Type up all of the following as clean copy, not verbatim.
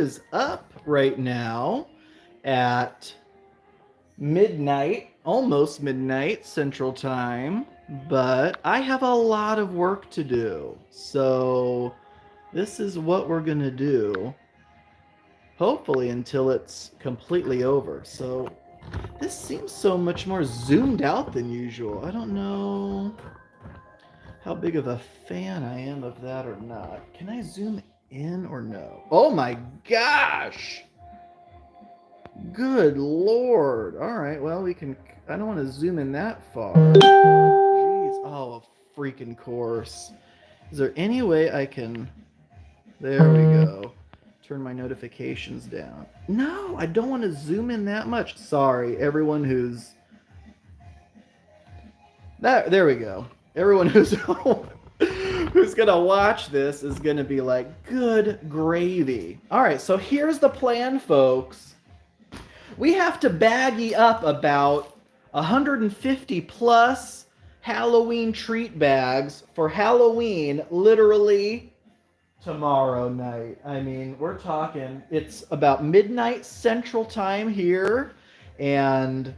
is up right now at midnight, almost midnight Central Time, but I have a lot of work to do. So, this is what we're going to do, hopefully, until it's completely over. So, this seems so much more zoomed out than usual. I don't know how big of a fan I am of that or not. Can I zoom in or no? Oh my gosh! Good lord. All right, well, we can. I don't want to zoom in that far. Jeez. Oh, a freaking course. Is there any way I can. There we go. Turn my notifications down. No, I don't want to zoom in that much. Sorry, everyone who's. There we go. Everyone who's. Who's gonna watch this is gonna be like, good gravy. All right, so here's the plan, folks. We have to baggy up about 150 plus Halloween treat bags for Halloween, literally tomorrow night. I mean, we're talking, it's about midnight Central Time here, and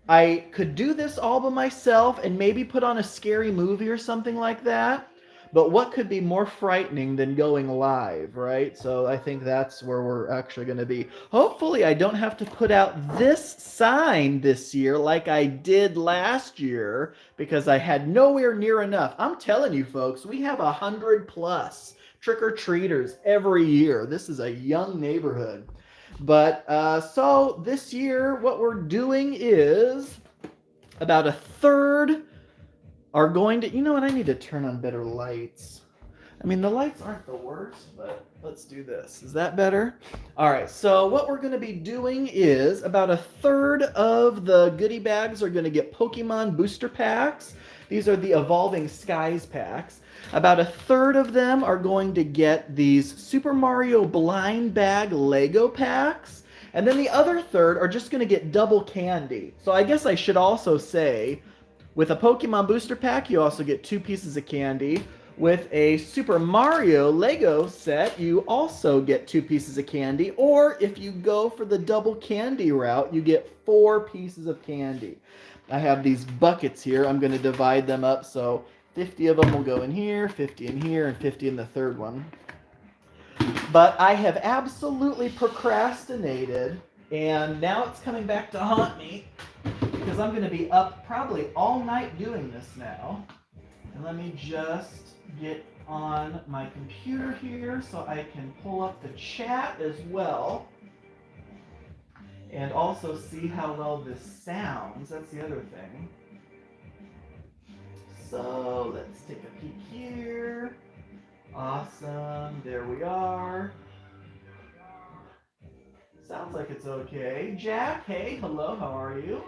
I could do this all by myself and maybe put on a scary movie or something like that. But what could be more frightening than going live, right? So I think that's where we're actually going to be. Hopefully, I don't have to put out this sign this year like I did last year because I had nowhere near enough. I'm telling you, folks, we have 100 plus trick-or-treaters every year. This is a young neighborhood. But so this year, what we're doing is about a third are going to. You know what? I need to turn on better lights. I mean, the lights aren't the worst, but let's do this. Is that better? All right, so what we're going to be doing is about a third of the goodie bags are going to get Pokemon booster packs. These are the Evolving Skies packs. About a third of them are going to get these Super Mario Blind Bag Lego packs. And then the other third are just going to get double candy. So I guess I should also say, with a Pokemon booster pack, you also get 2 pieces of candy. With a Super Mario Lego set, you also get 2 pieces of candy. Or if you go for the double candy route, you get 4 pieces of candy. I have these buckets here. I'm going to divide them up. So 50 of them will go in here, 50 in here, and 50 in the third one. But I have absolutely procrastinated, and now it's coming back to haunt me because I'm going to be up probably all night doing this now. And let me just get on my computer here so I can pull up the chat as well. And also see how well this sounds. That's the other thing. So let's take a peek here. Awesome. There we are. Sounds like it's okay. Jack, hey, hello, how are you?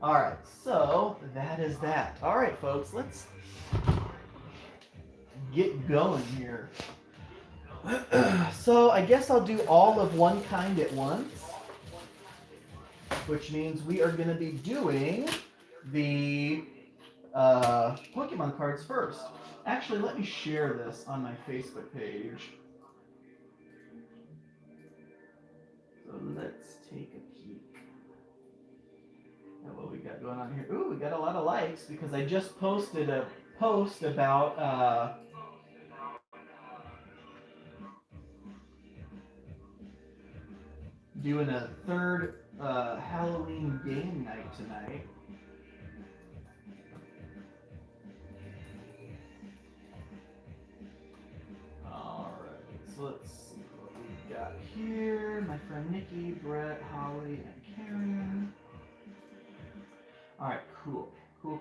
All right, so that is that. All right, folks, let's get going here. So I guess I'll do all of one kind at once, which means we are going to be doing the Pokemon cards first. Actually, let me share this on my Facebook page. So let's take a peek at what we got going on here. Ooh, we got a lot of likes because I just posted a post about doing a third Halloween game night tonight. Alright, so let's see what we got here. My friend Nikki, Brett, Holly, and Karen. Alright, cool. Cool.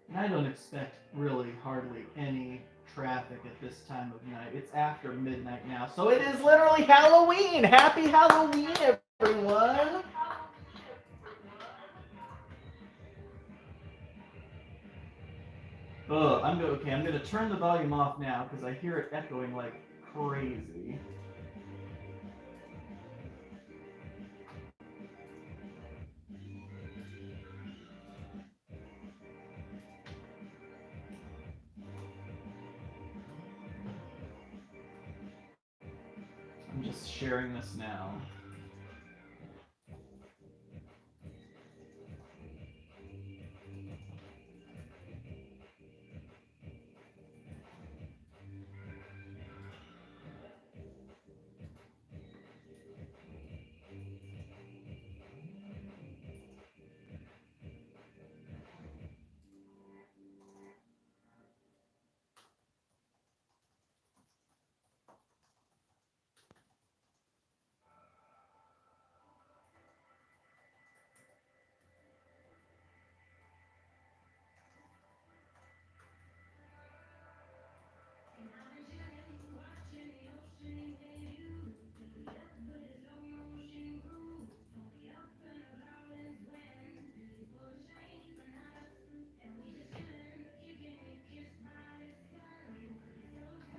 And I don't expect really hardly any traffic at this time of night. It's after midnight now, so it is literally Halloween! Happy Halloween, everyone! I'm gonna turn the volume off now because I hear it echoing like crazy. just sharing this now.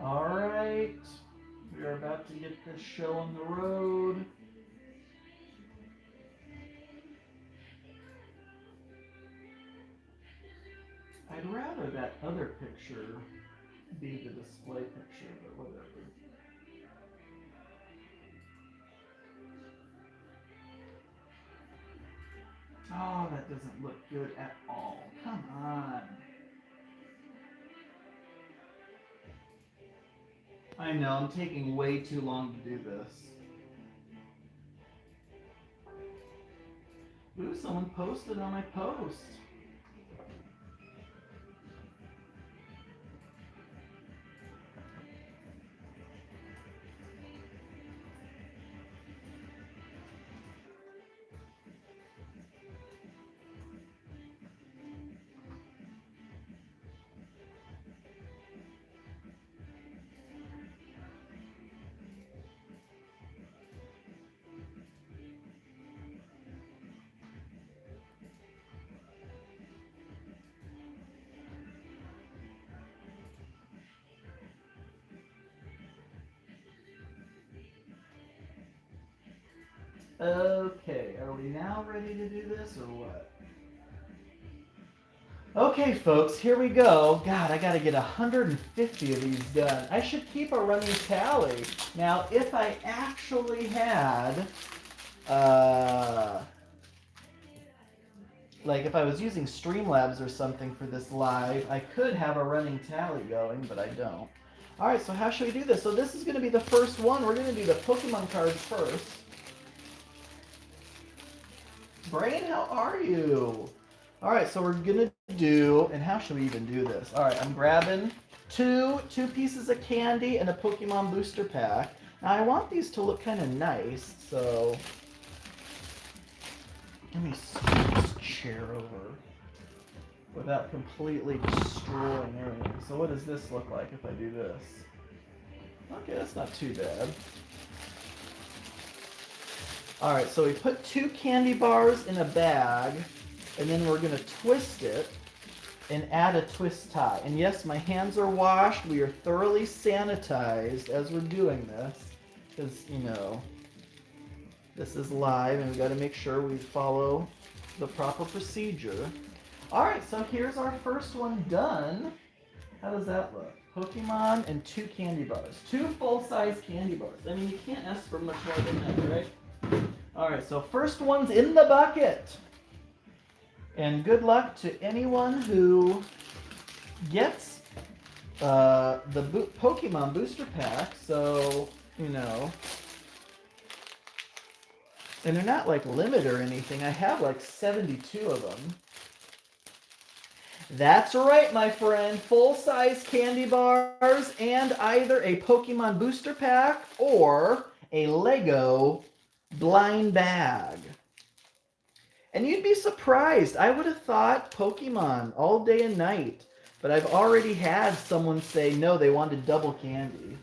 All right, we are about to get this show on the road. I'd rather that other picture be the display picture, but whatever. Oh, that doesn't look good at all. Come on. I know, I'm taking way too long to do this. Ooh, someone posted on my post. Okay, are we now ready to do this or what? Okay, folks, here we go. God, I gotta get 150 of these done. I should keep a running tally. Now, if I actually had, like if I was using Streamlabs or something for this live, I could have a running tally going, but I don't. All right, so how should we do this? So this is gonna be the first one. We're gonna do the Pokemon cards first. Brain, how are you? All right, so we're gonna do, and how should we even do this? All right, I'm grabbing two pieces of candy and a Pokemon booster pack. Now I want these to look kind of nice, so let me scoot this chair over without completely destroying everything. So what does this look like if I do this? Okay, that's not too bad. All right, so we put 2 candy bars in a bag, and then we're going to twist it and add a twist tie. And yes, my hands are washed. We are thoroughly sanitized as we're doing this because, you know, this is live and we got to make sure we follow the proper procedure. All right, so here's our first one done. How does that look? Pokemon and 2 candy bars. 2 full-size candy bars. I mean, you can't ask for much more than that, right? All right, so first one's in the bucket. And good luck to anyone who gets the Pokemon booster pack. So, you know, and they're not like limited or anything. I have like 72 of them. That's right, my friend. Full-size candy bars and either a Pokemon booster pack or a Lego blind bag. And you'd be surprised. I would have thought Pokemon all day and night, but I've already had someone say no, they wanted double candy.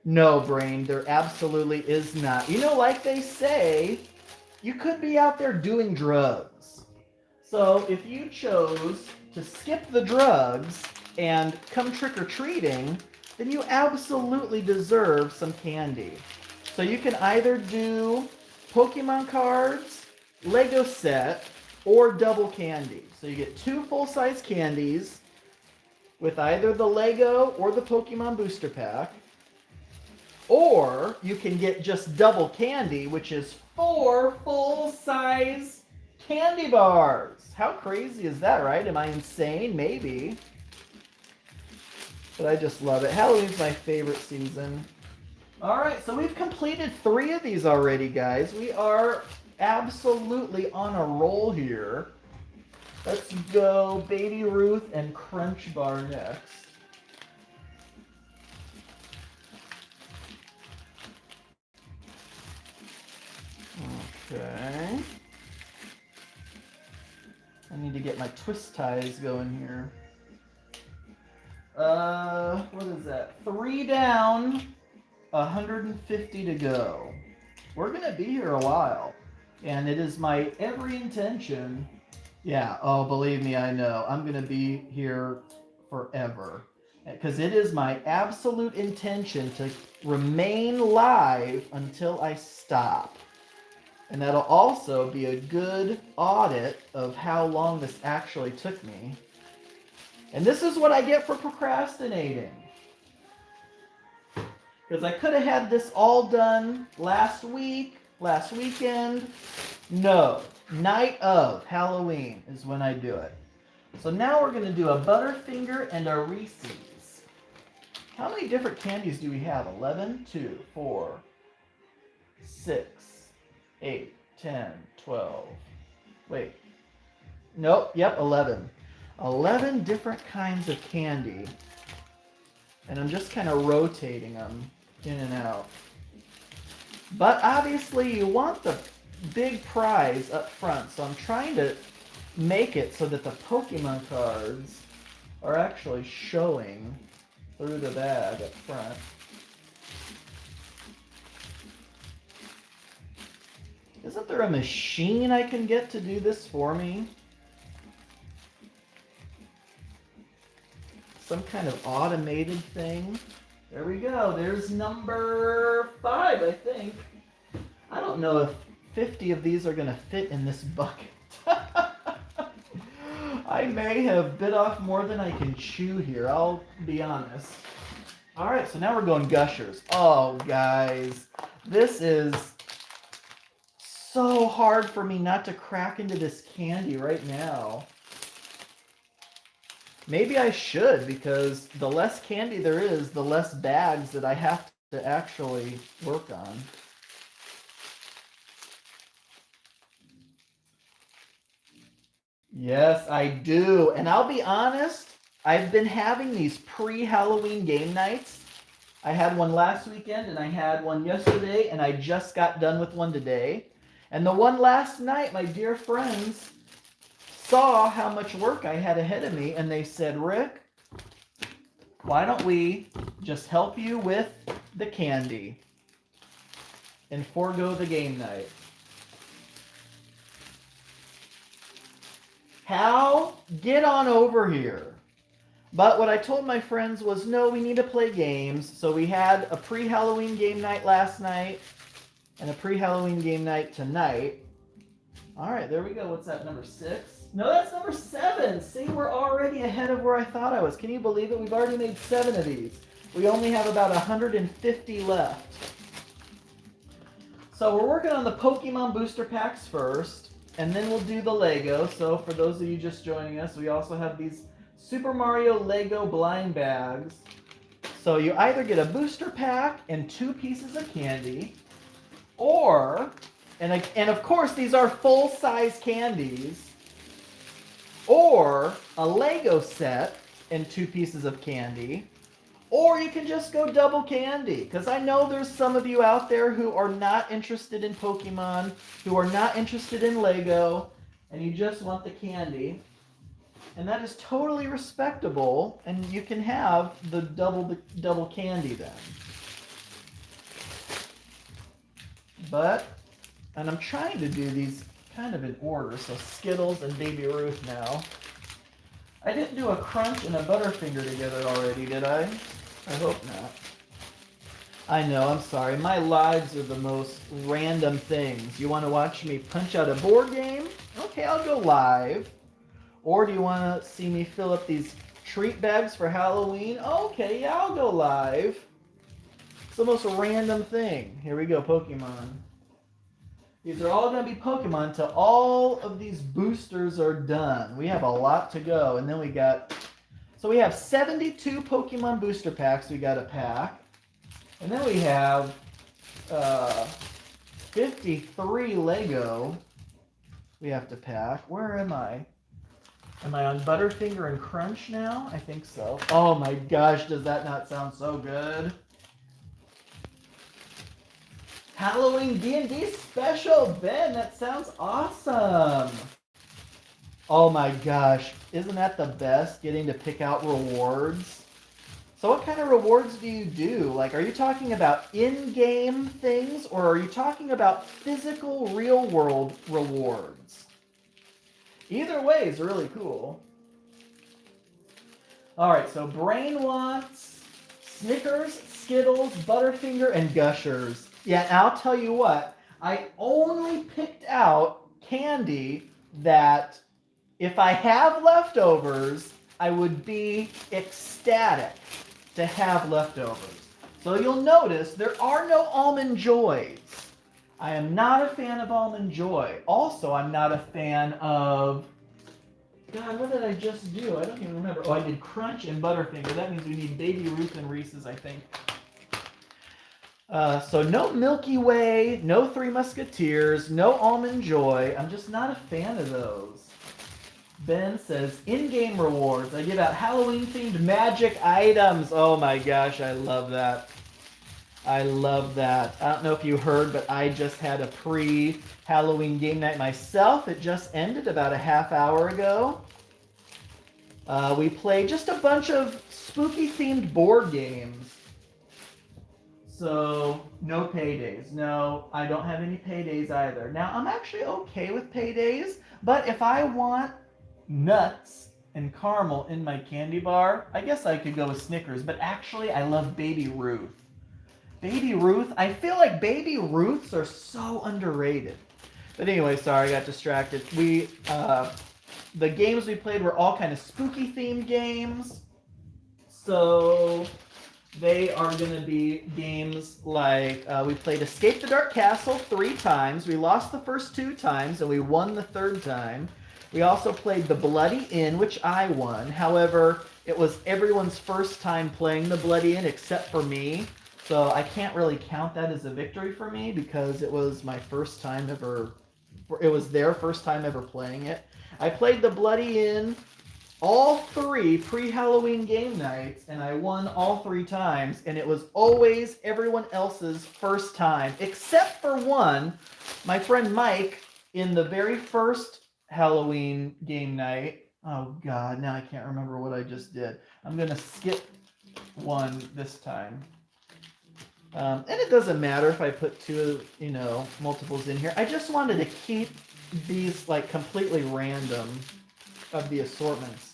No, Brain, there absolutely is not. You know, like they say, you could be out there doing drugs. So if you chose to skip the drugs and come trick-or-treating, then you absolutely deserve some candy. So you can either do Pokemon cards, Lego set, or double candy. So you get 2 full-size candies with either the Lego or the Pokemon booster pack. Or you can get just double candy, which is 4 full-size candy bars. How crazy is that, right? Am I insane? Maybe. But I just love it. Halloween's my favorite season. All right, so we've completed 3 of these already, guys. We are absolutely on a roll here. Let's go Baby Ruth and Crunch Bar next. Okay. I need to get my twist ties going here. What is that? 3 down, 150 to go. We're gonna be here a while, and it is my every intention. Yeah, oh, believe me, I know. I'm gonna be here forever, because it is my absolute intention to remain live until I stop. And that'll also be a good audit of how long this actually took me. And this is what I get for procrastinating. Because I could have had this all done last week, last weekend. No, night of Halloween is when I do it. So now we're going to do a Butterfinger and a Reese's. How many different candies do we have? 11, 2, 4, 6, 8, 10, 12. Wait. Nope, yep, 11. 11 different kinds of candy. And I'm just kind of rotating them in and out. But obviously you want the big prize up front, so I'm trying to make it so that the Pokemon cards are actually showing through the bag up front. Isn't there a machine I can get to do this for me? Some kind of automated thing. There we go. There's number 5, I think. I don't know if 50 of these are going to fit in this bucket. I may have bit off more than I can chew here. I'll be honest. All right, so now we're going Gushers. Oh, guys. This is so hard for me not to crack into this candy right now. Maybe I should, because the less candy there is, the less bags that I have to actually work on. Yes, I do. And I'll be honest, I've been having these pre-Halloween game nights. I had one last weekend, and I had one yesterday, and I just got done with one today. And the one last night, my dear friends saw how much work I had ahead of me, and they said, Rick, why don't we just help you with the candy and forego the game night? How? Get on over here. But what I told my friends was, no, we need to play games. So we had a pre-Halloween game night last night and a pre-Halloween game night tonight. All right, there we go. What's that, number 6? No, that's number 7. See, we're already ahead of where I thought I was. Can you believe it? We've already made 7 of these. We only have about 150 left. So we're working on the Pokemon booster packs first, and then we'll do the Lego. So for those of you just joining us, we also have these Super Mario Lego blind bags. So you either get a booster pack and 2 pieces of candy, or, and of course these are full-size candies, or a Lego set and 2 pieces of candy, or you can just go double candy. Because I know there's some of you out there who are not interested in Pokemon, who are not interested in Lego, and you just want the candy. And that is totally respectable, and you can have the double candy then. But, and I'm trying to do these kind of in order, so Skittles and Baby Ruth now. I didn't do a Crunch and a Butterfinger together already, did I? I hope not. I know, I'm sorry. My lives are the most random things. You want to watch me punch out a board game? Okay, I'll go live. Or do you want to see me fill up these treat bags for Halloween. Okay, yeah, I'll go live. It's the most random thing. Here we go, Pokemon. These are all going to be Pokemon till all of these boosters are done. We have a lot to go. And then we got... So we have 72 Pokemon booster packs we got to pack. And then we have 53 Lego we have to pack. Where am I? Am I on Butterfinger and Crunch now? I think so. Oh my gosh, does that not sound so good? Halloween D&D special, Ben. That sounds awesome. Oh my gosh, isn't that the best, getting to pick out rewards? So what kind of rewards do you do? Like, are you talking about in-game things, or are you talking about physical, real-world rewards? Either way is really cool. All right, so Brain wants Snickers, Skittles, Butterfinger, and Gushers. Yeah, and I'll tell you what, I only picked out candy that if I have leftovers, I would be ecstatic to have leftovers. So you'll notice there are no Almond Joys. I am not a fan of Almond Joy. Also, I'm not a fan of... God, what did I just do? I don't even remember. Oh, I did Crunch and Butterfinger. That means we need Baby Ruth and Reese's, I think. So no Milky Way, no Three Musketeers, no Almond Joy. I'm just not a fan of those. Ben says, in-game rewards. I give out Halloween-themed magic items. Oh my gosh, I love that. I love that. I don't know if you heard, but I just had a pre-Halloween game night myself. It just ended about a half hour ago. We played just a bunch of spooky-themed board games. So, no paydays. No, I don't have any paydays either. Now, I'm actually okay with paydays, but if I want nuts and caramel in my candy bar, I guess I could go with Snickers, but actually I love Baby Ruth. Baby Ruth, I feel like Baby Ruths are so underrated. But anyway, sorry, I got distracted. The games we played were all kind of spooky themed games. So they are going to be games like, we played Escape the Dark Castle 3 times. We lost the first 2 times, and we won the 3rd time. We also played the Bloody Inn, which I won. However, it was everyone's first time playing the Bloody Inn except for me. So I can't really count that as a victory for me because it was my first time ever, it was their first time ever playing it. I played the Bloody Inn all 3 pre-Halloween game nights, and I won all 3 times, and it was always everyone else's first time, except for one, my friend Mike, in the very first Halloween game night. Oh God, now I can't remember what I just did. I'm gonna skip one this time. And it doesn't matter if I put 2, multiples in here. I just wanted to keep these like completely random of the assortments.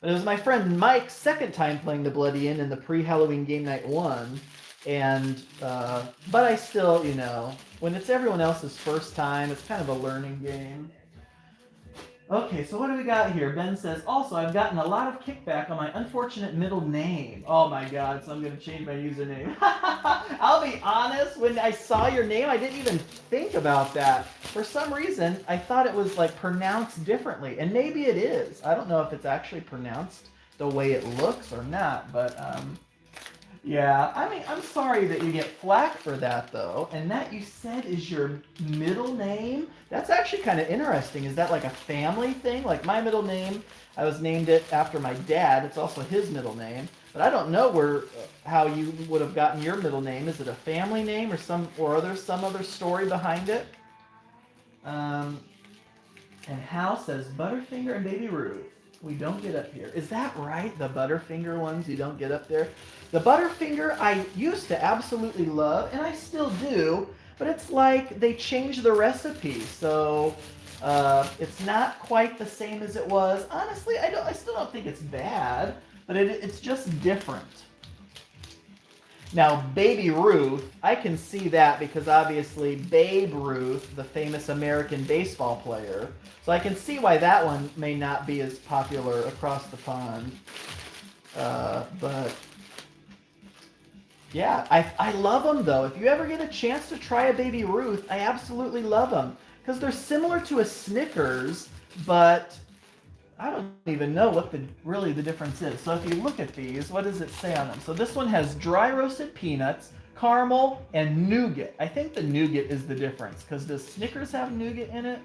But it was my friend Mike's second time playing the Bloody Inn in the pre-Halloween game night 1. And, but I still, when it's everyone else's first time, it's kind of a learning game. Okay, so what do we got here? Ben says, also, I've gotten a lot of kickback on my unfortunate middle name. Oh my God, so I'm going to change my username. I'll be honest, when I saw your name, I didn't even think about that. For some reason, I thought it was like pronounced differently, and maybe it is. I don't know if it's actually pronounced the way it looks or not, but yeah, I mean, I'm sorry that you get flack for that, though. And that you said is your middle name? That's actually kind of interesting. Is that like a family thing? Like my middle name, I was named it after my dad. It's also his middle name. But I don't know how you would have gotten your middle name. Is it a family name or some other story behind it? And Hal says Butterfinger and Baby Ruth. We don't get up here. Is that right? The Butterfinger ones you don't get up there? The Butterfinger I used to absolutely love, and I still do, but it's like they changed the recipe, so it's not quite the same as it was. Honestly, I still don't think it's bad, but it's just different. Now, Baby Ruth, I can see that because obviously Babe Ruth, the famous American baseball player, so I can see why that one may not be as popular across the pond. But yeah, I love them though. If you ever get a chance to try a Baby Ruth, I absolutely love them because they're similar to a Snickers, but I don't even know what really the difference is. So if you look at these, what does it say on them? So this one has dry roasted peanuts, caramel, and nougat. I think the nougat is the difference because does Snickers have nougat in it?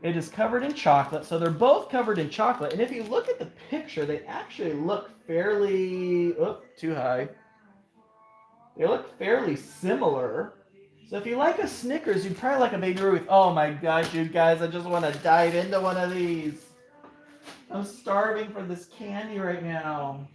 It is covered in chocolate, so they're both covered in chocolate. And if you look at the picture, they actually look fairly, oh, too high. They look fairly similar. So if you like a Snickers, you'd probably like a Baby Ruth. Oh my gosh, you guys, I just want to dive into one of these. I'm starving for this candy right now.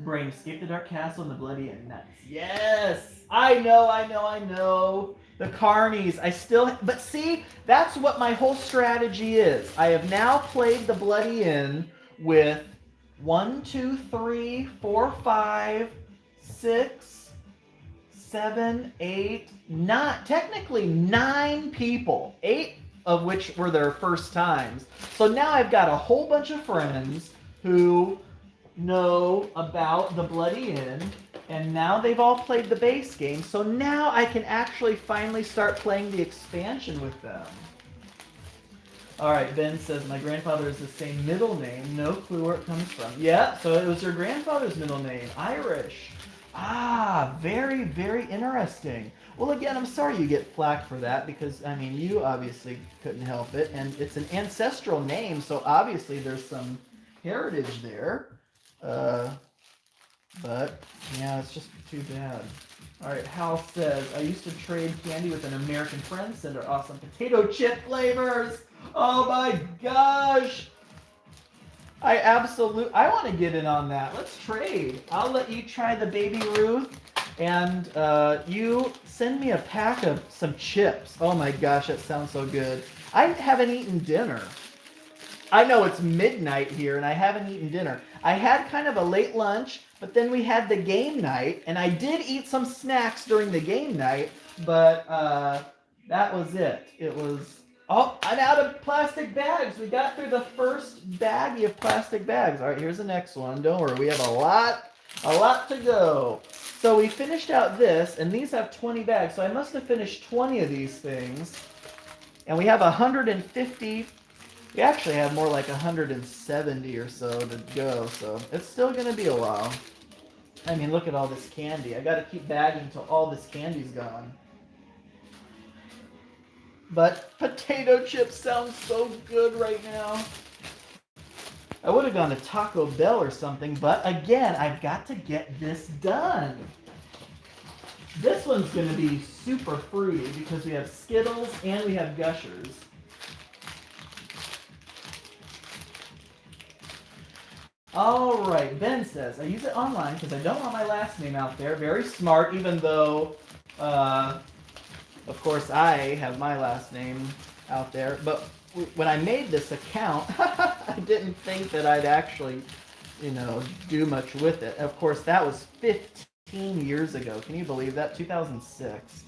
Brain, escape the dark castle and the bloody and nuts. Yes! I know. The carnies. I still, but see, that's what my whole strategy is. I have now played the bloody inn with 1, 2, 3, 4, 5, 6, 7, 8, 9, technically 9 people. 8 of which were their first times. So now I've got a whole bunch of friends who know about the Bloody Inn, and now they've all played the base game, so now I can actually finally start playing the expansion with them. Alright, Ben says, my grandfather is the same middle name, no clue where it comes from. Yeah, so it was your grandfather's middle name, Irish. Ah, very, very interesting. Well, again, I'm sorry you get flack for that because, I mean, you obviously couldn't help it, and it's an ancestral name, so obviously there's some heritage there. But, yeah, it's just too bad. Alright, Hal says, I used to trade candy with an American friend, send her awesome potato chip flavors. Oh my gosh! I want to get in on that. Let's trade. I'll let you try the Baby Ruth, and you send me a pack of some chips. Oh my gosh, that sounds so good. I haven't eaten dinner. I know it's midnight here, and I haven't eaten dinner. I had kind of a late lunch, but then we had the game night, and I did eat some snacks during the game night, but that was it. It was... Oh, I'm out of plastic bags. We got through the first baggie of plastic bags. All right, here's the next one. Don't worry, we have a lot to go. So we finished out this, and these have 20 bags, so I must have finished 20 of these things. And we have 150... We actually have more like 170 or so to go, so it's still going to be a while. I mean, look at all this candy. I got to keep bagging until all this candy's gone. But potato chips sound so good right now. I would have gone to Taco Bell or something, but again, I've got to get this done. This one's going to be super fruity because we have Skittles and we have Gushers. All right, Ben says, I use it online because I don't want my last name out there. Very smart, even though, of course, I have my last name out there. But when I made this account, I didn't think that I'd actually, do much with it. Of course, that was 15 years ago. Can you believe that? 2006.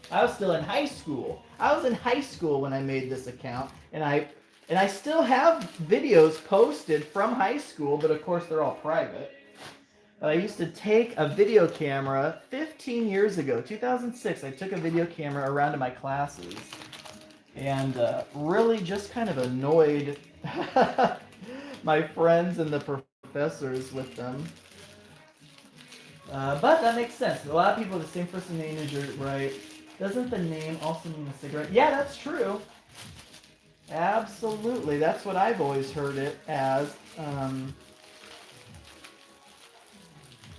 I was still in high school. I was in high school when I made this account, and I still have videos posted from high school, but of course they're all private. I used to take a video camera 15 years ago, 2006. I took a video camera around to my classes and really just kind of annoyed my friends and the professors with them. But that makes sense. A lot of people have the same first name as your, right? Doesn't the name also mean a cigarette? Yeah, that's true. Absolutely. That's what I've always heard it as.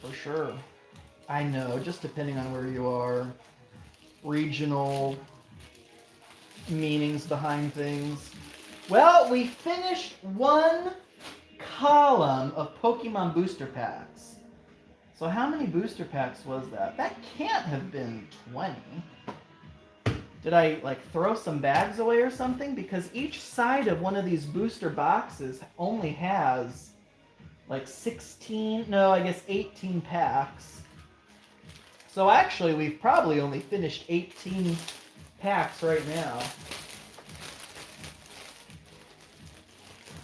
For sure. I know, just depending on where you are. Regional meanings behind things. Well, we finished one column of Pokemon booster packs. So how many booster packs was that? That can't have been 20. Did I, throw some bags away or something? Because each side of one of these booster boxes only has, 18 packs. So actually, we've probably only finished 18 packs right now.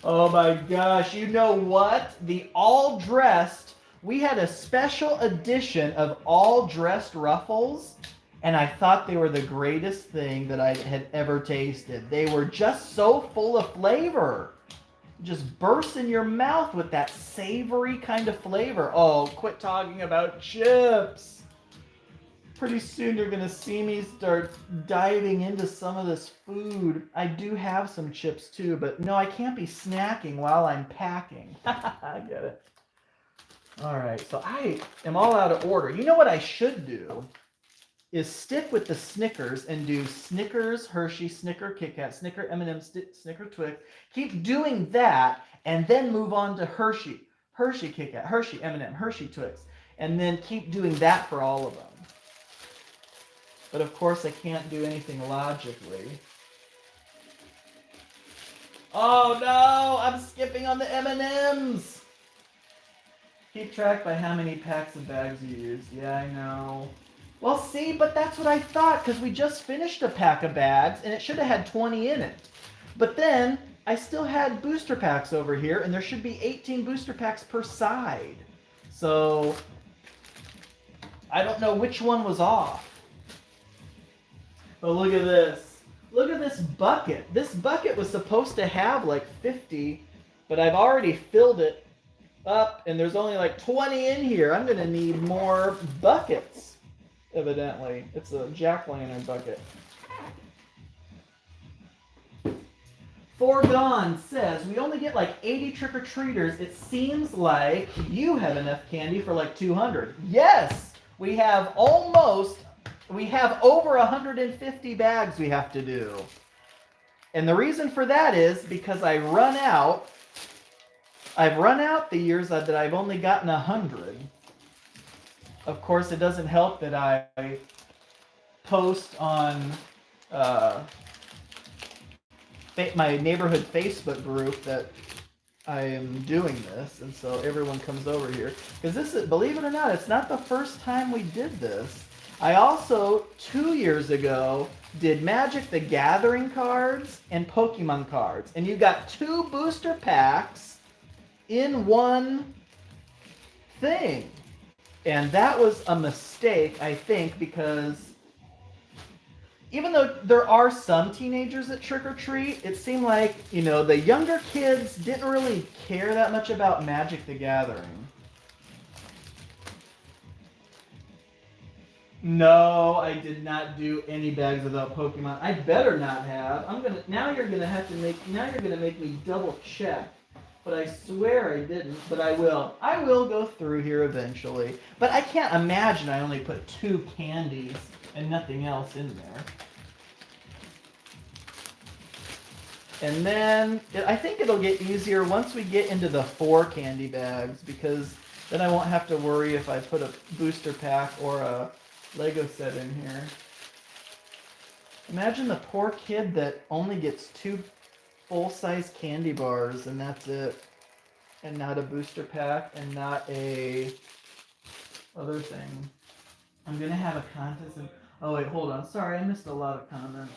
Oh my gosh, you know what? The all dressed, we had a special edition of all dressed Ruffles, and I thought they were the greatest thing that I had ever tasted. They were just so full of flavor. Just bursts in your mouth with that savory kind of flavor. Oh, quit talking about chips. Pretty soon you're going to see me start diving into some of this food. I do have some chips too, but no, I can't be snacking while I'm packing. I get it. All right, so I am all out of order. You know what I should do is stick with the Snickers and do Snickers, Hershey, Snicker, Kit Kat, Snicker, M&M, Snicker, Twix. Keep doing that and then move on to Hershey, Hershey, Kit Kat, Hershey, M&M, Hershey, Twix. And then keep doing that for all of them. But of course, I can't do anything logically. Oh no, I'm skipping on the M&Ms. Keep track by how many packs of bags you use. Yeah, I know. Well, see, but that's what I thought, because we just finished a pack of bags, and it should have had 20 in it. But then, I still had booster packs over here, and there should be 18 booster packs per side. So, I don't know which one was off. But look at this. Look at this bucket. This bucket was supposed to have like 50, but I've already filled it up, and there's only like 20 in here. I'm going to need more buckets, evidently. It's a jack-o'-lantern bucket. Foregone says, we only get like 80 trick-or-treaters. It seems like you have enough candy for like 200. Yes! We have over 150 bags we have to do. And the reason for that is because I've run out the years that I've only gotten 100. Of course, it doesn't help that I post on my neighborhood Facebook group that I am doing this, and so everyone comes over here. Because this is, believe it or not, it's not the first time we did this. I also, 2 years ago, did Magic the Gathering cards and Pokemon cards. And you got 2 booster packs in one thing. And that was a mistake, I think, because even though there are some teenagers that trick-or-treat, it seemed like, you know, the younger kids didn't really care that much about Magic the Gathering. No, I did not do any bags without Pokemon. I better not have. Now you're gonna make me double check. But I swear I didn't, but I will. I will go through here eventually. But I can't imagine I only put 2 candies and nothing else in there. And then I think it'll get easier once we get into the 4 candy bags, because then I won't have to worry if I put a booster pack or a Lego set in here. Imagine the poor kid that only gets 2 full-size candy bars and that's it. And not a booster pack and not a other thing. I'm gonna have a contest and oh wait, hold on. Sorry, I missed a lot of comments.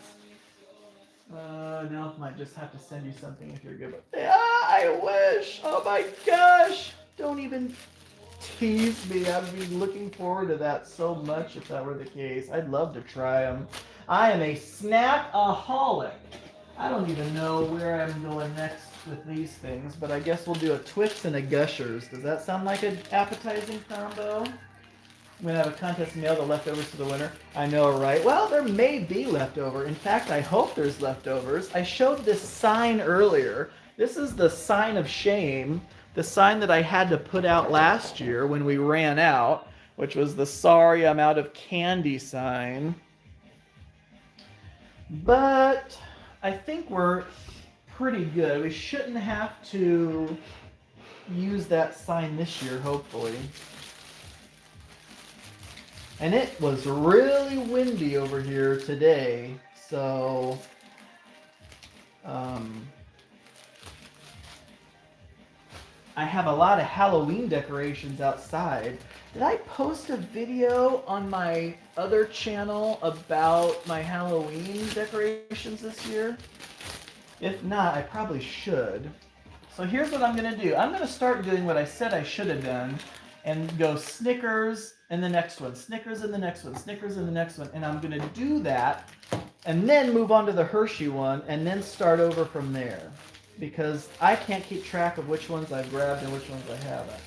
Now I might just have to send you something if you're good. Yeah, I wish. Oh my gosh. Don't even tease me. I'd be looking forward to that so much if that were the case. I'd love to try them. I am a snack-aholic. I don't even know where I'm going next with these things, but I guess we'll do a Twix and a Gushers. Does that sound like an appetizing combo? I'm going to have a contest mail the leftovers to the winner. I know, right? Well, there may be leftover. In fact, I hope there's leftovers. I showed this sign earlier. This is the sign of shame. The sign that I had to put out last year when we ran out, which was the sorry I'm out of candy sign. But I think we're pretty good. We shouldn't have to use that sign this year, hopefully. And it was really windy over here today, so I have a lot of Halloween decorations outside. Did I post a video on my other channel about my Halloween decorations this year? If not, I probably should. So here's what I'm going to do. I'm going to start doing what I said I should have done and go Snickers and the next one, Snickers and the next one, Snickers and the next one. And I'm going to do that and then move on to the Hershey one and then start over from there. Because I can't keep track of which ones I've grabbed and which ones I haven't.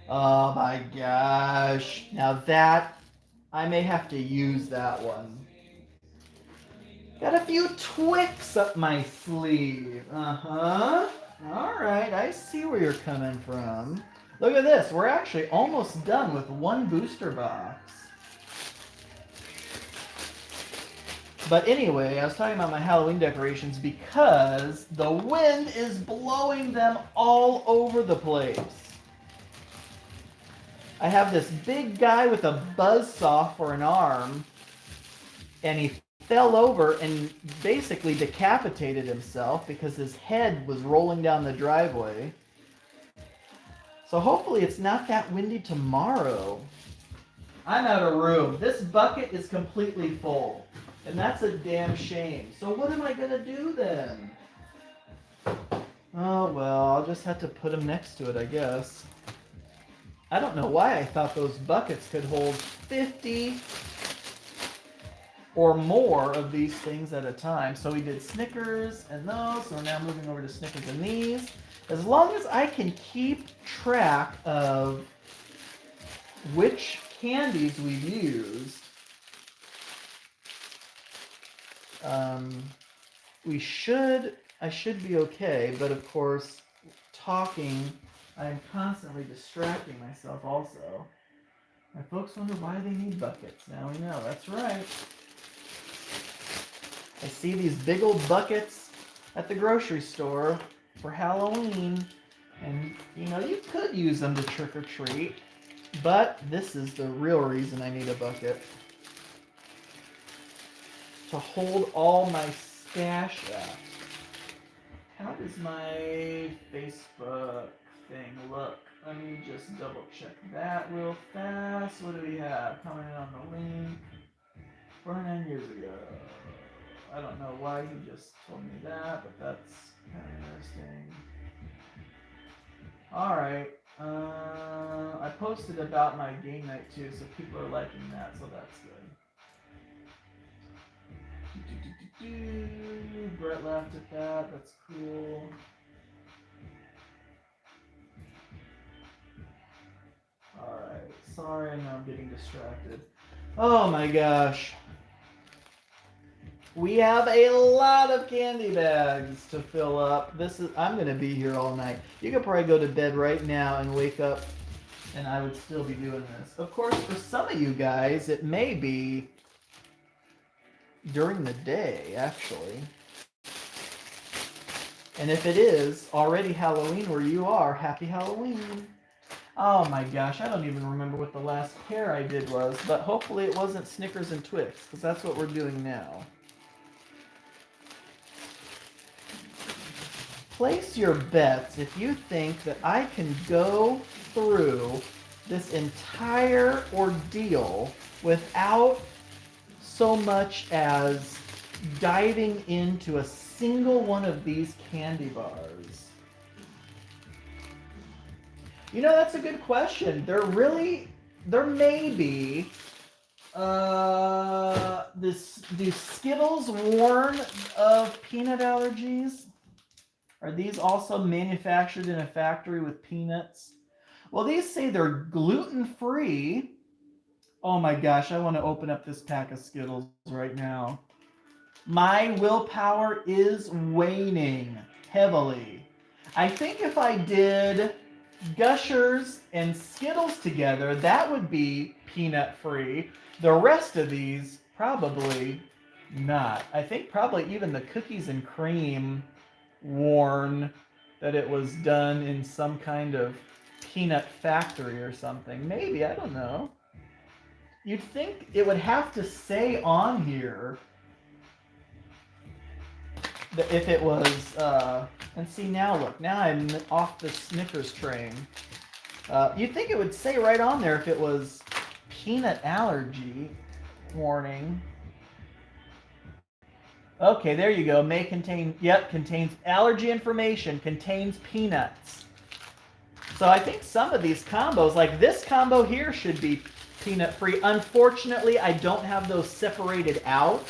Oh my gosh. Now that, I may have to use that one. Got a few Twix up my sleeve. Uh-huh. Alright, I see where you're coming from. Look at this. We're actually almost done with one booster box. But anyway, I was talking about my Halloween decorations because the wind is blowing them all over the place. I have this big guy with a buzzsaw for an arm, and he fell over and basically decapitated himself because his head was rolling down the driveway. So hopefully it's not that windy tomorrow. I'm out of room. This bucket is completely full. And that's a damn shame. So what am I going to do then? Oh, well, I'll just have to put them next to it, I guess. I don't know why I thought those buckets could hold 50 or more of these things at a time. So we did Snickers and those. So we're now moving over to Snickers and these. As long as I can keep track of which candies we've used, I should be okay, but of course, talking, I'm constantly distracting myself also. My folks wonder why they need buckets. Now we know, that's right. I see these big old buckets at the grocery store for Halloween, and you know, you could use them to trick or treat, but this is the real reason I need a bucket. To hold all my stash up. How does my Facebook thing look? Let me just double check that real fast. What do we have? Comment on the link. 49 years ago. I don't know why he just told me that, but that's kind of interesting. Alright. I posted about my game night too, so people are liking that, so that's good. Brett laughed at that. That's cool. Alright. Sorry, I know I'm getting distracted. Oh my gosh. We have a lot of candy bags to fill up. I'm going to be here all night. You could probably go to bed right now and wake up and I would still be doing this. Of course, for some of you guys, it may be during the day, actually. And if it is already Halloween where you are, happy Halloween. Oh my gosh, I don't even remember what the last pair I did was, but hopefully it wasn't Snickers and Twix, because that's what we're doing now. Place your bets if you think that I can go through this entire ordeal without so much as diving into a single one of these candy bars. You know, that's a good question. There may be, do Skittles warn of peanut allergies? Are these also manufactured in a factory with peanuts? Well, these say they're gluten-free. Oh my gosh, I want to open up this pack of Skittles right now. My willpower is waning heavily. I think if I did Gushers and Skittles together, that would be peanut-free. The rest of these, probably not. I think probably even the cookies and cream warn that it was done in some kind of peanut factory or something. Maybe, I don't know. You'd think it would have to say on here that if it was And see, now look, now I'm off the Snickers train. You'd think it would say right on there if it was peanut allergy warning. Okay, there you go. May contain, yep, contains allergy information, contains peanuts. So I think some of these combos, like this combo here, should be peanut free. Unfortunately, I don't have those separated out.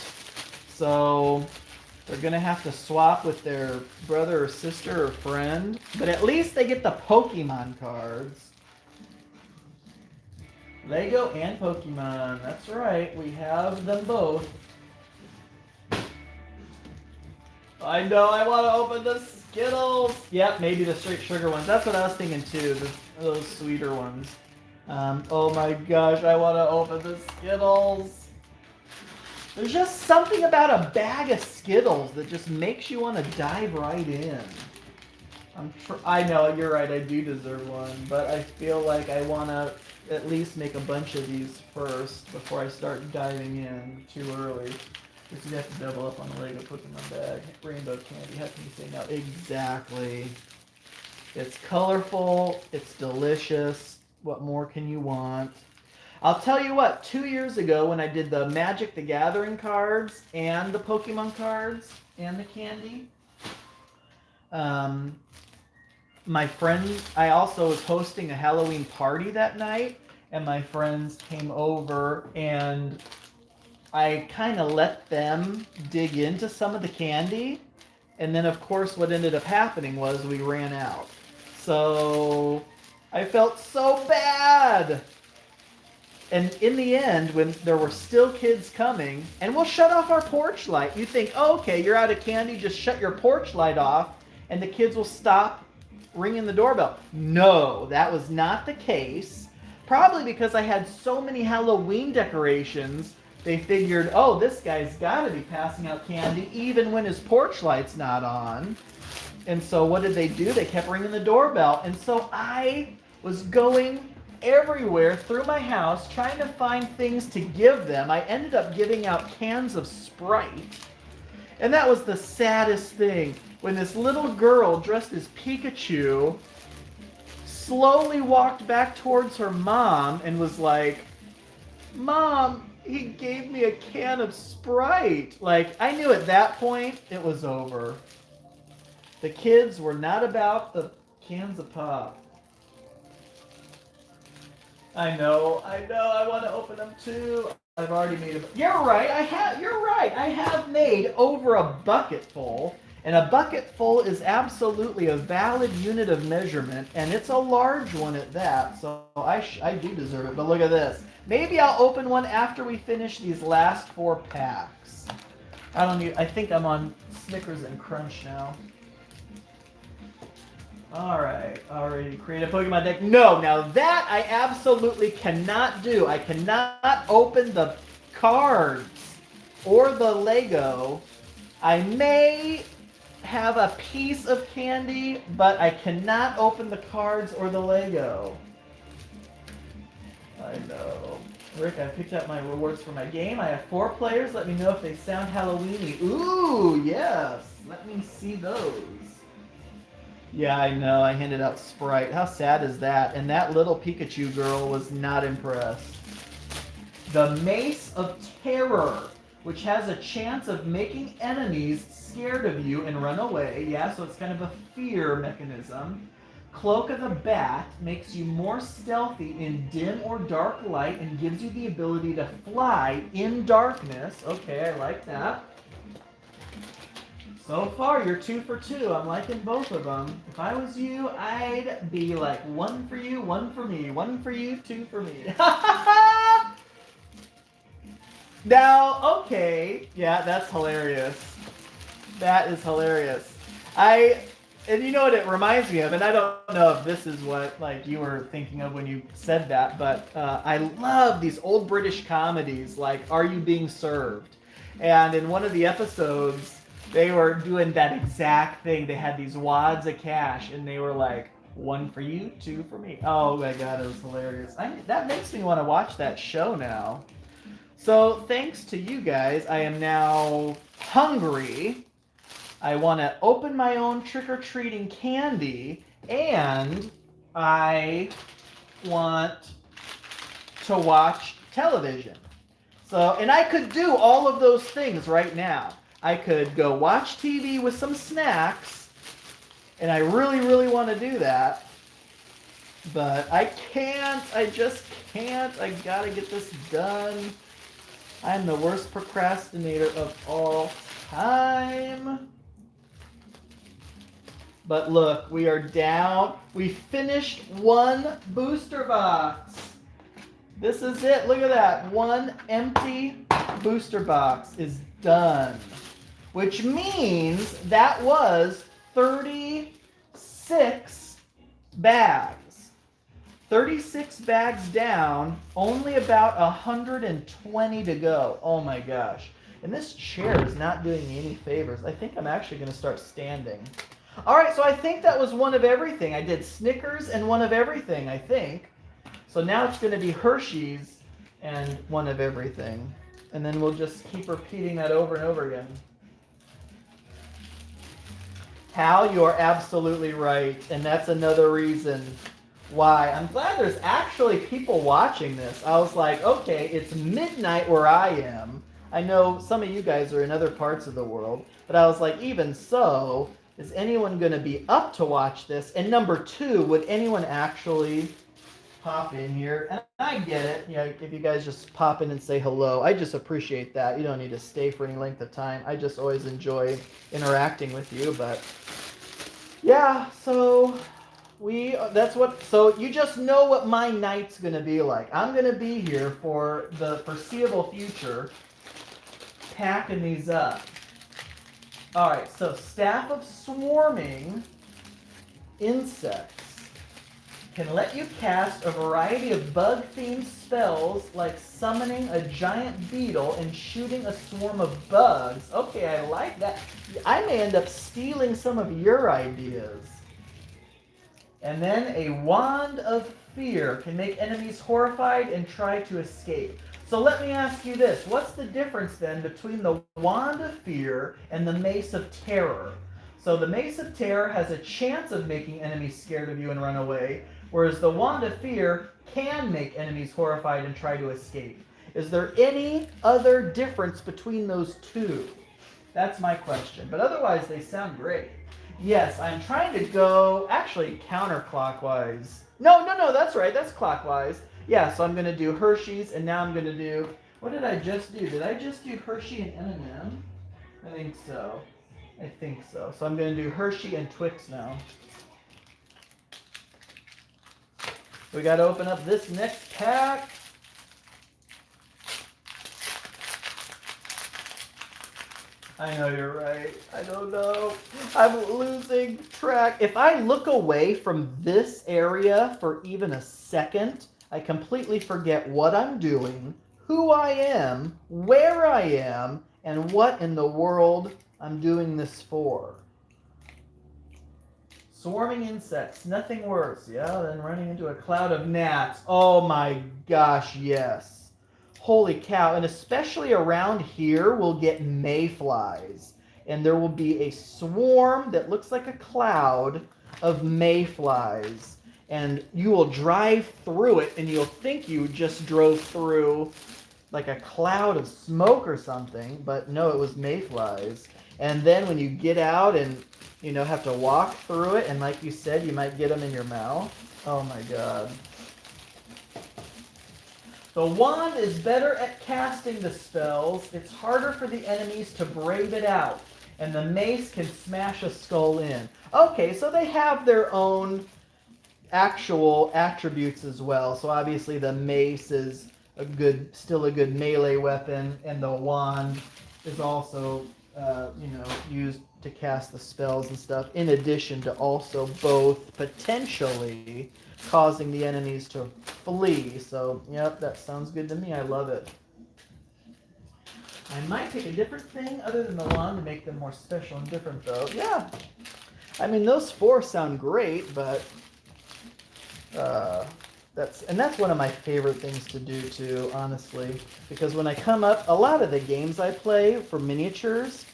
So they're going to have to swap with their brother or sister or friend. But at least they get the Pokemon cards. Lego and Pokemon. That's right. We have them both. I know. I want to open the Skittles. Yep, maybe the straight sugar ones. That's what I was thinking too. Those sweeter ones. Oh my gosh. I want to open the Skittles. There's just something about a bag of Skittles that just makes you want to dive right in. I know, you're right, I do deserve one, but I feel like I want to at least make a bunch of these first before I start diving in too early. Because you have to double up on the Lego Pokemon bag. Rainbow candy, how can you say no? Exactly. It's colorful, it's delicious. What more can you want? I'll tell you what, 2 years ago when I did the Magic the Gathering cards and the Pokemon cards and the candy, my friend, I also was hosting a Halloween party that night, and my friends came over and I kind of let them dig into some of the candy, and then of course what ended up happening was we ran out. So I felt so bad. And in the end, when there were still kids coming, and we'll shut off our porch light. You think, oh, okay, you're out of candy, just shut your porch light off, and the kids will stop ringing the doorbell. No, that was not the case. Probably because I had so many Halloween decorations, they figured, oh, this guy's got to be passing out candy even when his porch light's not on. And so what did they do? They kept ringing the doorbell. And so I was going everywhere through my house trying to find things to give them. I ended up giving out cans of Sprite. And that was the saddest thing. When this little girl dressed as Pikachu slowly walked back towards her mom and was like, Mom, he gave me a can of Sprite. Like, I knew at that point it was over. The kids were not about the cans of pop. I know, I want to open them too. I've already made a... You're right, I have made over a bucket full. And a bucket full is absolutely a valid unit of measurement, and it's a large one at that, so I do deserve it. But look at this. Maybe I'll open one after we finish these last 4 packs. I think I'm on Snickers and Crunch now. Alright, already create a Pokemon deck. No, now that I absolutely cannot do. I cannot open the cards or the Lego. I may have a piece of candy, but I cannot open the cards or the Lego. I know. Rick, I picked up my rewards for my game. I have 4 players. Let me know if they sound Halloween-y. Ooh, yes. Let me see those. Yeah, I know. I handed out Sprite. How sad is that? And that little Pikachu girl was not impressed. The Mace of Terror, which has a chance of making enemies scared of you and run away. Yeah, so it's kind of a fear mechanism. Cloak of the Bat makes you more stealthy in dim or dark light and gives you the ability to fly in darkness. Okay, I like that. So far, you're 2 for 2. I'm liking both of them. If I was you, I'd be like 1 for you, 1 for me. 1 for you, 2 for me. Now, okay. Yeah, that's hilarious. That is hilarious. And you know what it reminds me of, and I don't know if this is what like you were thinking of when you said that, but I love these old British comedies like Are You Being Served? And in one of the episodes, they were doing that exact thing. They had these wads of cash, and they were like, 1 for you, 2 for me. Oh my god, it was hilarious. That makes me want to watch that show now. So thanks to you guys, I am now hungry. I want to open my own trick-or-treating candy, and I want to watch television. So, and I could do all of those things right now. I could go watch TV with some snacks, and I really, really want to do that. But I can't. I just can't. I gotta get this done. I'm the worst procrastinator of all time. But look, we are down. We finished one booster box. This is it. Look at that. One empty booster box is done. Which means that was 36 bags. 36 bags down, only about 120 to go. Oh my gosh. And this chair is not doing me any favors. I think I'm actually going to start standing. All right, so I think that was one of everything. I did Snickers and one of everything, I think. So now it's going to be Hershey's and one of everything. And then we'll just keep repeating that over and over again. Hal, you are absolutely right. And that's another reason why. I'm glad there's actually people watching this. I was like, okay, it's midnight where I am. I know some of you guys are in other parts of the world. But I was like, even so, is anyone going to be up to watch this? And number two, would anyone actually pop in here? And I get it. You know, if you guys just pop in and say hello, I just appreciate that. You don't need to stay for any length of time. I just always enjoy interacting with you. But yeah, so so you just know what my night's going to be like. I'm going to be here for the foreseeable future packing these up. All right, so Staff of Swarming insects can let you cast a variety of bug-themed spells like summoning a giant beetle and shooting a swarm of bugs. Okay, I like that. I may end up stealing some of your ideas. And then a Wand of Fear can make enemies horrified and try to escape. So let me ask you this. What's the difference then between the Wand of Fear and the Mace of Terror? So the Mace of Terror has a chance of making enemies scared of you and run away, whereas the Wand of Fear can make enemies horrified and try to escape. Is there any other difference between those two? That's my question. But otherwise, they sound great. Yes, I'm trying to go, actually, counterclockwise. No, that's right. That's clockwise. Yeah, so I'm going to do Hershey's, and now I'm going to do, what did I just do? Did I just do Hershey and M&M? I think so. So I'm going to do Hershey and Twix now. We got to open up this next pack. I know you're right. I don't know. I'm losing track. If I look away from this area for even a second, I completely forget what I'm doing, who I am, where I am, and what in the world I'm doing this for. Swarming insects, nothing worse, yeah, than running into a cloud of gnats. Oh my gosh, yes. Holy cow, and especially around here, we'll get mayflies. And there will be a swarm that looks like a cloud of mayflies. And you will drive through it, and you'll think you just drove through like a cloud of smoke or something, but no, it was mayflies. And then when you get out and, you know, have to walk through it, and like you said, you might get them in your mouth. Oh my god. The wand is better at casting the spells. It's harder for the enemies to brave it out. And the mace can smash a skull in. Okay, so they have their own actual attributes as well. So obviously the mace is still a good melee weapon, and the wand is also used to cast the spells and stuff, in addition to also both potentially causing the enemies to flee. So, yep, that sounds good to me. I love it. I might pick a different thing other than the wand to make them more special and different, though. Yeah. I mean, those four sound great, but that's one of my favorite things to do, too, honestly. Because when I come up, a lot of the games I play for miniatures,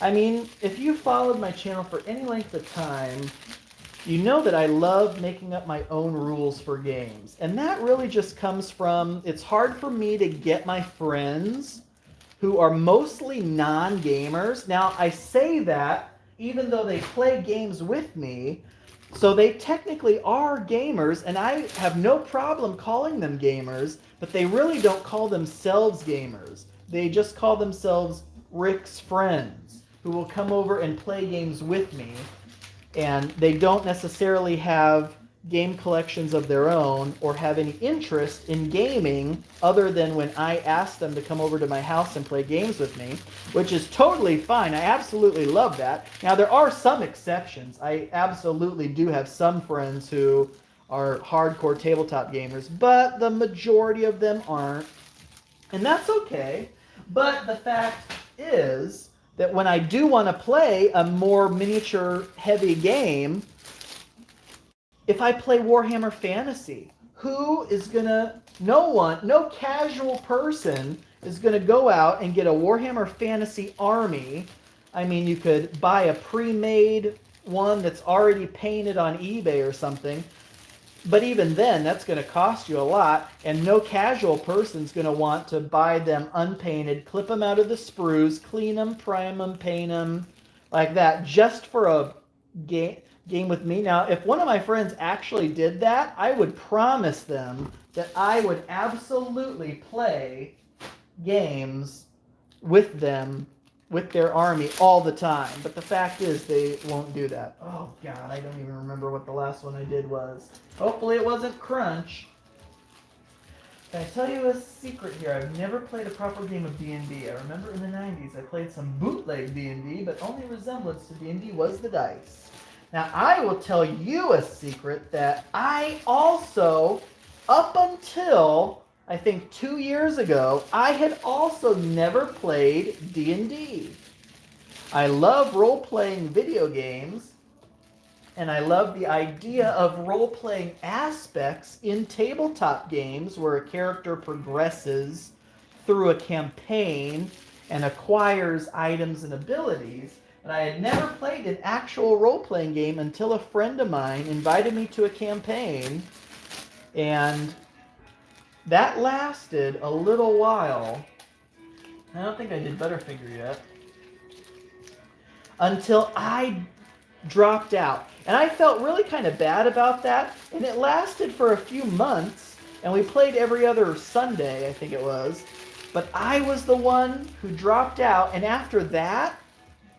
I mean, if you followed my channel for any length of time, you know that I love making up my own rules for games. And that really just comes from, it's hard for me to get my friends who are mostly non-gamers. Now, I say that even though they play games with me, so they technically are gamers, and I have no problem calling them gamers, but they really don't call themselves gamers. They just call themselves Rick's friends, who will come over and play games with me, and they don't necessarily have game collections of their own or have any interest in gaming other than when I ask them to come over to my house and play games with me, which is totally fine. I absolutely love that. Now, there are some exceptions. I absolutely do have some friends who are hardcore tabletop gamers, but the majority of them aren't. And that's okay. But the fact is that when I do want to play a more miniature heavy game, if I play Warhammer Fantasy, who is gonna, no one, no casual person is gonna go out and get a Warhammer Fantasy army. I mean, you could buy a pre-made one that's already painted on eBay or something, but even then, that's gonna cost you a lot, and no casual person's gonna want to buy them unpainted, clip them out of the sprues, clean them, prime them, paint them, like that, just for a game with me. Now, if one of my friends actually did that, I would promise them that I would absolutely play games with them, with their army all the time. But the fact is, they won't do that. Oh, God, I don't even remember what the last one I did was. Hopefully it wasn't Crunch. Can I tell you a secret here? I've never played a proper game of D&D. I remember in the 90s I played some bootleg D&D, but only resemblance to D&D was the dice. Now, I will tell you a secret that I also, up until, I think 2 years ago, I had also never played D&D. I love role-playing video games, and I love the idea of role-playing aspects in tabletop games where a character progresses through a campaign and acquires items and abilities. But I had never played an actual role-playing game until a friend of mine invited me to a campaign, and that lasted a little while. I don't think I did Butterfinger yet. Until I dropped out. And I felt really kind of bad about that, and it lasted for a few months, and we played every other Sunday, I think it was. But I was the one who dropped out, and after that,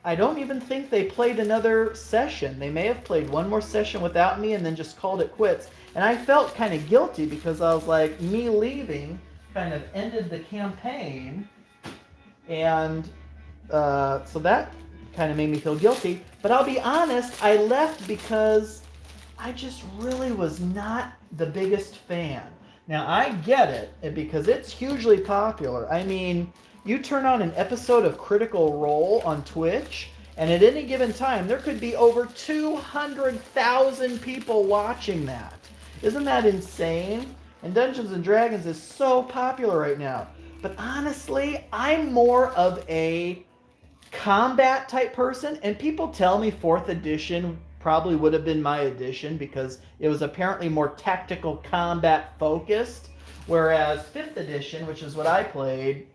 I don't even think they played another session. They may have played one more session without me and then just called it quits. And I felt kind of guilty because I was like, me leaving kind of ended the campaign. And so that kind of made me feel guilty. But I'll be honest, I left because I just really was not the biggest fan. Now, I get it because it's hugely popular. I mean, you turn on an episode of Critical Role on Twitch, and at any given time, there could be over 200,000 people watching that. Isn't that insane? And Dungeons & Dragons is so popular right now. But honestly, I'm more of a combat type person, and people tell me 4th edition probably would have been my edition because it was apparently more tactical combat focused, whereas 5th edition, which is what I played,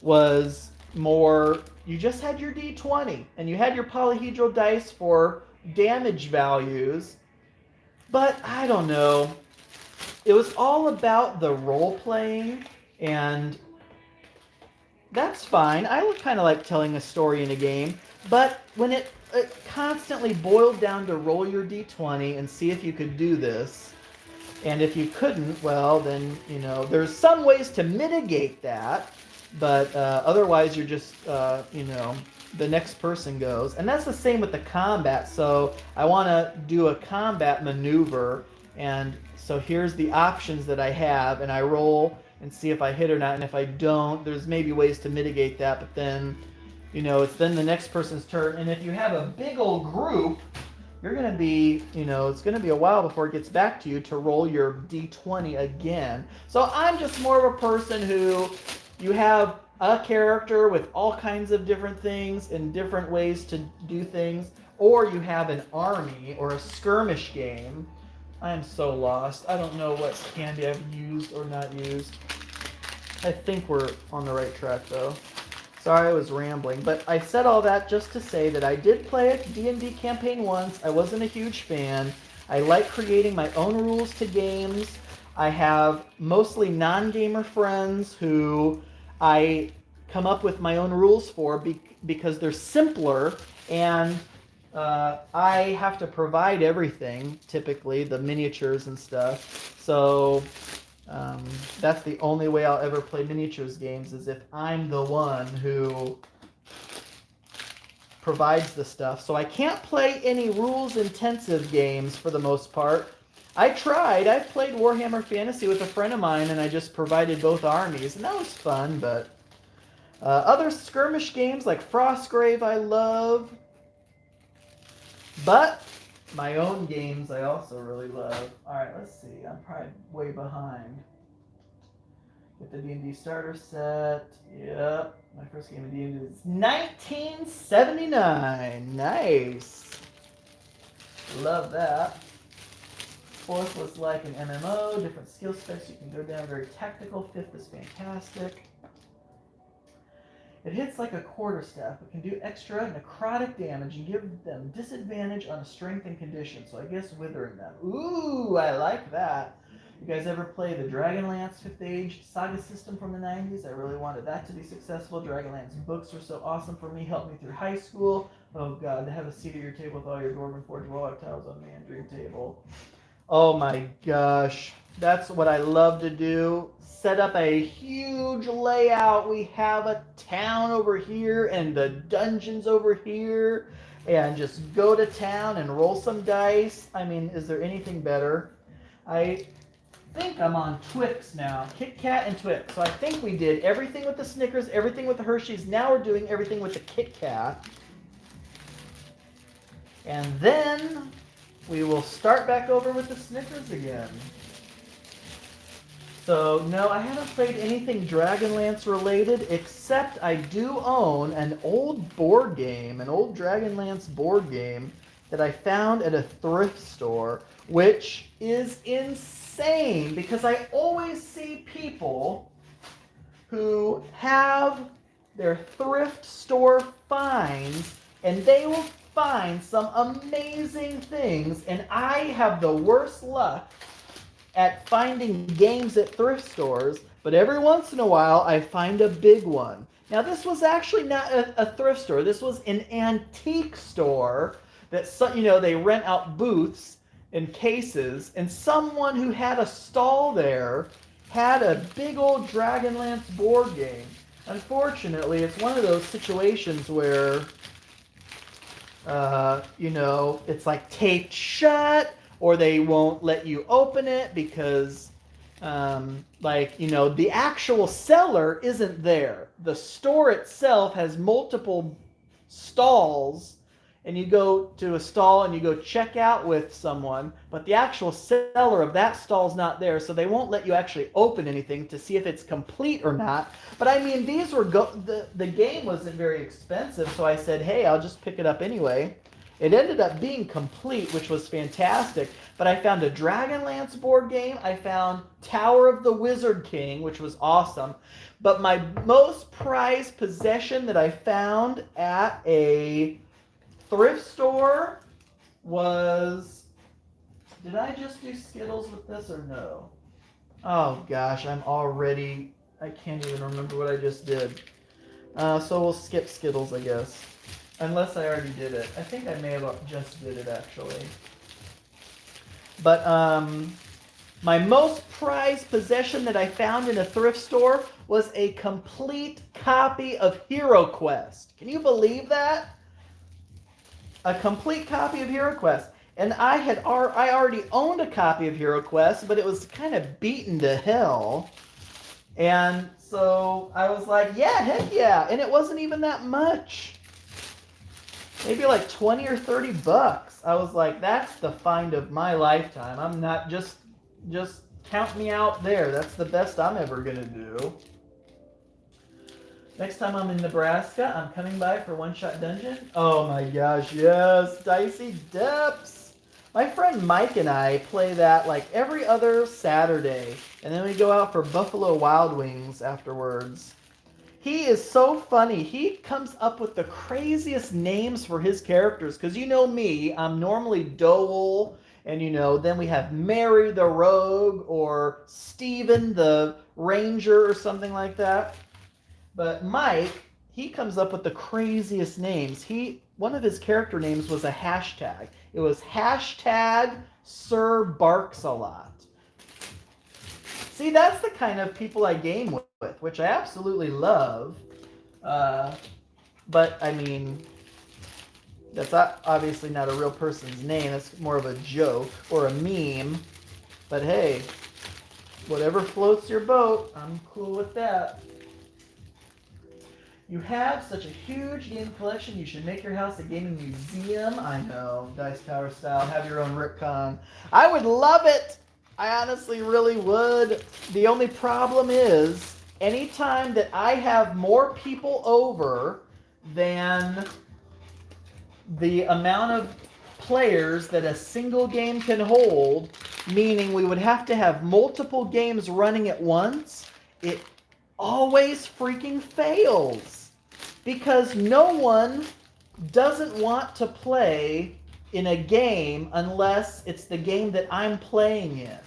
was more, you just had your D20 and you had your polyhedral dice for damage values. But I don't know, it was all about the role playing, and that's fine. I kind of like telling a story in a game, but when it constantly boiled down to roll your D20 and see if you could do this, and if you couldn't, well, then, you know, there's some ways to mitigate that, but otherwise you're just, you know, the next person goes. And that's the same with the combat. So I want to do a combat maneuver, and so here's the options that I have, and I roll and see if I hit or not, and if I don't, there's maybe ways to mitigate that, but then, you know, it's then the next person's turn, and if you have a big old group, you're going to be, you know, it's going to be a while before it gets back to you to roll your D20 again. So I'm just more of a person who, you have a character with all kinds of different things and different ways to do things, or you have an army or a skirmish game. I am so lost. I don't know what candy I've used or not used. I think we're on the right track though. Sorry I was rambling, but I said all that just to say that I did play a D&D campaign once. I wasn't a huge fan. I like creating my own rules to games. I have mostly non-gamer friends who I come up with my own rules for because they're simpler, and I have to provide everything, typically, the miniatures and stuff. So that's the only way I'll ever play miniatures games, is if I'm the one who provides the stuff. So I can't play any rules-intensive games for the most part. I tried. I've played Warhammer Fantasy with a friend of mine, and I just provided both armies, and that was fun, but other skirmish games like Frostgrave I love, but my own games I also really love. Alright, let's see. I'm probably way behind. Get the D&D starter set. Yep. My first game of D&D is 1979. Nice. Love that. Fourth was like an MMO. Different skill specs. You can go down. Very tactical. Fifth is fantastic. It hits like a quarterstaff, but can do extra necrotic damage and give them disadvantage on strength and condition. So I guess withering them. Ooh, I like that. You guys ever play the Dragonlance 5th Age saga system from the 90s? I really wanted that to be successful. Dragonlance books were so awesome for me. Helped me through high school. Oh god, to have a seat at your table with all your Dwarven Forge Warlock tiles on man dream table. Oh my gosh. That's what I love to do. Set up a huge layout. We have a town over here and the dungeons over here, and just go to town and roll some dice. I mean, is there anything better? I think I'm on Twix now. Kit Kat and Twix. So I think we did everything with the Snickers, everything with the Hershey's. Now we're doing everything with the Kit Kat. And then we will start back over with the Snickers again. So, no, I haven't played anything Dragonlance related, except I do own an old board game, an old Dragonlance board game that I found at a thrift store, which is insane because I always see people who have their thrift store finds, and they will find some amazing things, and I have the worst luck at finding games at thrift stores, but every once in a while I find a big one. Now this was actually not a thrift store. This was an antique store that, they rent out booths and cases, and someone who had a stall there had a big old Dragonlance board game. Unfortunately, it's one of those situations where, it's like taped shut, or they won't let you open it because, the actual seller isn't there. The store itself has multiple stalls, and you go to a stall and you go check out with someone, but the actual seller of that stall's not there, so they won't let you actually open anything to see if it's complete or not. But I mean, these were the game wasn't very expensive, so I said, hey, I'll just pick it up anyway. It ended up being complete, which was fantastic. But I found a Dragonlance board game. I found Tower of the Wizard King, which was awesome. But my most prized possession that I found at a thrift store was... Did I just do Skittles with this or no? Oh gosh, I can't even remember what I just did. So we'll skip Skittles, I guess. Unless I already did it. I think I may have just did it, actually. But my most prized possession that I found in a thrift store was a complete copy of Hero Quest. Can you believe that? A complete copy of Hero Quest. And I already owned a copy of Hero Quest, but it was kind of beaten to hell. And so I was like, yeah, heck yeah. And it wasn't even that much. Maybe like 20 or 30 bucks. I was like, that's the find of my lifetime. I'm not just count me out there. That's the best I'm ever gonna do. Next time I'm in Nebraska, I'm coming by for One Shot Dungeon. Oh my gosh, yes, Dicey Depths. My friend Mike and I play that like every other Saturday, and then we go out for Buffalo Wild Wings afterwards. He is so funny. He comes up with the craziest names for his characters, because you know me, I'm normally Dole, and then we have Mary the Rogue, or Steven the Ranger, or something like that. But Mike, he comes up with the craziest names. One of his character names was a hashtag. It was hashtag Sir Barks a Lot. See, that's the kind of people I game with, which I absolutely love. But I mean, that's obviously not a real person's name. It's more of a joke or a meme. But hey, whatever floats your boat, I'm cool with that. You have such a huge game collection, you should make your house a gaming museum. I know, Dice Tower style, have your own Rickon. I would love it! I honestly really would. The only problem is, anytime that I have more people over than the amount of players that a single game can hold, meaning we would have to have multiple games running at once, it always freaking fails. Because no one doesn't want to play in a game unless it's the game that I'm playing in.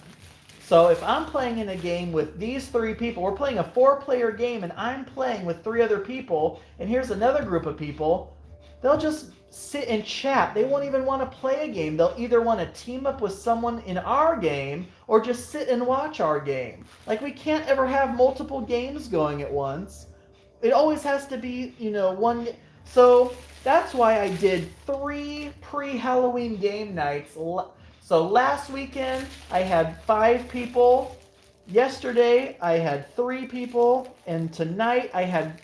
So if I'm playing in a game with these 3 people, we're playing a 4-player game and I'm playing with 3 other people, and here's another group of people, they'll just sit and chat. They won't even want to play a game. They'll either want to team up with someone in our game or just sit and watch our game. Like, we can't ever have multiple games going at once. It always has to be, one. So that's why I did 3 pre-Halloween game nights. So last weekend I had 5 people. Yesterday I had 3 people. And tonight I had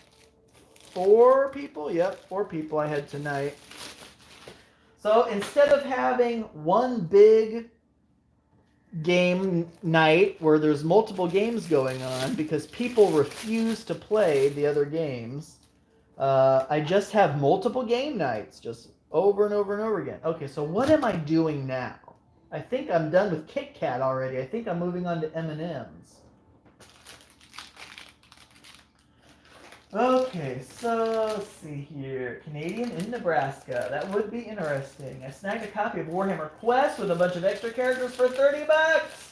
4 people. Yep, 4 people I had tonight. So instead of having one big game night where there's multiple games going on because people refuse to play the other games, I just have multiple game nights, just over and over and over again. Okay, so what am I doing now? I think I'm done with Kit Kat already. I think I'm moving on to M&M's. Okay, so let's see here. Canadian in Nebraska. That would be interesting. I snagged a copy of Warhammer Quest with a bunch of extra characters for $30.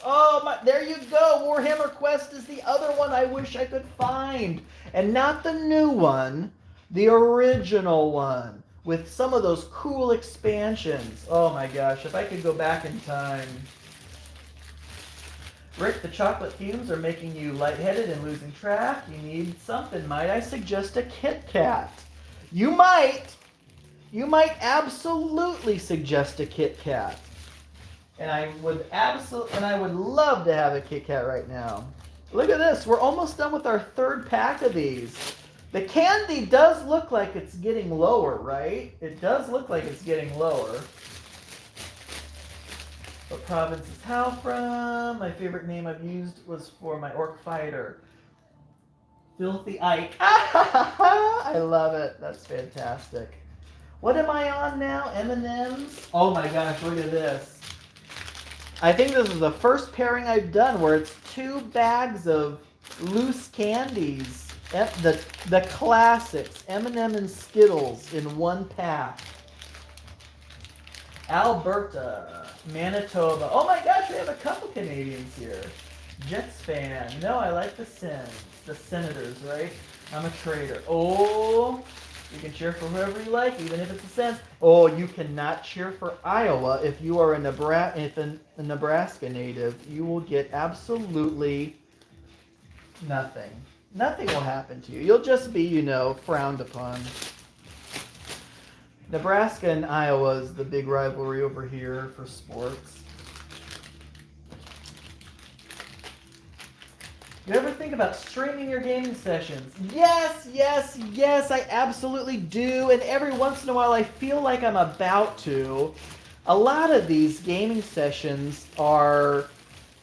Oh my, there you go. Warhammer Quest is the other one I wish I could find. And not the new one, the original one with some of those cool expansions. Oh my gosh, if I could go back in time. Rick, the chocolate fumes are making you lightheaded and losing track. You need something. Might I suggest a Kit Kat? You might absolutely suggest a Kit Kat. And I would love to have a Kit Kat right now. Look at this. We're almost done with our 3rd pack of these. The candy does look like it's getting lower, right? It does look like it's getting lower. What province is how from? My favorite name I've used was for my orc fighter. Filthy Ike. I love it. That's fantastic. What am I on now? M&M's? Oh my gosh, look at this. I think this is the first pairing I've done where it's 2 bags of loose candies. The classics, M&M and Skittles in 1 pack. Alberta, Manitoba. Oh my gosh, we have a couple Canadians here. Jets fan. No, I like the Sens. The Senators, right? I'm a traitor. Oh, you can cheer for whoever you like, even if it's the Sens. Oh, you cannot cheer for Iowa if you are a Nebraska native. You will get absolutely nothing. Nothing will happen to you. You'll just be, frowned upon. Nebraska and Iowa is the big rivalry over here for sports. You ever think about streaming your gaming sessions? Yes, yes, yes, I absolutely do. And every once in a while I feel like I'm about to. A lot of these gaming sessions are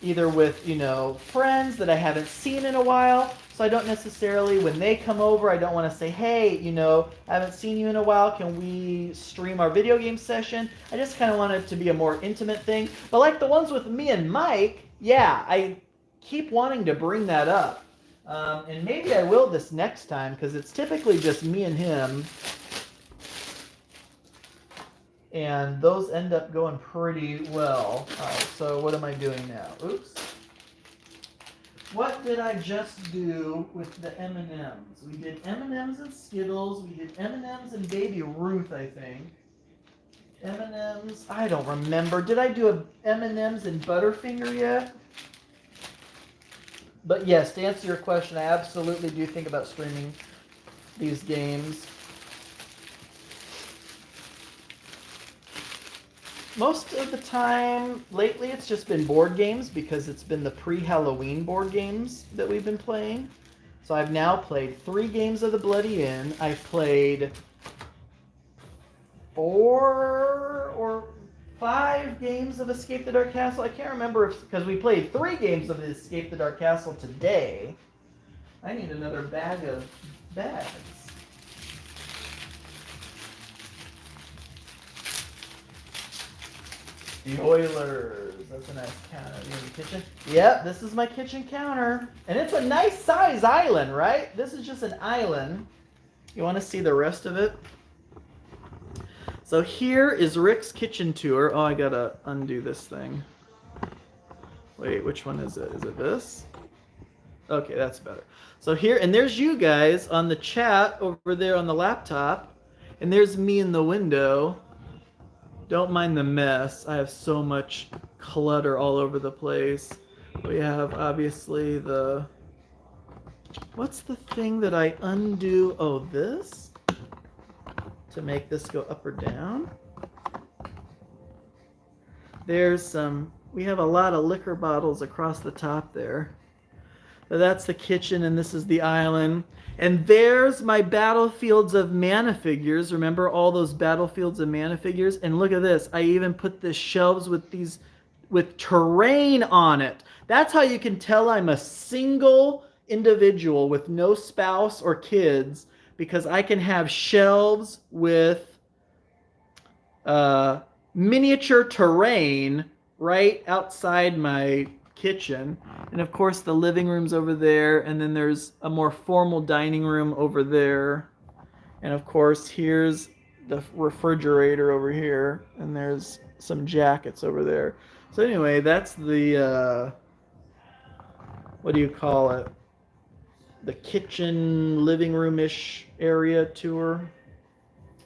either with, you know, friends that I haven't seen in a while. So I don't necessarily, when they come over, I don't want to say, hey, you know, I haven't seen you in a while. Can we stream our video game session? I just kind of want it to be a more intimate thing. But like the ones with me and Mike, yeah, I keep wanting to bring that up. And maybe I will this next time because it's typically just me and him. And those end up going pretty well. All right, so what am I doing now? Oops. What did I just do with the M&Ms? We did M&Ms and Skittles. We did M&Ms and Baby Ruth, I think. M&Ms, I don't remember. Did I do a M&Ms and Butterfinger yet? But yes, to answer your question, I absolutely do think about streaming these games. Most of the time, lately, it's just been board games because it's been the pre-Halloween board games that we've been playing. So I've now played 3 games of the Bloody Inn. I've played 4 or 5 games of Escape the Dark Castle. I can't remember because we played 3 games of Escape the Dark Castle today. I need another bag of bags. The Oilers. That's a nice counter. You in the kitchen? Yep, this is my kitchen counter. And it's a nice size island, right? This is just an island. You want to see the rest of it? So here is Rick's kitchen tour. Oh, I gotta undo this thing. Wait, which one is it? Is it this? Okay, that's better. So here, and there's you guys on the chat over there on the laptop. And there's me in the window. Don't mind the mess. I have so much clutter all over the place. We have obviously the... What's the thing that I undo? Oh, this? To make this go up or down? There's some... We have a lot of liquor bottles across the top there. But that's the kitchen and this is the island. And there's my Battlefields of Mana figures. Remember all those Battlefields of Mana figures? And look at this. I even put the shelves with these, with terrain on it. That's how you can tell I'm a single individual with no spouse or kids, because I can have shelves with miniature terrain right outside my kitchen. And of course the living room's over there, and then there's a more formal dining room over there, and of course here's the refrigerator over here, and there's some jackets over there. So anyway, that's the what do you call it, the kitchen living room-ish area tour.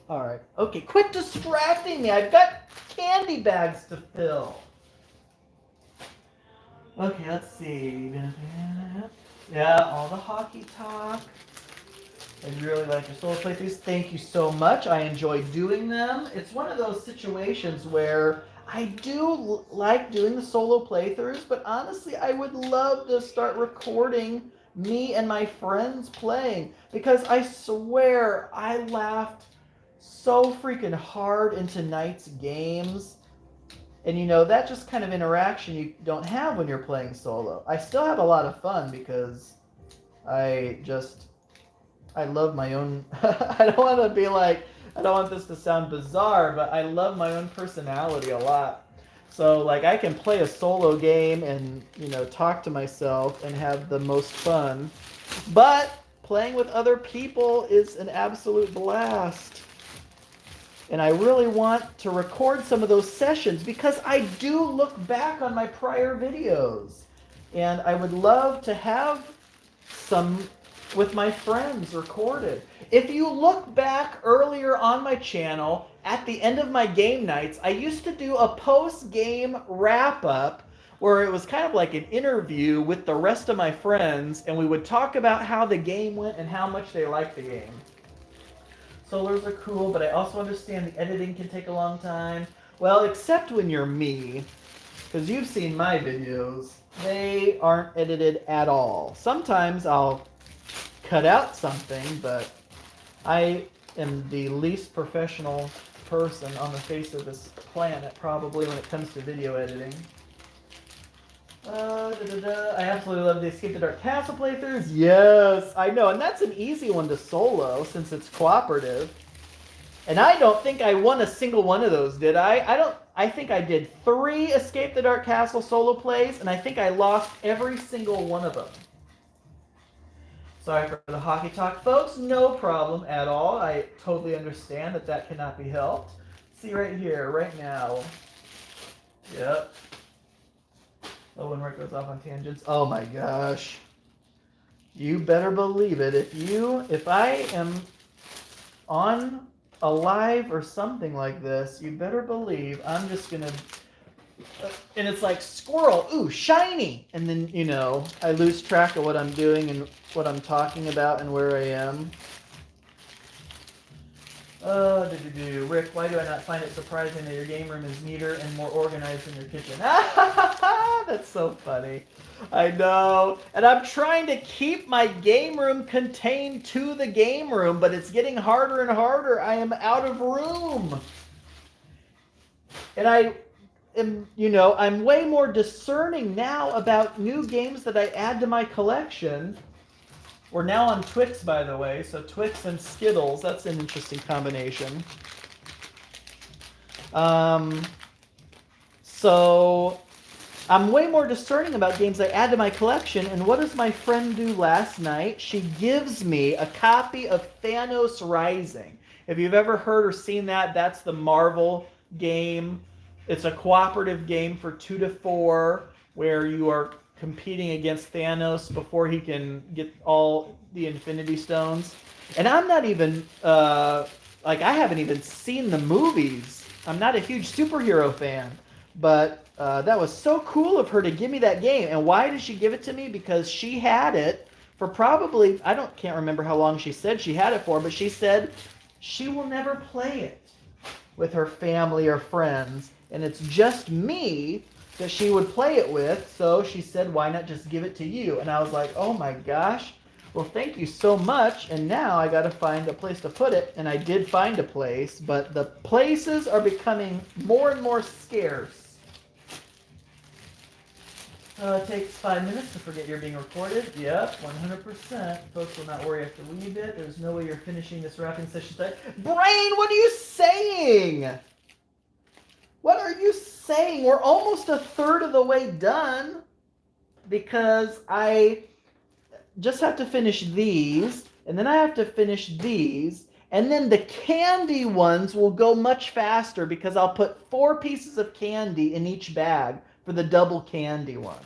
All right, okay, quit distracting me. I've got candy bags to fill. Okay, let's see. Yeah, all the hockey talk. I really like your solo playthroughs. Thank you so much. I enjoy doing them. It's one of those situations where I do like doing the solo playthroughs, but honestly, I would love to start recording me and my friends playing, because I swear I laughed so freaking hard in tonight's games. And you know, that just kind of interaction you don't have when you're playing solo. I still have a lot of fun because I love my own... I don't want to be like, I don't want this to sound bizarre, but I love my own personality a lot. So like I can play a solo game and, you know, talk to myself and have the most fun. But playing with other people is an absolute blast. And I really want to record some of those sessions because I do look back on my prior videos. And I would love to have some with my friends recorded. If you look back earlier on my channel, at the end of my game nights, I used to do a post-game wrap-up where it was kind of like an interview with the rest of my friends, and we would talk about how the game went and how much they liked the game. Solos are cool, but I also understand the editing can take a long time. Well, except when you're me, because you've seen my videos. They aren't edited at all. Sometimes I'll cut out something, but I am the least professional person on the face of this planet, probably, when it comes to video editing. I absolutely love the Escape the Dark Castle playthroughs. Yes, I know, and that's an easy one to solo since it's cooperative. And I don't think I won a single one of those, did I? I think I did 3 Escape the Dark Castle solo plays, and I think I lost every single one of them. Sorry for the hockey talk, folks. No problem at all. I totally understand that that cannot be helped. See right here, right now. Yep. Oh, when Rick goes off on tangents. Oh my gosh. You better believe it. If I am on a live or something like this, you better believe I'm just gonna. And it's like squirrel, ooh, shiny, and then I lose track of what I'm doing and what I'm talking about and where I am. Rick, why do I not find it surprising that your game room is neater and more organized than your kitchen? That's so funny. I know. And I'm trying to keep my game room contained to the game room, but it's getting harder and harder. I am out of room. And I'm way more discerning now about new games that I add to my collection. We're now on Twix, by the way, so Twix and Skittles, that's an interesting combination. So I'm way more discerning about games I add to my collection, and what does my friend do last night? She gives me a copy of Thanos Rising. If you've ever heard or seen that, that's the Marvel game. It's a cooperative game for 2 to 4 where you are competing against Thanos before he can get all the Infinity Stones. And I'm not even, I haven't even seen the movies. I'm not a huge superhero fan. But that was so cool of her to give me that game. And why did she give it to me? Because she had it for probably, can't remember how long she said she had it for, but she said she will never play it with her family or friends. And it's just me that she would play it with, so she said, why not just give it to you? And I was like, oh my gosh, well, thank you so much, and now I gotta find a place to put it, and I did find a place, but the places are becoming more and more scarce. It takes 5 minutes to forget you're being recorded. Yep, 100%. Folks will not worry after leave it. There's no way you're finishing this wrapping session today. Brain, what are you saying? What are you saying? We're almost a third of the way done because I just have to finish these, and then I have to finish these, and then the candy ones will go much faster because I'll put 4 pieces of candy in each bag for the double candy ones.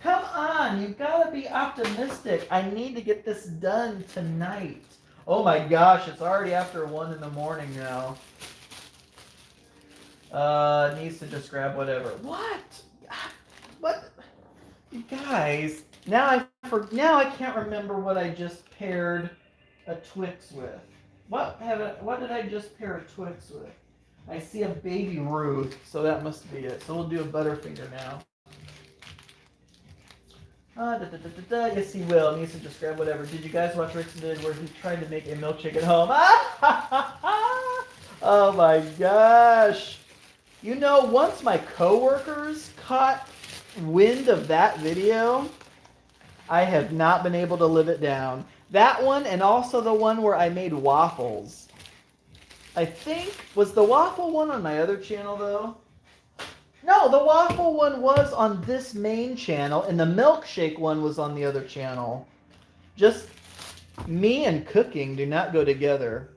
Come on, you've got to be optimistic. I need to get this done tonight. Oh my gosh, it's already after 1 in the morning now. Needs to just grab whatever. What? What? You guys, now I can't remember what I just paired a Twix with. What did I just pair a Twix with? I see a baby Ruth, so that must be it. So we'll do a Butterfinger now. Yes, he will. Needs to just grab whatever. Did you guys watch Rick's vid where he tried to make a milkshake at home? Oh my gosh. Once my coworkers caught wind of that video, I have not been able to live it down. That one, and also the one where I made waffles. I think, was the waffle one on my other channel though? No, the waffle one was on this main channel, and the milkshake one was on the other channel. Just me and cooking do not go together.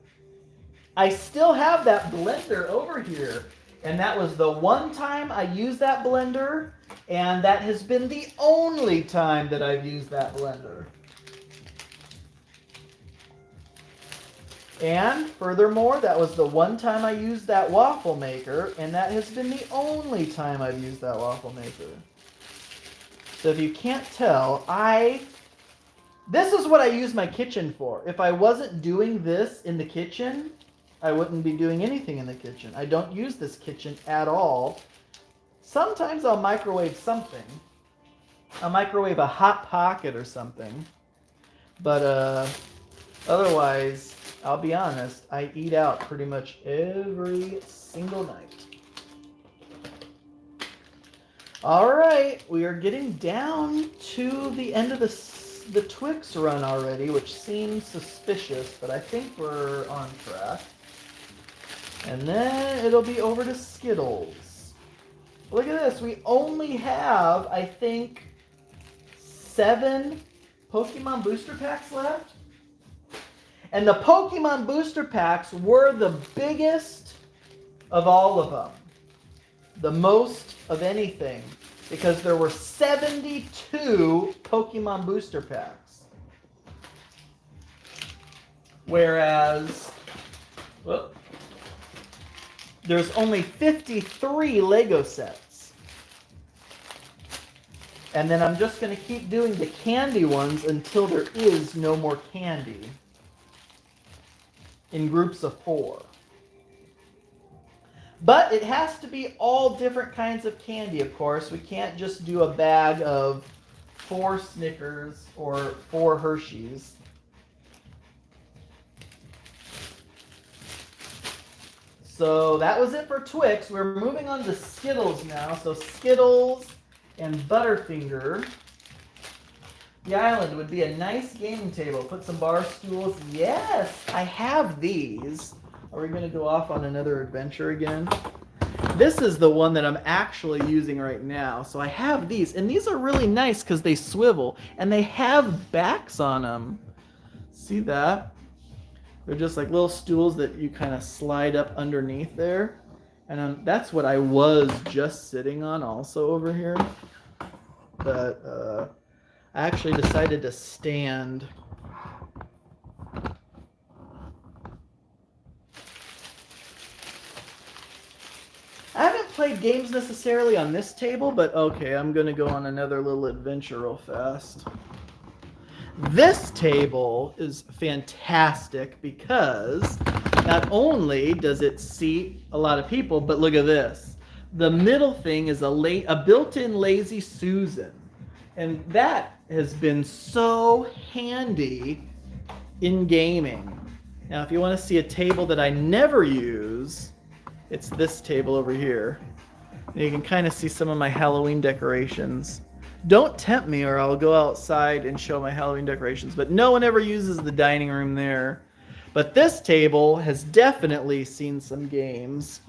I still have that blender over here. And that was the one time I used that blender, and that has been the only time that I've used that blender. And furthermore, that was the one time I used that waffle maker, and that has been the only time I've used that waffle maker. So if you can't tell, this is what I use my kitchen for. If I wasn't doing this in the kitchen, I wouldn't be doing anything in the kitchen. I don't use this kitchen at all. Sometimes I'll microwave something. I'll microwave a Hot Pocket or something. But otherwise, I'll be honest, I eat out pretty much every single night. All right, we are getting down to the end of the Twix run already, which seems suspicious, but I think we're on track. And then it'll be over to Skittles. Look at this. We only have, I think, 7 Pokemon booster packs left. And the Pokemon booster packs were the biggest of all of them. The most of anything. Because there were 72 Pokemon booster packs. Whereas, well, there's only 53 Lego sets. And then I'm just going to keep doing the candy ones until there is no more candy. In groups of 4. But it has to be all different kinds of candy, of course. We can't just do a bag of 4 Snickers or 4 Hershey's. So that was it for Twix. We're moving on to Skittles now. So Skittles and Butterfinger. The island would be a nice gaming table. Put some bar stools. Yes, I have these. Are we going to go off on another adventure again? This is the one that I'm actually using right now. So I have these. And these are really nice because they swivel. And they have backs on them. See that? They're just like little stools that you kind of slide up underneath there. And that's what I was just sitting on also over here. But I actually decided to stand. I haven't played games necessarily on this table, but okay, I'm going to go on another little adventure real fast. This table is fantastic because not only does it seat a lot of people, but look at this. The middle thing is a built-in Lazy Susan. And that has been so handy in gaming. Now, if you want to see a table that I never use, it's this table over here. And you can kind of see some of my Halloween decorations. Don't tempt me or I'll go outside and show my Halloween decorations. But no one ever uses the dining room there. But this table has definitely seen some games.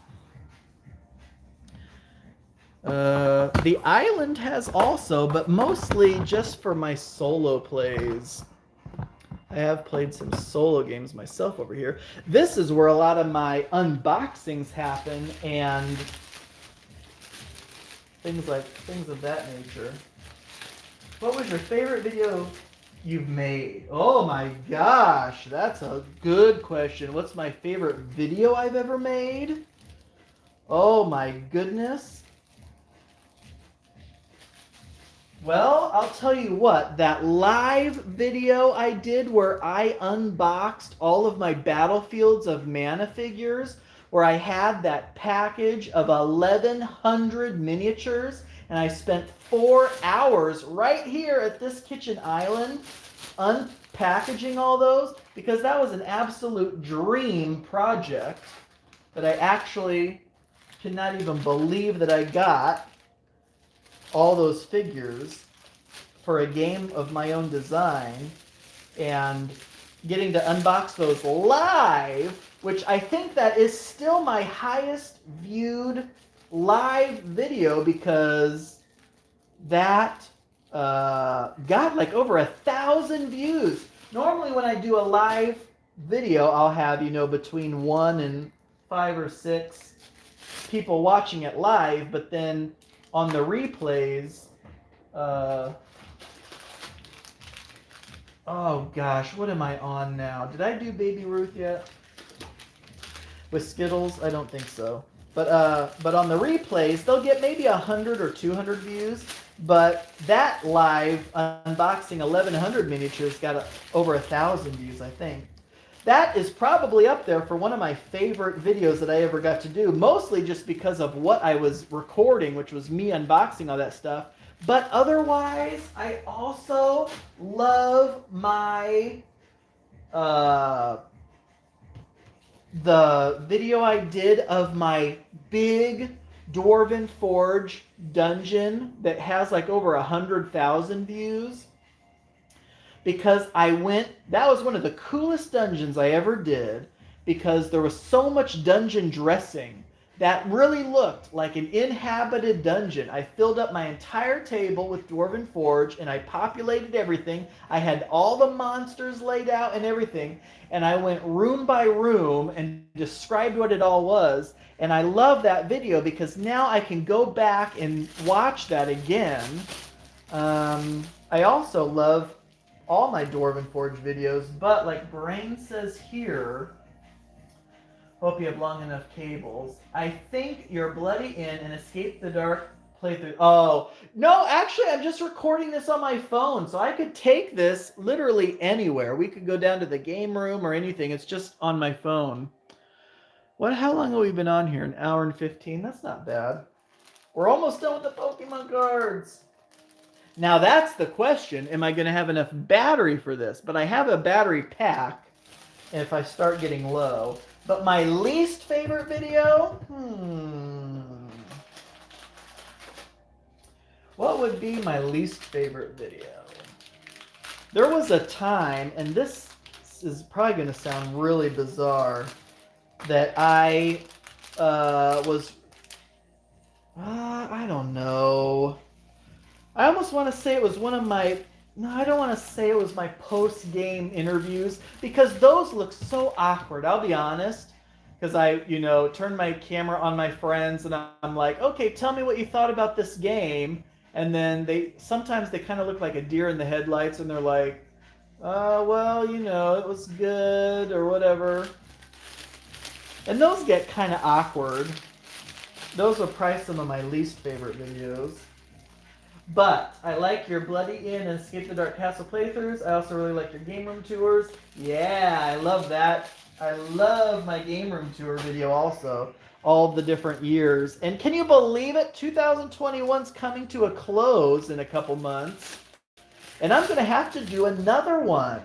The island has also, but mostly just for my solo plays. I have played some solo games myself over here. This is where a lot of my unboxings happen and things of that nature. What was your favorite video you've made? Oh my gosh, that's a good question. What's my favorite video I've ever made? Oh my goodness. Well, I'll tell you what, that live video I did where I unboxed all of my Battlefields of Mana figures, where I had that package of 1,100 miniatures, and I spent 4 hours right here at this kitchen island unpackaging all those, because that was an absolute dream project that I actually cannot even believe that I got all those figures for a game of my own design, and getting to unbox those live, which I think that is still my highest viewed live video, because that got like over 1,000 views. Normally when I do a live video, I'll have, between 1 and 5 or 6 people watching it live, but then on the replays, oh gosh, what am I on now? Did I do Baby Ruth yet? With Skittles? I don't think so. But on the replays, they'll get maybe 100 or 200 views. But that live unboxing 1,100 miniatures got over 1,000 views, I think. That is probably up there for one of my favorite videos that I ever got to do, mostly just because of what I was recording, which was me unboxing all that stuff. But otherwise, I also love my the video I did of my big Dwarven Forge dungeon that has like over 100,000 views because that was one of the coolest dungeons I ever did because there was so much dungeon dressing that really looked like an inhabited dungeon. I filled up my entire table with Dwarven Forge and I populated everything. I had all the monsters laid out and everything, and I went room by room and described what it all was. And I love that video because now I can go back and watch that again. I also love all my Dwarven Forge videos, but like Brain says here, hope you have long enough cables. I think you're Bloody In and Escape the Dark playthrough. Oh, no, actually, I'm just recording this on my phone, so I could take this literally anywhere. We could go down to the game room or anything. It's just on my phone. How long have we been on here? An hour and 15? That's not bad. We're almost done with the Pokemon cards. Now that's the question. Am I going to have enough battery for this? But I have a battery pack if I start getting low. But my least favorite video? What would be my least favorite video? There was a time, and this is probably going to sound really bizarre, that I was... I don't know. I almost want to say it was one of my... No, I don't want to say it was my post-game interviews because those look so awkward, I'll be honest. Because I, turn my camera on my friends and I'm like, okay, tell me what you thought about this game. And then sometimes they kind of look like a deer in the headlights and they're like, well, it was good or whatever. And those get kind of awkward. Those are probably some of my least favorite videos. But I like your Bloody In and Escape the Dark Castle playthroughs. I also really like your game room tours. Yeah, I love that. I love my game room tour video also. All the different years. And can you believe it? 2021's coming to a close in a couple months. And I'm going to have to do another one.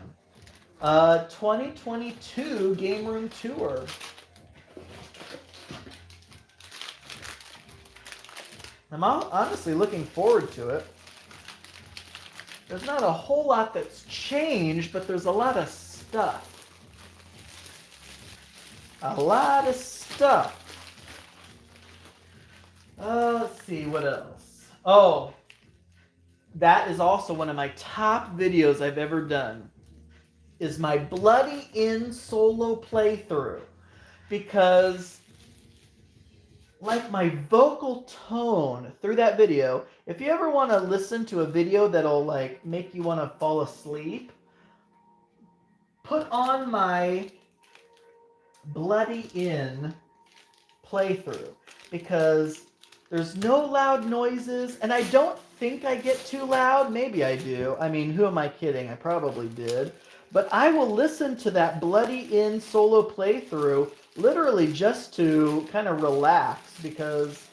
2022 game room tour. I'm honestly looking forward to it. There's not a whole lot that's changed, but there's a lot of stuff. A lot of stuff. Let's see, what else? Oh, that is also one of my top videos I've ever done, is my Bloody In solo playthrough. Because like my vocal tone through that video, if you ever want to listen to a video that'll like make you want to fall asleep, put on my Bloody In playthrough because there's no loud noises and I don't think I get too loud. Maybe I do. I mean, who am I kidding? I probably did. But I will listen to that Bloody In solo playthrough literally just to kind of relax because,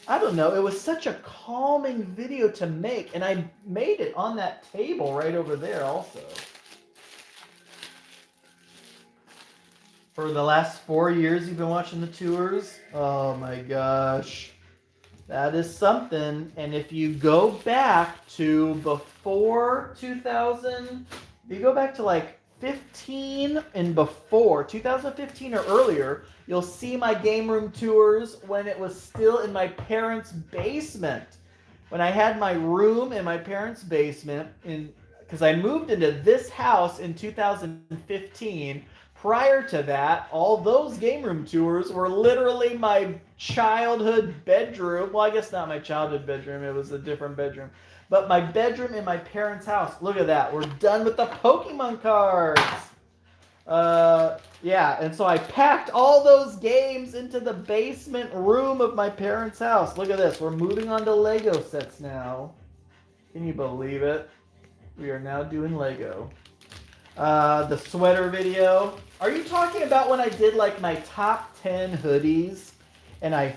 I don't know, it was such a calming video to make, and I made it on that table right over there also. For the last 4 years you've been watching the tours? Oh my gosh. That is something. And if you go back to before 2000, if you go back to like 15 and before, 2015 or earlier, you'll see my game room tours when it was still in my parents' basement. When I had my room in my parents' basement, because I moved into this house in 2015. Prior to that, all those game room tours were literally my childhood bedroom. Well, I guess not my childhood bedroom. It was a different bedroom. But my bedroom in my parents' house. Look at that. We're done with the Pokemon cards. Yeah, and so I packed all those games into the basement room of my parents' house. Look at this. We're moving on to Lego sets now. Can you believe it? We are now doing Lego. The sweater video. Are you talking about when I did like my top 10 hoodies and I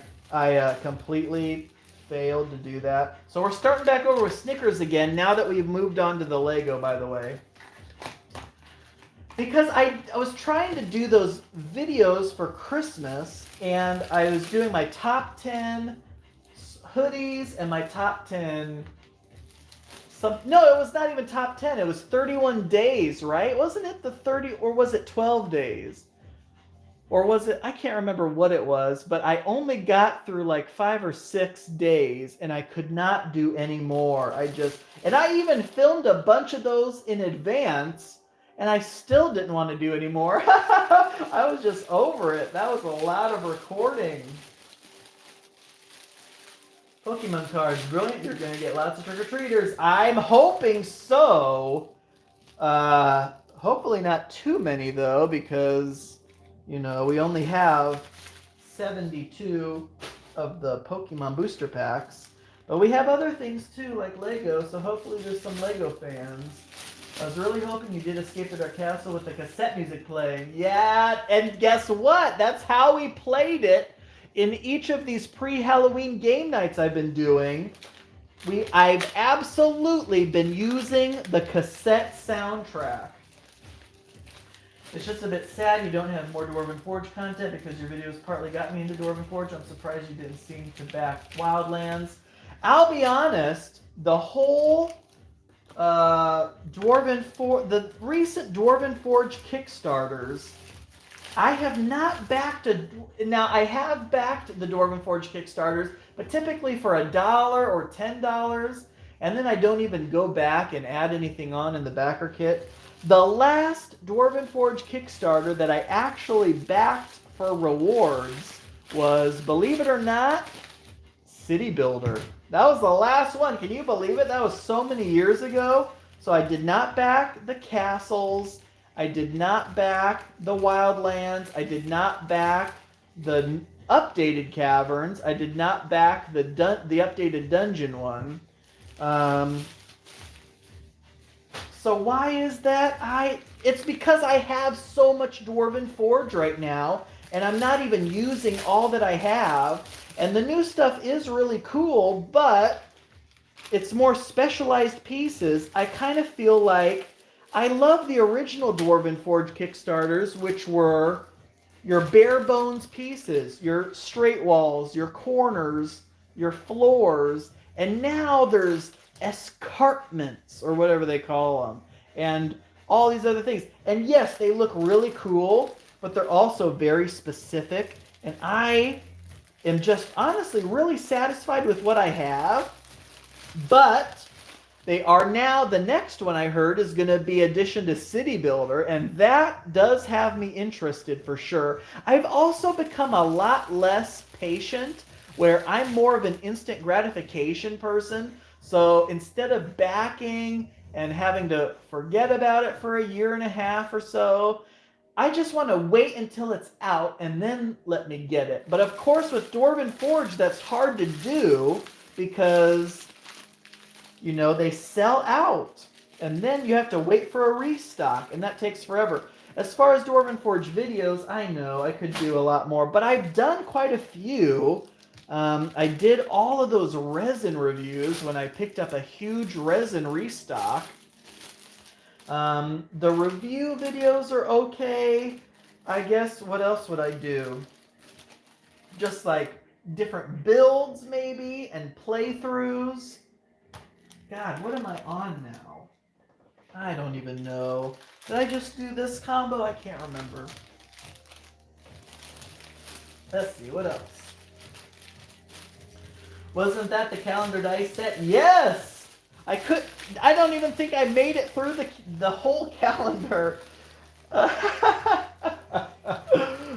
completely failed to do that? So we're starting back over with Snickers again now that we've moved on to the Lego, by the way. Because I was trying to do those videos for Christmas and I was doing my top 10 hoodies and my top 10. No, it was not even top 10. It was 31 days, right? Wasn't it the 30, or was it 12 days? Or was it, I can't remember what it was, but I only got through like 5 or 6 days and I could not do any more. And I even filmed a bunch of those in advance and I still didn't want to do any more. I was just over it. That was a lot of recording. Pokemon cards, brilliant. You're going to get lots of trick-or-treaters. I'm hoping so. Hopefully not too many though, because we only have 72 of the Pokemon booster packs. But we have other things too, like Lego, so hopefully there's some Lego fans. I was really hoping you did Escape at Our Castle with the cassette music playing. Yeah, and guess what? That's how we played it in each of these pre-Halloween game nights I've been doing. I've absolutely been using the cassette soundtrack. It's just a bit sad you don't have more Dwarven Forge content because your videos partly got me into Dwarven Forge. I'm surprised you didn't seem to back Wildlands. I'll be honest, the whole the recent Dwarven Forge Kickstarters, I have not backed now I have backed the Dwarven Forge Kickstarters, but typically for $1 or $10, and then I don't even go back and add anything on in the backer kit. The last Dwarven Forge Kickstarter that I actually backed for rewards was, believe it or not, City Builder. That was the last one. Can you believe it? That was so many years ago. So I did not back the castles. I did not back the Wildlands. I did not back the updated caverns. I did not back the updated dungeon one. So why is that? It's because I have so much Dwarven Forge right now, and I'm not even using all that I have. And the new stuff is really cool, but it's more specialized pieces. I kind of feel like I love the original Dwarven Forge Kickstarters, which were your bare bones pieces, your straight walls, your corners, your floors, and now there's escarpments, or whatever they call them, and all these other things. And yes, they look really cool, but they're also very specific, and I am just honestly really satisfied with what I have. But they are now, the next one I heard is going to be addition to City Builder, and that does have me interested for sure. I've also become a lot less patient, where I'm more of an instant gratification person. So instead of backing and having to forget about it for a year and a half or so, I just want to wait until it's out and then let me get it. But of course with Dwarven Forge, that's hard to do because, they sell out. And then you have to wait for a restock, and that takes forever. As far as Dwarven Forge videos, I know I could do a lot more, but I've done quite a few. I did all of those resin reviews when I picked up a huge resin restock. The review videos are okay. I guess, what else would I do? Just like different builds maybe, and playthroughs. God, what am I on now? I don't even know. Did I just do this combo? I can't remember. Let's see, what else? Wasn't that the calendar dice set? Yes! I don't even think I made it through the whole calendar.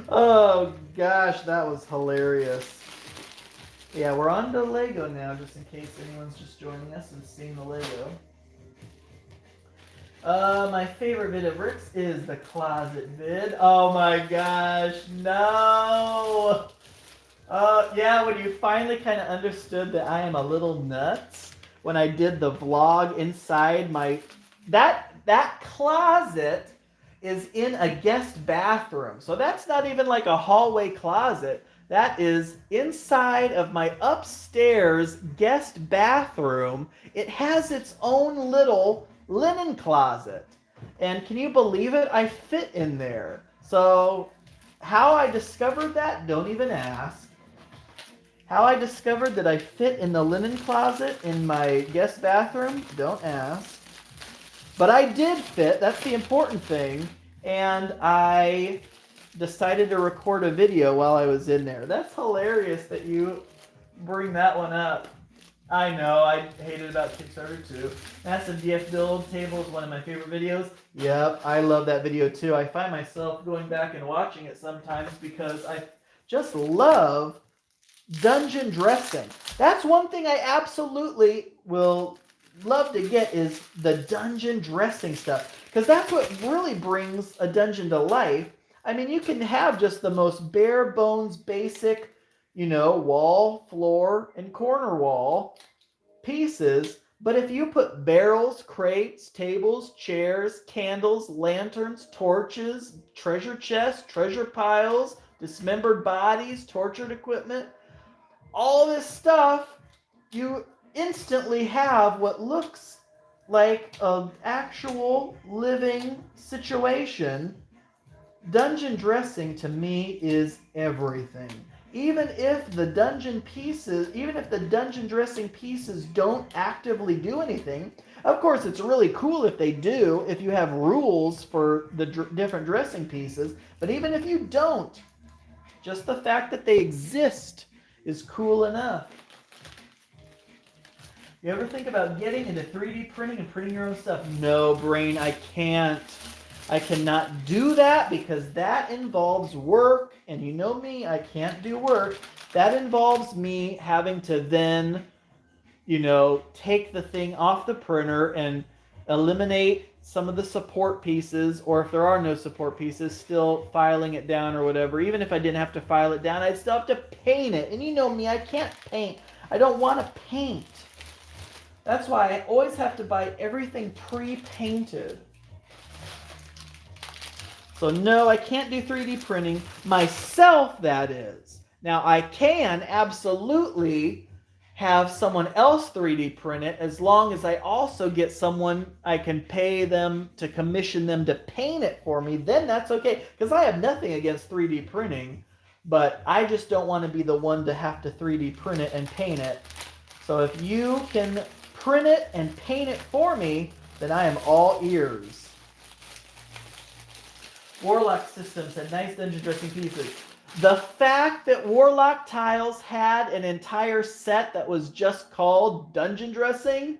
Oh gosh, that was hilarious. Yeah, we're on to Lego now, just in case anyone's just joining us and seeing the Lego. My favorite vid of Rick's is the closet vid. Oh my gosh, no! Yeah, when you finally kind of understood that I am a little nuts, when I did the vlog inside my... That closet is in a guest bathroom. So that's not even like a hallway closet. That is inside of my upstairs guest bathroom. It has its own little linen closet. And can you believe it? I fit in there. So how I discovered that, don't even ask. How I discovered that I fit in the linen closet in my guest bathroom, don't ask. But I did fit, that's the important thing, and I decided to record a video while I was in there. That's hilarious that you bring that one up. I know, I hated about Kickstarter too. Massive DF Build Table is one of my favorite videos. Yep, I love that video too. I find myself going back and watching it sometimes because I just love dungeon dressing. That's one thing I absolutely will love to get is the dungeon dressing stuff. Because that's what really brings a dungeon to life. I mean, you can have just the most bare bones, basic, wall, floor, and corner wall pieces. But if you put barrels, crates, tables, chairs, candles, lanterns, torches, treasure chests, treasure piles, dismembered bodies, tortured equipment, all this stuff, you instantly have what looks like an actual living situation. Dungeon dressing to me is everything. Even if the dungeon dressing pieces don't actively do anything, of course it's really cool if they do, if you have rules for the different dressing pieces, but even if you don't, just the fact that they exist is cool enough. You ever think about getting into 3D printing and printing your own stuff? No, brain, I can't. I cannot do that because that involves work, and you know me, I can't do work. That involves me having to then, take the thing off the printer and eliminate some of the support pieces, or if there are no support pieces, still filing it down or whatever. Even if I didn't have to file it down, I'd still have to paint it. And you know me, I can't paint. I don't want to paint. That's why I always have to buy everything pre-painted. So no, I can't do 3D printing myself, that is. Now I can absolutely have someone else 3D print it as long as I also get someone I can pay them to commission them to paint it for me. Then that's okay, because I have nothing against 3D printing, but I just don't want to be the one to have to 3D print it and paint it. So if you can print it and paint it for me, then I am all ears. Warlock Systems had nice dungeon dressing pieces. The fact that Warlock Tiles had an entire set that was just called dungeon dressing,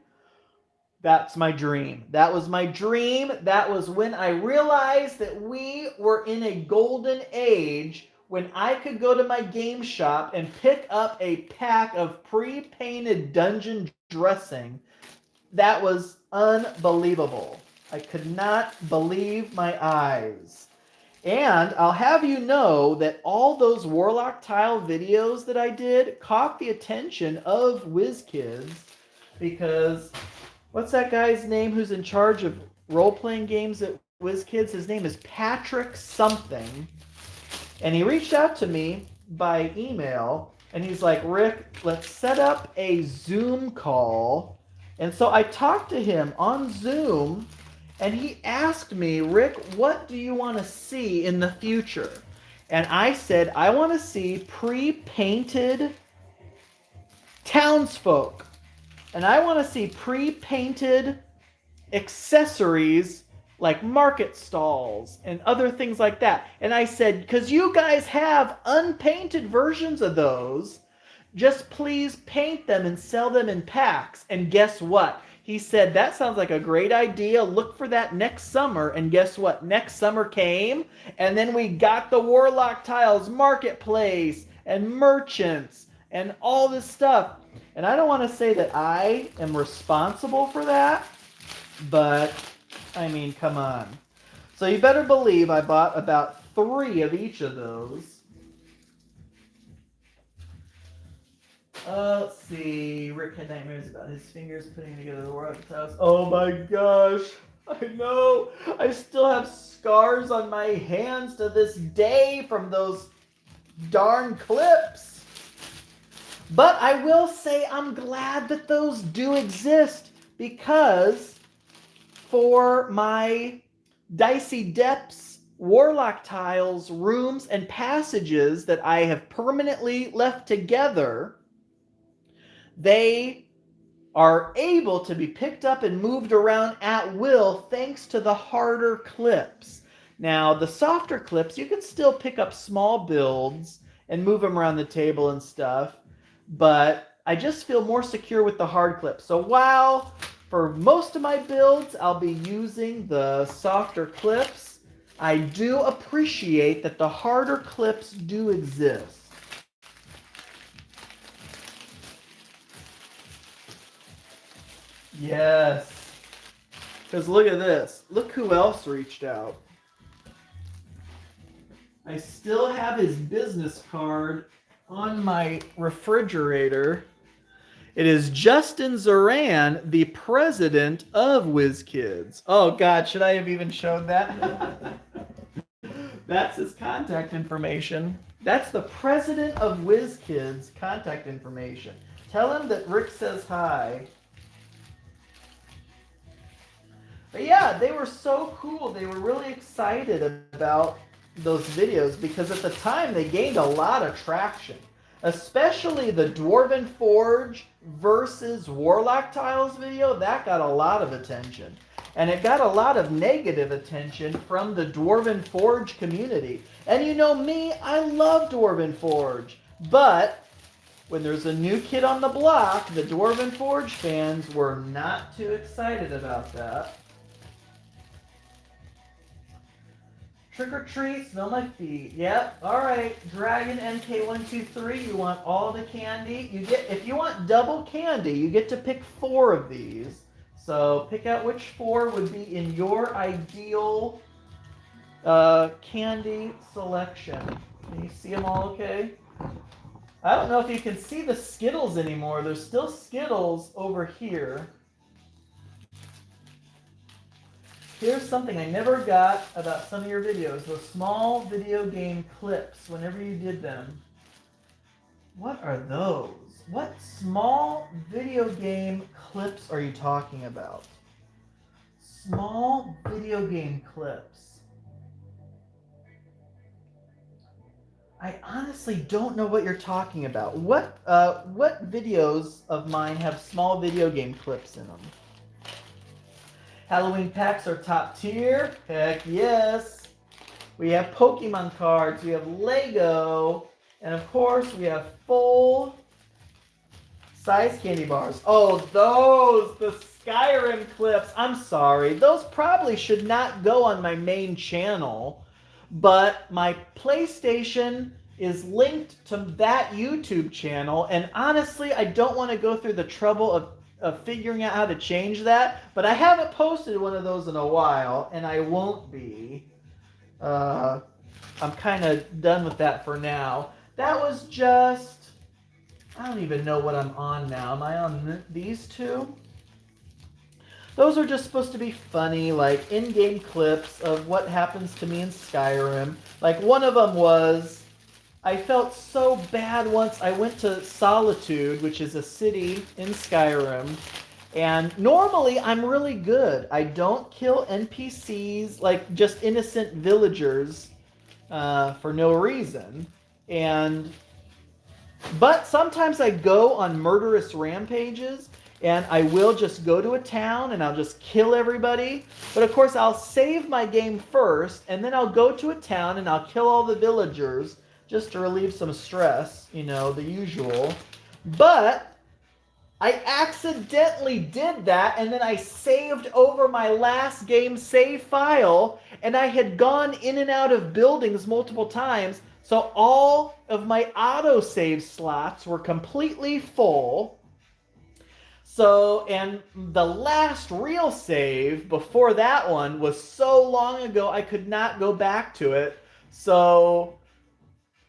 that's my dream. That was my dream. That was when I realized that we were in a golden age when I could go to my game shop and pick up a pack of pre-painted dungeon dressing. That was unbelievable. I could not believe my eyes. And I'll have you know that all those Warlock Tile videos that I did caught the attention of WizKids, because what's that guy's name who's in charge of role-playing games at WizKids? His name is Patrick something. And he reached out to me by email, and he's like, Rick, let's set up a Zoom call. And so I talked to him on Zoom, and he asked me, Rick, what do you want to see in the future? And I said, I want to see pre-painted townsfolk. And I want to see pre-painted accessories like market stalls and other things like that. And I said, because you guys have unpainted versions of those, just please paint them and sell them in packs. And guess what? He said, that sounds like a great idea. Look for that next summer. And guess what? Next summer came, and then we got the Warlock Tiles marketplace and merchants and all this stuff. And I don't want to say that I am responsible for that, but I mean, come on. So you better believe I bought about 3 of each of those. Let's see. Rick had nightmares about his fingers putting together the Warlock Tiles. Oh my gosh. I know. I still have scars on my hands to this day from those darn clips. But I will say I'm glad that those do exist, because for my Dicey Depths Warlock Tiles rooms and passages that I have permanently left together, They are able to be picked up and moved around at will thanks to the harder clips. Now, the softer clips, you can still pick up small builds and move them around the table and stuff, but I just feel more secure with the hard clips. So while for most of my builds I'll be using the softer clips, I do appreciate that the harder clips do exist. Yes. Because look at this. Look who else reached out. I still have his business card on my refrigerator. It is Justin Zoran, the president of WizKids. Oh, God, should I have even shown that? That's his contact information. That's the president of WizKids' contact information. Tell him that Rick says hi. But yeah, they were so cool. They were really excited about those videos because at the time they gained a lot of traction. Especially the Dwarven Forge versus Warlock Tiles video, that got a lot of attention. And it got a lot of negative attention from the Dwarven Forge community. And you know me, I love Dwarven Forge. But when there's a new kid on the block, the Dwarven Forge fans were not too excited about that. Trick or treat, smell my feet. Yep. All right. Dragon MK123. You want all the candy? You get if you want double candy, you get to pick 4 of these. So pick out which 4 would be in your ideal candy selection. Can you see them all? Okay. I don't know if you can see the Skittles anymore. There's still Skittles over here. Here's something I never got about some of your videos. Those small video game clips, whenever you did them. What are those? What small video game clips are you talking about? Small video game clips. I honestly don't know what you're talking about. What videos of mine have small video game clips in them? Halloween packs are top tier. Heck yes. We have Pokemon cards. We have Lego. And of course, we have full size candy bars. Oh, those. The Skyrim clips. I'm sorry. Those probably should not go on my main channel. But my PlayStation is linked to that YouTube channel. And honestly, I don't want to go through the trouble of figuring out how to change that, but I haven't posted one of those in a while, and I won't be. I'm kind of done with that for now. That was just, I don't even know what I'm on now. Am I on these 2? Those are just supposed to be funny, like in-game clips of what happens to me in Skyrim. Like one of them was, I felt so bad once. I went to Solitude, which is a city in Skyrim, and normally I'm really good. I don't kill NPCs, like just innocent villagers, for no reason. But sometimes I go on murderous rampages, and I will just go to a town and I'll just kill everybody. But of course I'll save my game first, and then I'll go to a town and I'll kill all the villagers, just to relieve some stress, you know, the usual. But I accidentally did that, and then I saved over my last game save file, and I had gone in and out of buildings multiple times, so all of my autosave slots were completely full. So, and the last real save before that one was so long ago I could not go back to it. So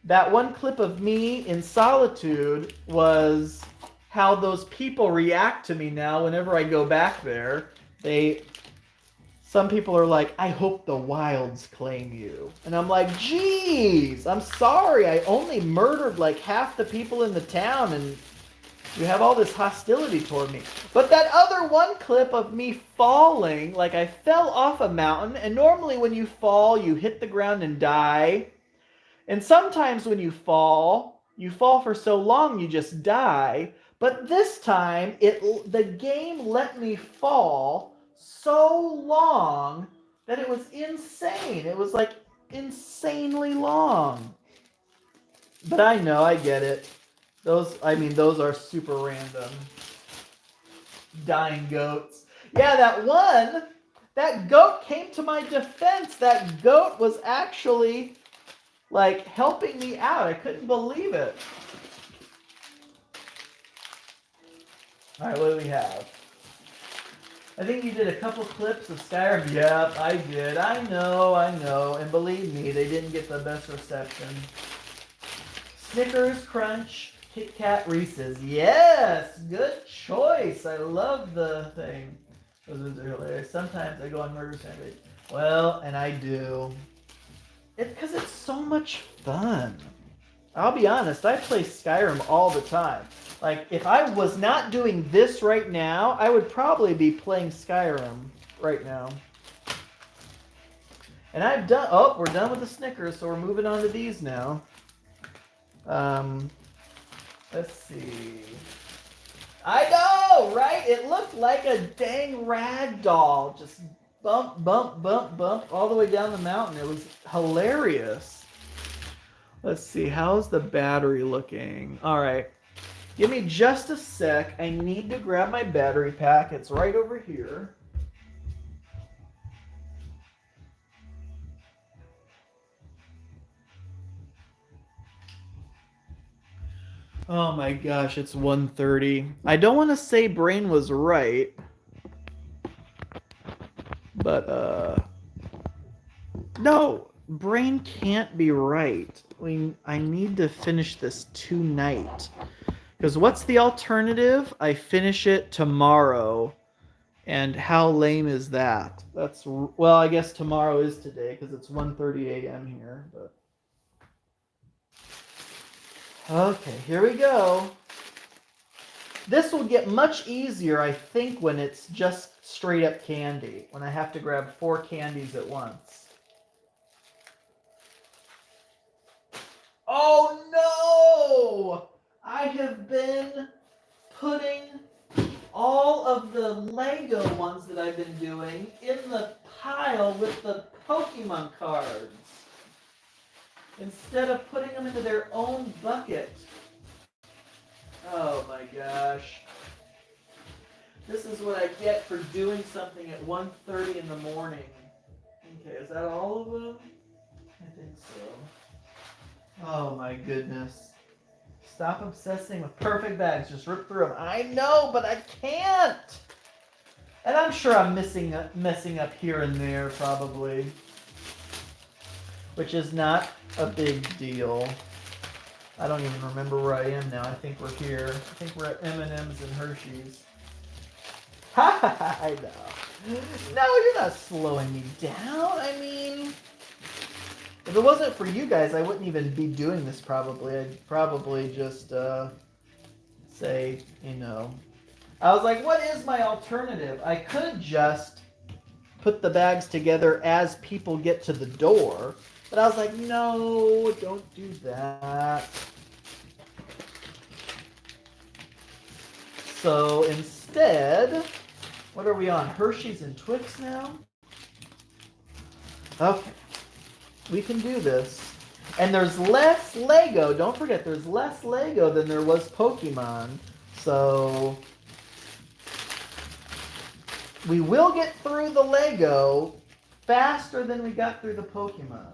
that one clip of me in Solitude was how those people react to me now whenever I go back there. Some people are like, I hope the wilds claim you. And I'm like, geez, I'm sorry. I only murdered like half the people in the town and you have all this hostility toward me. But that other one clip of me falling, like I fell off a mountain, and normally when you fall, you hit the ground and die. And sometimes when you fall for so long, you just die. But this time, the game let me fall so long that it was insane. It was like insanely long. But I know, I get it. Those are super random. Dying goats. Yeah, that goat came to my defense. That goat was actually, like, helping me out. I couldn't believe it. All right, what do we have? I think you did a couple clips of Skyrim. Yep, I did. I know. And believe me, they didn't get the best reception. Snickers, Crunch, Kit Kat, Reese's. Yes, good choice. I love the thing. Those are hilarious. Sometimes I go on Murder Sandwich. Well, and I do. Because it's so much fun. I'll be honest, I play Skyrim all the time. Like, if I was not doing this right now, I would probably be playing Skyrim right now. And I've done... Oh, we're done with the Snickers, so we're moving on to these now. Let's see. I know, right? It looked like a dang rag doll. Just bump, bump, bump, bump all the way down the mountain. It was hilarious. Let's see. How's the battery looking? All right. Give me just a sec. I need to grab my battery pack. It's right over here. Oh my gosh, it's 1:30. I don't want to say Brain was right, but no, Brain can't be right. I need to finish this tonight. Because what's the alternative? I finish it tomorrow. And how lame is that? Well, I guess tomorrow is today because it's 1:30 a.m. here, but okay, here we go. This will get much easier, I think, when it's just straight up candy. When I have to grab 4 candies at once. Oh no! I have been putting all of the Lego ones that I've been doing in the pile with the Pokemon cards, instead of putting them into their own bucket. Oh my gosh. This is what I get for doing something at 1:30 in the morning. Okay, is that all of them? I think so. Oh my goodness. Stop obsessing with perfect bags. Just rip through them. I know, but I can't. And I'm sure I'm messing up here and there, probably. Which is not a big deal. I don't even remember where I am now. I think we're here. I think we're at M&M's and Hershey's. Ha ha ha! I know. No, you're not slowing me down. I mean... If it wasn't for you guys, I wouldn't even be doing this probably. I'd probably just say, I was like, what is my alternative? I could just put the bags together as people get to the door. But I was like, no, don't do that. So instead, what are we on? Hershey's and Twix now? Okay. We can do this. And there's less Lego. Don't forget, there's less Lego than there was Pokemon. So we will get through the Lego faster than we got through the Pokemon.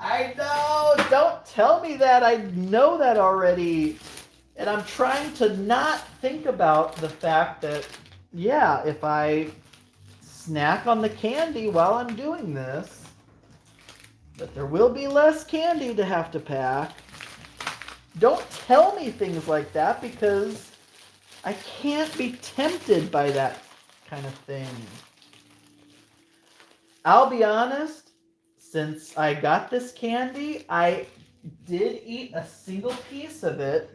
I know! Don't tell me that. I know that already. And I'm trying to not think about the fact that, yeah, if I snack on the candy while I'm doing this, but there will be less candy to have to pack. Don't tell me things like that because I can't be tempted by that kind of thing. I'll be honest, since I got this candy, I did eat a single piece of it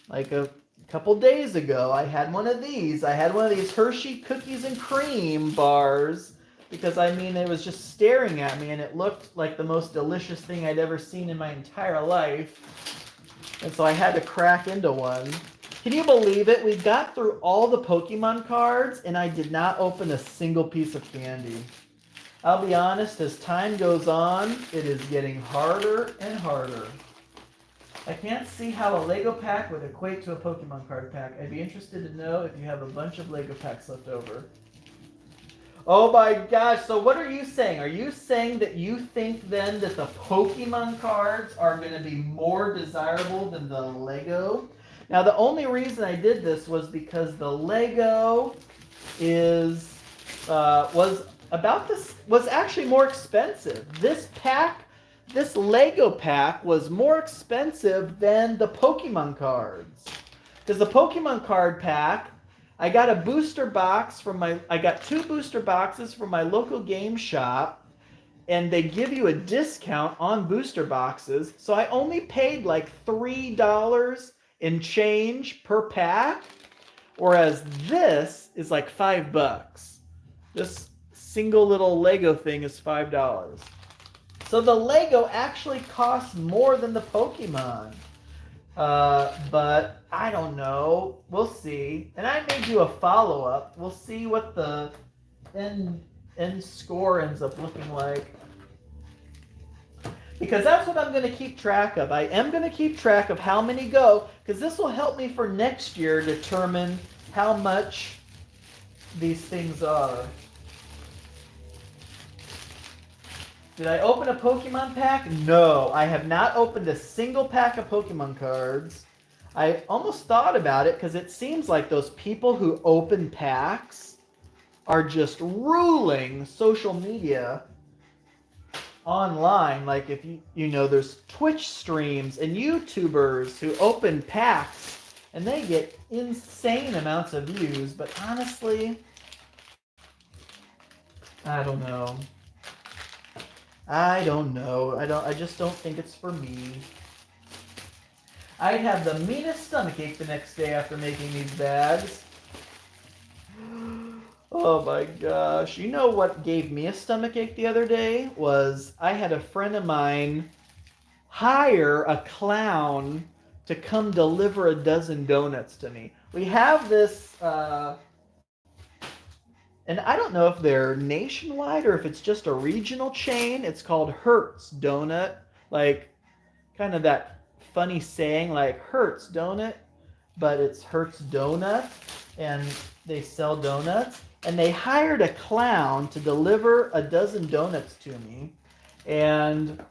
like a couple days ago. I had one of these. I had one of these Hershey cookies and cream bars. Because, it was just staring at me, and it looked like the most delicious thing I'd ever seen in my entire life. And so I had to crack into one. Can you believe it? We got through all the Pokemon cards, and I did not open a single piece of candy. I'll be honest, as time goes on, it is getting harder and harder. I can't see how a Lego pack would equate to a Pokemon card pack. I'd be interested to know if you have a bunch of Lego packs left over. Oh my gosh, so what are you saying? Are you saying that you think then that the Pokemon cards are going to be more desirable than the Lego? Now the only reason I did this was because the Lego was actually more expensive. This Lego pack was more expensive than the Pokemon cards. Because the Pokemon card pack, I got a booster box I got 2 booster boxes from my local game shop, and they give you a discount on booster boxes. So I only paid like $3 in change per pack, whereas this is like $5. This single little Lego thing is $5. So the Lego actually costs more than the Pokemon. But I don't know. We'll see. And I may do a follow-up. We'll see what the end score ends up looking like. Because that's what I'm going to keep track of. I am going to keep track of how many go, because this will help me for next year determine how much these things are. Did I open a Pokemon pack? No, I have not opened a single pack of Pokemon cards. I almost thought about it because it seems like those people who open packs are just ruling social media online. Like if you know, there's Twitch streams and YouTubers who open packs and they get insane amounts of views. But honestly, I don't know. I just don't think it's for me. I'd have the meanest stomachache the next day after making these bags. Oh my gosh. You know what gave me a stomachache the other day? Was I had a friend of mine hire a clown to come deliver a dozen donuts to me. We have this and I don't know if they're nationwide or if it's just a regional chain. It's called Hertz Donut. Like, kind of that funny saying, like, Hertz Donut, but it's Hertz Donut, and they sell donuts. And they hired a clown to deliver a dozen donuts to me. And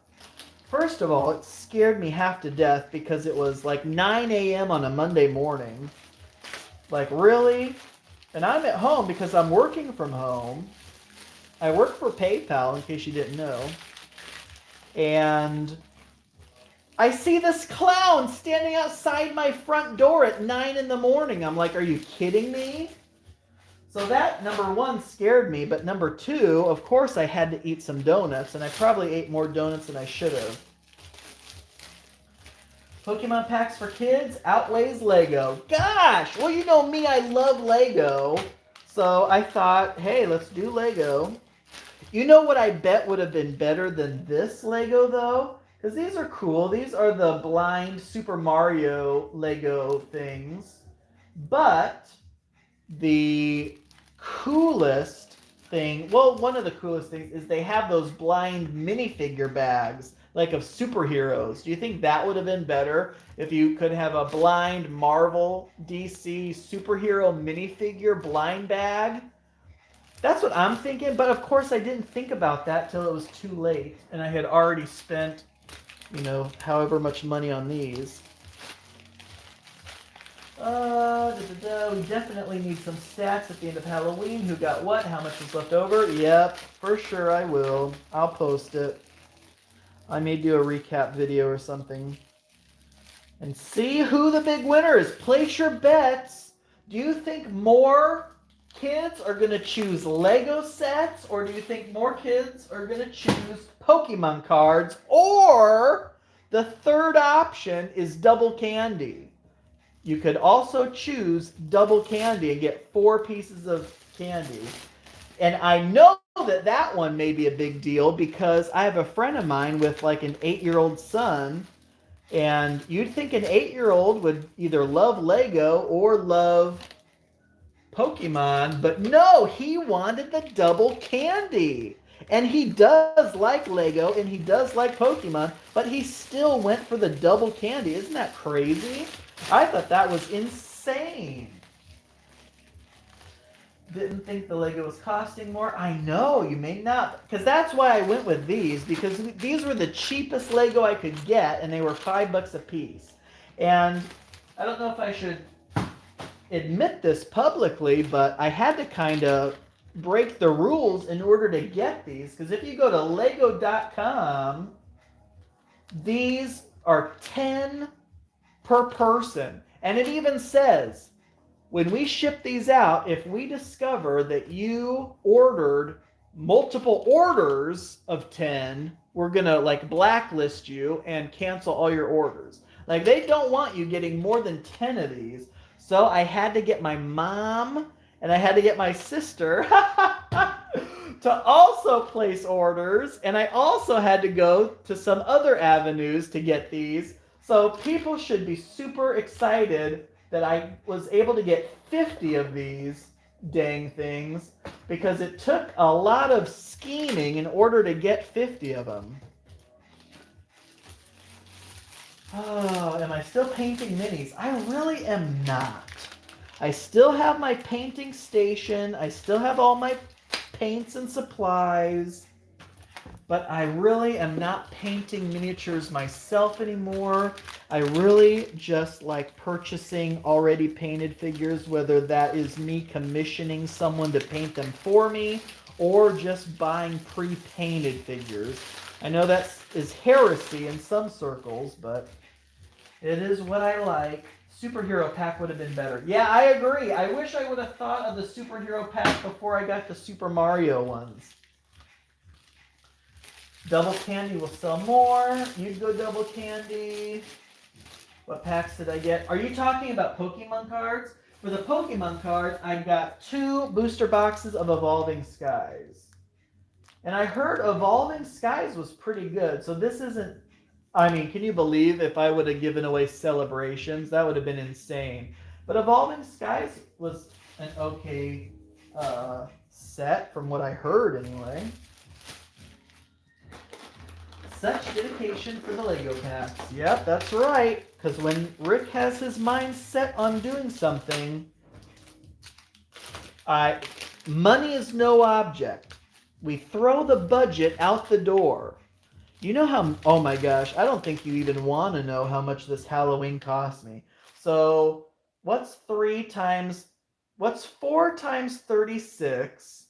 first of all, it scared me half to death because it was like 9 a.m. on a Monday morning. Like, really? And I'm at home because I'm working from home. I work for PayPal, in case you didn't know. And I see this clown standing outside my front door at 9 in the morning. I'm like, are you kidding me? So that, number one, scared me. But number two, of course, I had to eat some donuts. And I probably ate more donuts than I should have. Pokemon packs for kids outweighs Lego. Gosh! Well, you know me, I love Lego. So I thought, hey, let's do Lego. You know what I bet would have been better than this Lego, though? Because these are cool. These are the blind Super Mario Lego things. But the coolest thing, well, one of the coolest things is they have those blind minifigure bags, like of superheroes. Do you think that would have been better if you could have a blind Marvel DC superhero minifigure blind bag? That's what I'm thinking, but of course I didn't think about that till it was too late, and I had already spent, you know, however much money on these. We definitely need some stats at the end of Halloween. Who got what? How much is left over? Yep, for sure I will. I'll post it. I may do a recap video or something. And see who the big winner is. Place your bets. Do you think more kids are going to choose Lego sets? Or do you think more kids are going to choose Pokemon cards? Or the third option is double candy. You could also choose double candy and get 4 pieces of candy. And I know that one may be a big deal because I have a friend of mine with like an 8-year-old son And you'd think an 8-year-old would either love Lego or love Pokemon, but no, he wanted the double candy. And he does like Lego and he does like Pokemon, but he still went for the double candy. Isn't that crazy? I thought that was insane. Didn't think the Lego was costing more. I know, you may not. Because that's why I went with these, because these were the cheapest Lego I could get, and they were $5 a piece. And I don't know if I should admit this publicly, but I had to kind of break the rules in order to get these. Because if you go to lego.com, these are 10 per person. And it even says, when we ship these out, if we discover that you ordered multiple orders of 10, we're going to like blacklist you and cancel all your orders. Like they don't want you getting more than 10 of these. So I had to get my mom and I had to get my sister to also place orders. And I also had to go to some other avenues to get these. So people should be super excited that I was able to get 50 of these dang things because it took a lot of scheming in order to get 50 of them. Oh, am I still painting minis? I really am not. I still have my painting station. I still have all my paints and supplies. But I really am not painting miniatures myself anymore. I really just like purchasing already painted figures, whether that is me commissioning someone to paint them for me or just buying pre-painted figures. I know that is heresy in some circles, but it is what I like. Superhero pack would have been better. Yeah, I agree. I wish I would have thought of the superhero pack before I got the Super Mario ones. Double candy will sell more. You'd go double candy. What packs did I get? Are you talking about Pokemon cards? For the Pokemon cards, I got 2 booster boxes of Evolving Skies. And I heard Evolving Skies was pretty good. So this isn't... I mean, can you believe if I would have given away Celebrations? That would have been insane. But Evolving Skies was an okay set from what I heard anyway. Such dedication for the Lego packs. Yep, that's right. Because when Rick has his mind set on doing something, money is no object. We throw the budget out the door. You know how, oh my gosh, I don't think you even want to know how much this Halloween cost me. So, what's 4 times 36?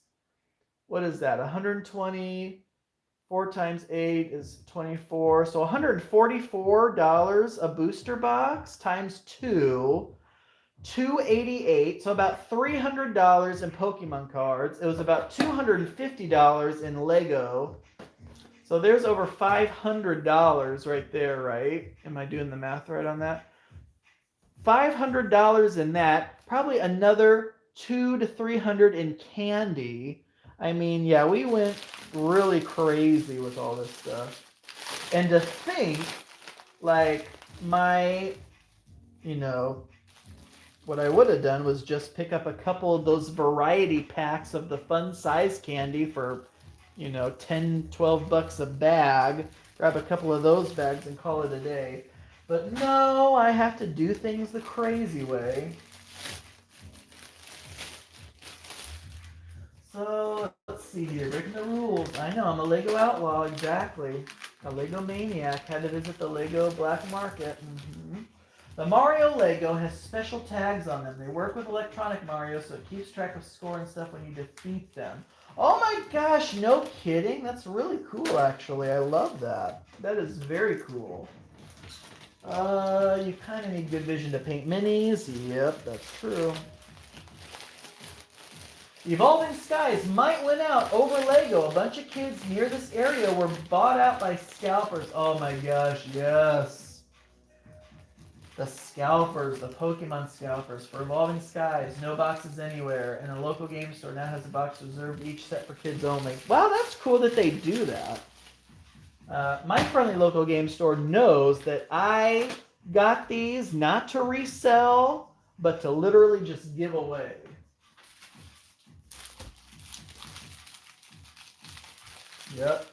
What is that? 120... 4 times 8 is 24. So $144 a booster box times 2. $288. So about $300 in Pokemon cards. It was about $250 in Lego. So there's over $500 right there, right? Am I doing the math right on that? $500 in that. Probably another $200 to $300 in candy. I mean, yeah, we went really crazy with all this stuff. And to think, like, what I would have done was just pick up a couple of those variety packs of the fun size candy for, $10, $12 a bag. Grab a couple of those bags and call it a day. But no, I have to do things the crazy way. So, let's see here. Breaking the rules. I know, I'm a Lego outlaw, exactly. A Lego maniac. Had to visit the Lego black market. Mm-hmm. The Mario Lego has special tags on them. They work with electronic Mario, so it keeps track of score and stuff when you defeat them. Oh my gosh, no kidding? That's really cool, actually. I love that. That is very cool. You kind of need good vision to paint minis. Yep, that's true. Evolving Skies might win out over Lego. A bunch of kids near this area were bought out by scalpers. Oh my gosh, yes. The scalpers, the Pokemon scalpers for Evolving Skies. No boxes anywhere. And a local game store now has a box reserved each set for kids only. Wow, that's cool that they do that. My friendly local game store knows that I got these not to resell, but to literally just give away. Yep.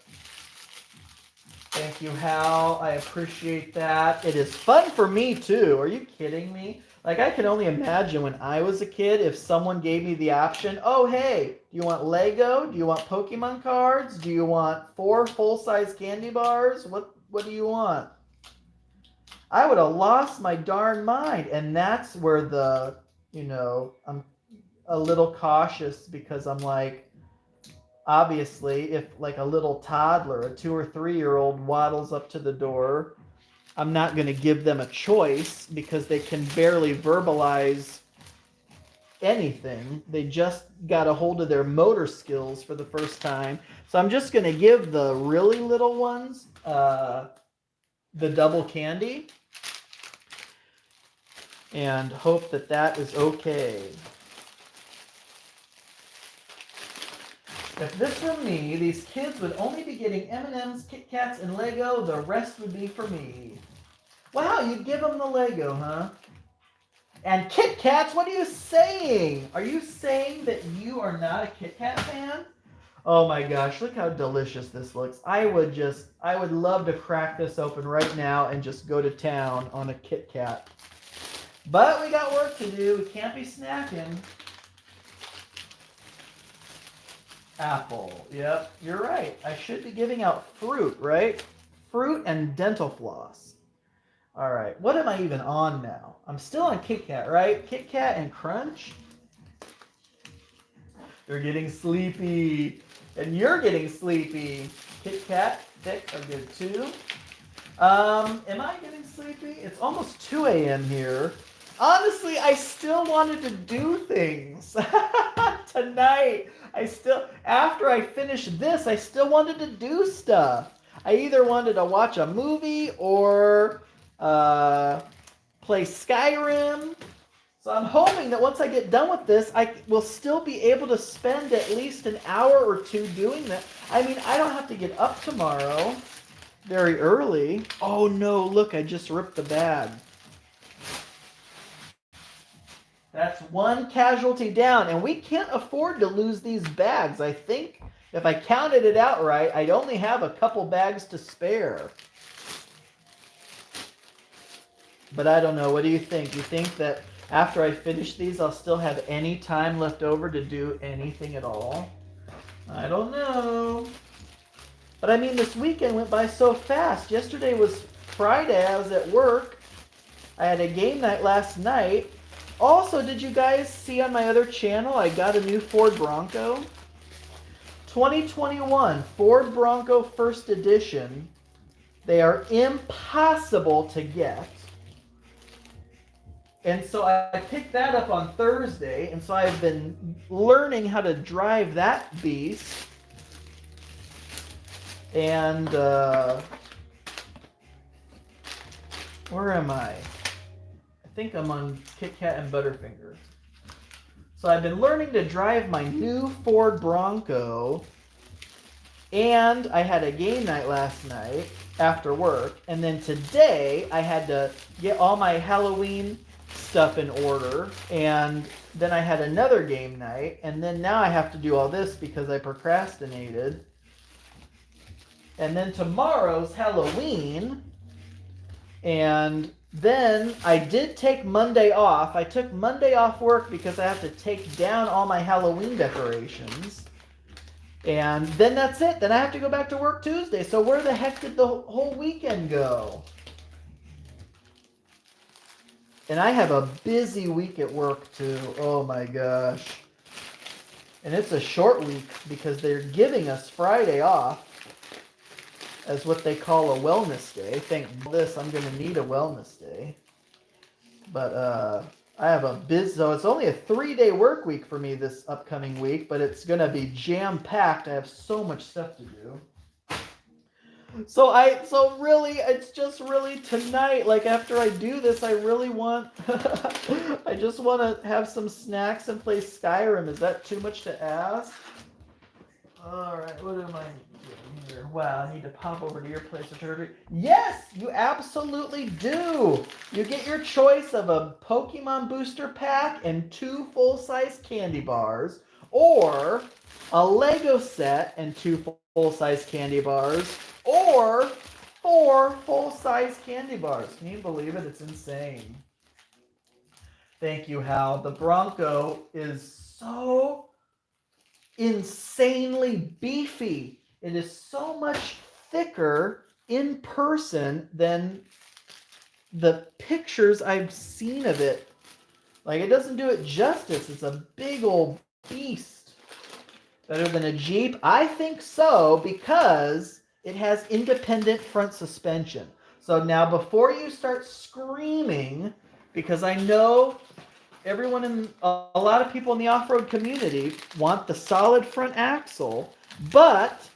Thank you, Hal. I appreciate that. It is fun for me, too. Are you kidding me? Like, I can only imagine when I was a kid, if someone gave me the option, oh, hey, do you want Lego? Do you want Pokemon cards? Do you want 4 full-size candy bars? What do you want? I would have lost my darn mind. And that's where I'm a little cautious because I'm like, obviously, if like a little toddler, a 2 or 3-year-old waddles up to the door, I'm not going to give them a choice because they can barely verbalize anything. They just got a hold of their motor skills for the first time. So I'm just going to give the really little ones the double candy and hope that that is okay. If this were me, these kids would only be getting M&Ms, Kit Kats, and Lego. The rest would be for me. Wow, you give them the Lego, huh? And Kit Kats, what are you saying? Are you saying that you are not a Kit Kat fan? Oh my gosh, look how delicious this looks. I would love to crack this open right now and just go to town on a Kit Kat. But we got work to do. We can't be snacking. Apple. Yep, you're right. I should be giving out fruit, right? Fruit and dental floss. All right, what am I even on now? I'm still on Kit Kat, right? Kit Kat and Crunch. You're getting sleepy. And you're getting sleepy. Kit Kat, thick are good too. Am I getting sleepy? It's almost 2 a.m. here. Honestly, I still wanted to do things tonight. After I finished this, I still wanted to do stuff. I either wanted to watch a movie or play Skyrim. So I'm hoping that once I get done with this, I will still be able to spend at least an hour or 2 doing that. I mean, I don't have to get up tomorrow very early. Oh no, look, I just ripped the bag. That's 1 casualty down, and we can't afford to lose these bags. I think if I counted it out right, I'd only have a couple bags to spare. But I don't know. What do you think? You think that after I finish these, I'll still have any time left over to do anything at all? I don't know. But I mean, this weekend went by so fast. Yesterday was Friday. I was at work. I had a game night last night. Also, did you guys see on my other channel, I got a new Ford Bronco? 2021 Ford Bronco First Edition. They are impossible to get. And so I picked that up on Thursday, and so I've been learning how to drive that beast. And, where am I? I think I'm on Kit Kat and Butterfinger. So I've been learning to drive my new Ford Bronco, and I had a game night last night after work, and then today I had to get all my Halloween stuff in order, and then I had another game night, and then now I have to do all this because I procrastinated. And then tomorrow's Halloween, and then I did take Monday off. I took Monday off work because I have to take down all my Halloween decorations. And then that's it. Then I have to go back to work Tuesday. So where the heck did the whole weekend go? And I have a busy week at work too. Oh my gosh. And it's a short week because they're giving us Friday off as what they call a wellness day. Thank this, I'm going to need a wellness day. But I have a so it's only a 3-day work week for me this upcoming week, but it's going to be jam-packed. I have so much stuff to do. So really, it's just really tonight, like after I do this, I really want, I just want to have some snacks and play Skyrim. Is that too much to ask? Alright, what am I doing here? Wow, I need to pop over to your place of turkey. Yes, you absolutely do. You get your choice of a Pokemon booster pack and 2 full-size candy bars, or a Lego set and 2 full-size candy bars, or 4 full-size candy bars. Can you believe it? It's insane. Thank you, Hal. The Bronco is so insanely beefy. It is so much thicker in person than the pictures I've seen of it. Like, it doesn't do it justice. It's a big old beast. Better than a Jeep? I think so, because it has independent front suspension. So now, before you start screaming, because I know everyone in a lot of people in the off-road community want the solid front axle, but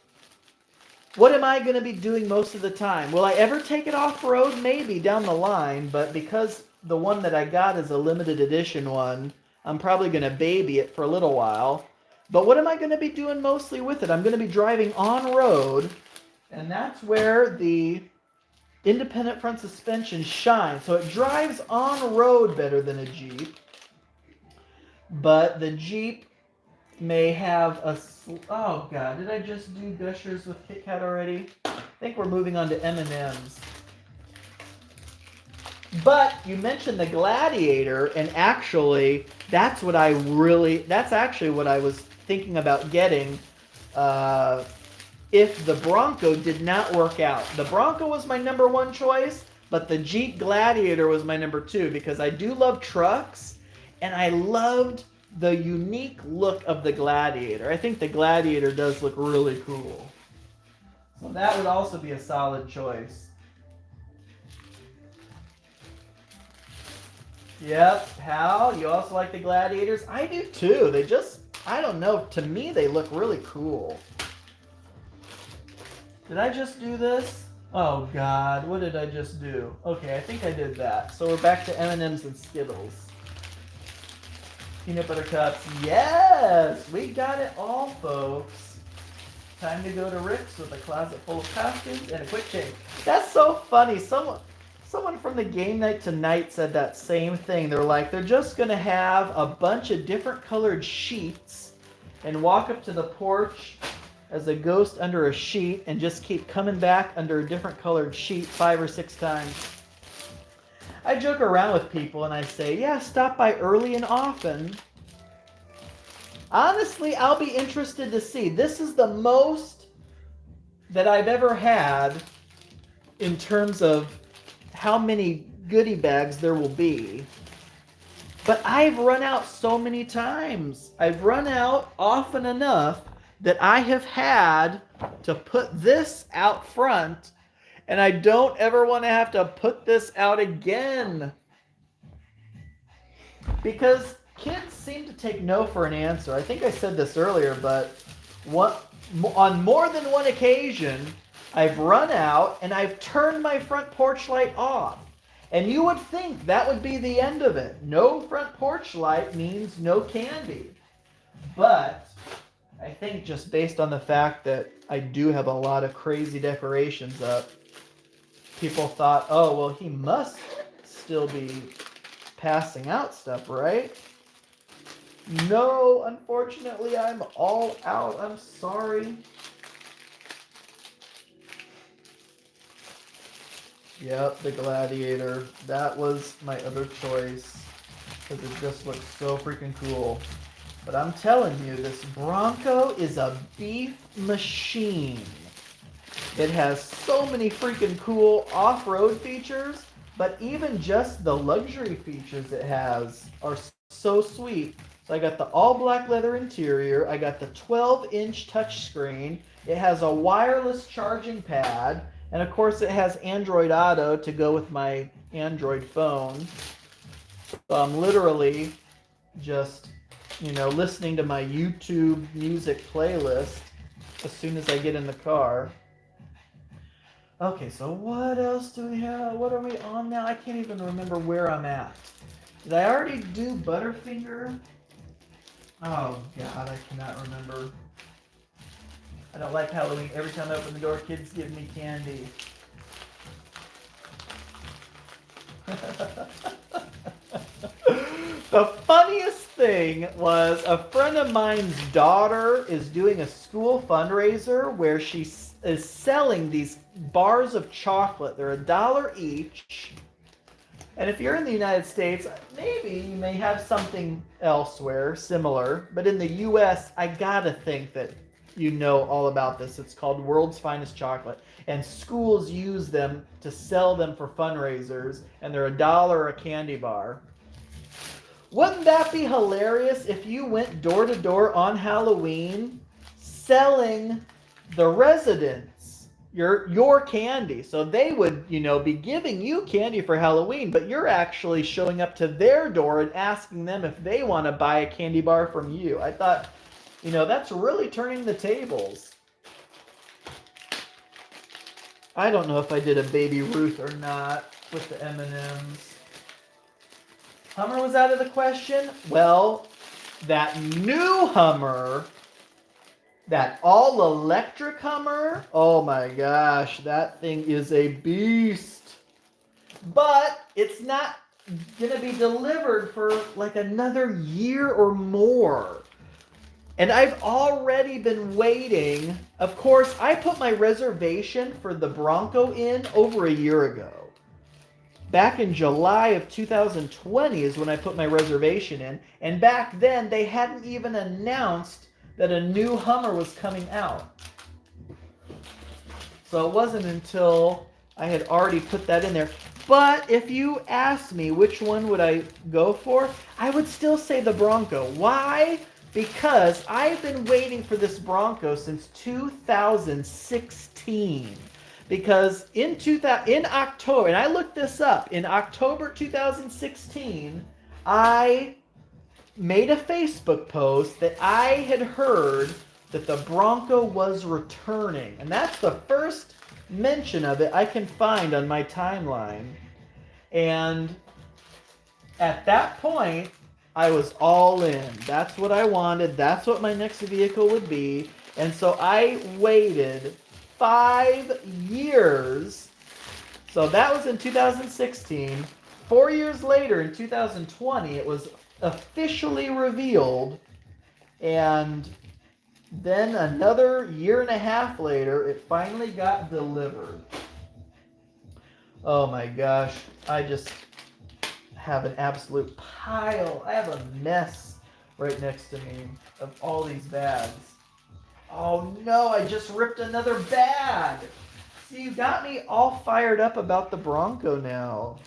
what am I going to be doing most of the time? Will I ever take it off-road? Maybe down the line, but because the one that I got is a limited edition one, I'm probably going to baby it for a little while. But what am I going to be doing mostly with it? I'm going to be driving on-road, and that's where the independent front suspension shines. So it drives on-road better than a Jeep. But the Jeep may have a... Oh, God. Did I just do Gushers with Kit Kat already? I think we're moving on to M&M's. But you mentioned the Gladiator, and actually, that's actually what I was thinking about getting if the Bronco did not work out. The Bronco was my number 1 choice, but the Jeep Gladiator was my number 2, because I do love trucks, and I loved the unique look of the Gladiator. I think the Gladiator does look really cool. So that would also be a solid choice. Yep, Hal, you also like the Gladiators? I do too. They just, I don't know, to me they look really cool. Did I just do this? Oh God, what did I just do? Okay, I think I did that. So we're back to M&M's and Skittles. Peanut butter cups. Yes! We got it all, folks. Time to go to Rick's with a closet full of costumes and a quick change. That's so funny. Someone from the game night tonight said that same thing. They're like, they're just going to have a bunch of different colored sheets and walk up to the porch as a ghost under a sheet and just keep coming back under a different colored sheet 5 or 6 times. I joke around with people and I say, yeah, stop by early and often. Honestly, I'll be interested to see. This is the most that I've ever had in terms of how many goodie bags there will be. But I've run out so many times. I've run out often enough that I have had to put this out front, and I don't ever want to have to put this out again. Because kids seem to take no for an answer. I think I said this earlier, but on more than one occasion, I've run out and I've turned my front porch light off. And you would think that would be the end of it. No front porch light means no candy. But I think just based on the fact that I do have a lot of crazy decorations up, people thought, oh, well, he must still be passing out stuff, right? No, unfortunately, I'm all out. I'm sorry. Yep, the Gladiator. That was my other choice because it just looks so freaking cool. But I'm telling you, this Bronco is a beef machine. It has so many freaking cool off-road features, but even just the luxury features it has are so sweet. So I got the all-black leather interior. I got the 12-inch touchscreen. It has a wireless charging pad. And of course it has Android Auto to go with my Android phone. So I'm literally just, listening to my YouTube music playlist as soon as I get in the car. Okay, so what else do we have? What are we on now? I can't even remember where I'm at. Did I already do Butterfinger? Oh God, I cannot remember. I don't like Halloween. Every time I open the door, kids give me candy. The funniest thing was a friend of mine's daughter is doing a school fundraiser where she is selling these bars of chocolate. They're $1 each. And if you're in the United States, maybe you may have something elsewhere similar. But in the US, I gotta think that you know all about this. It's called World's Finest Chocolate. And schools use them to sell them for fundraisers. And they're $1 a candy bar. Wouldn't that be hilarious if you went door to door on Halloween selling the residents your candy? So they would, be giving you candy for Halloween, but you're actually showing up to their door and asking them if they want to buy a candy bar from you. I thought, that's really turning the tables. I don't know if I did a Baby Ruth or not with the M&Ms. Hummer was out of the question. Well, that new Hummer, that all-electric Hummer, oh my gosh, that thing is a beast. But it's not going to be delivered for like another year or more. And I've already been waiting. Of course, I put my reservation for the Bronco in over a year ago. Back in July of 2020 is when I put my reservation in. And back then, they hadn't even announced that a new Hummer was coming out. So it wasn't until I had already put that in there. But if you ask me which one would I go for, I would still say the Bronco. Why? Because I've been waiting for this Bronco since 2016. Because in October, and I looked this up, in October 2016, I made a Facebook post that I had heard that the Bronco was returning. And that's the first mention of it I can find on my timeline. And at that point, I was all in. That's what I wanted. That's what my next vehicle would be. And so I waited 5 years. So that was in 2016. 4 years later, in 2020, it was officially revealed. And then another year and a half later, it finally got delivered. Oh my gosh. I just have an absolute pile. I have a mess right next to me of all these bags. Oh no, I just ripped another bag. See, you got me all fired up about the Bronco now.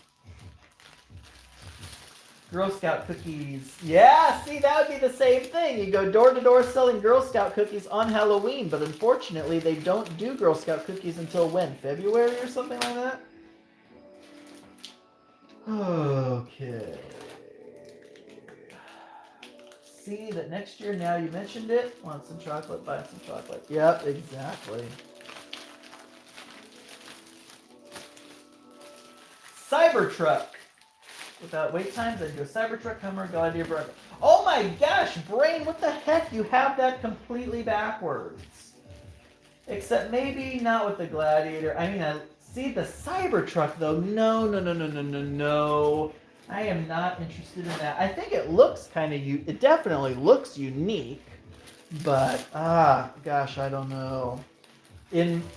Girl Scout cookies. Yeah, see, that would be the same thing. You go door to door selling Girl Scout cookies on Halloween, but unfortunately they don't do Girl Scout cookies until when? February or something like that? Okay. See that next year, now you mentioned it. Want some chocolate, buy some chocolate. Yep, exactly. Cybertruck. Without wait times, I'd go Cybertruck, Hummer, Gladiator, Bronco. Oh my gosh, brain, what the heck? You have that completely backwards. Except maybe not with the Gladiator. I mean, I see the Cybertruck though. No. I am not interested in that. I think it looks kind of it definitely looks unique, but gosh, I don't know.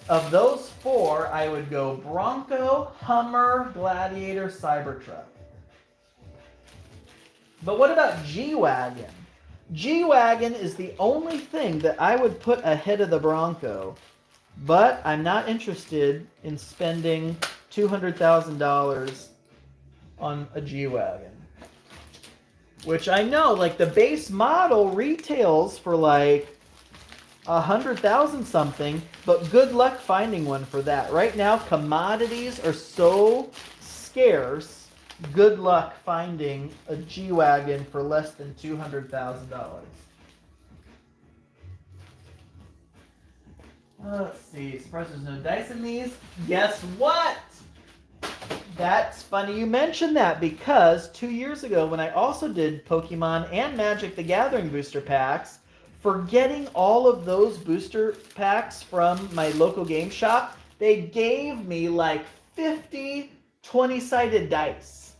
Of those four, I would go Bronco, Hummer, Gladiator, Cybertruck. But what about G-Wagon? G-Wagon is the only thing that I would put ahead of the Bronco, but I'm not interested in spending $200,000 on a G-Wagon. Which I know, like the base model retails for like 100,000 something, but good luck finding one for that. Right now, commodities are so scarce. Good luck finding a G-Wagon for less than $200,000. Let's see. Surprised there's no dice in these. Guess what? That's funny you mentioned that, because 2 years ago when I also did Pokemon and Magic the Gathering booster packs, for getting all of those booster packs from my local game shop, they gave me like 50 20-sided dice.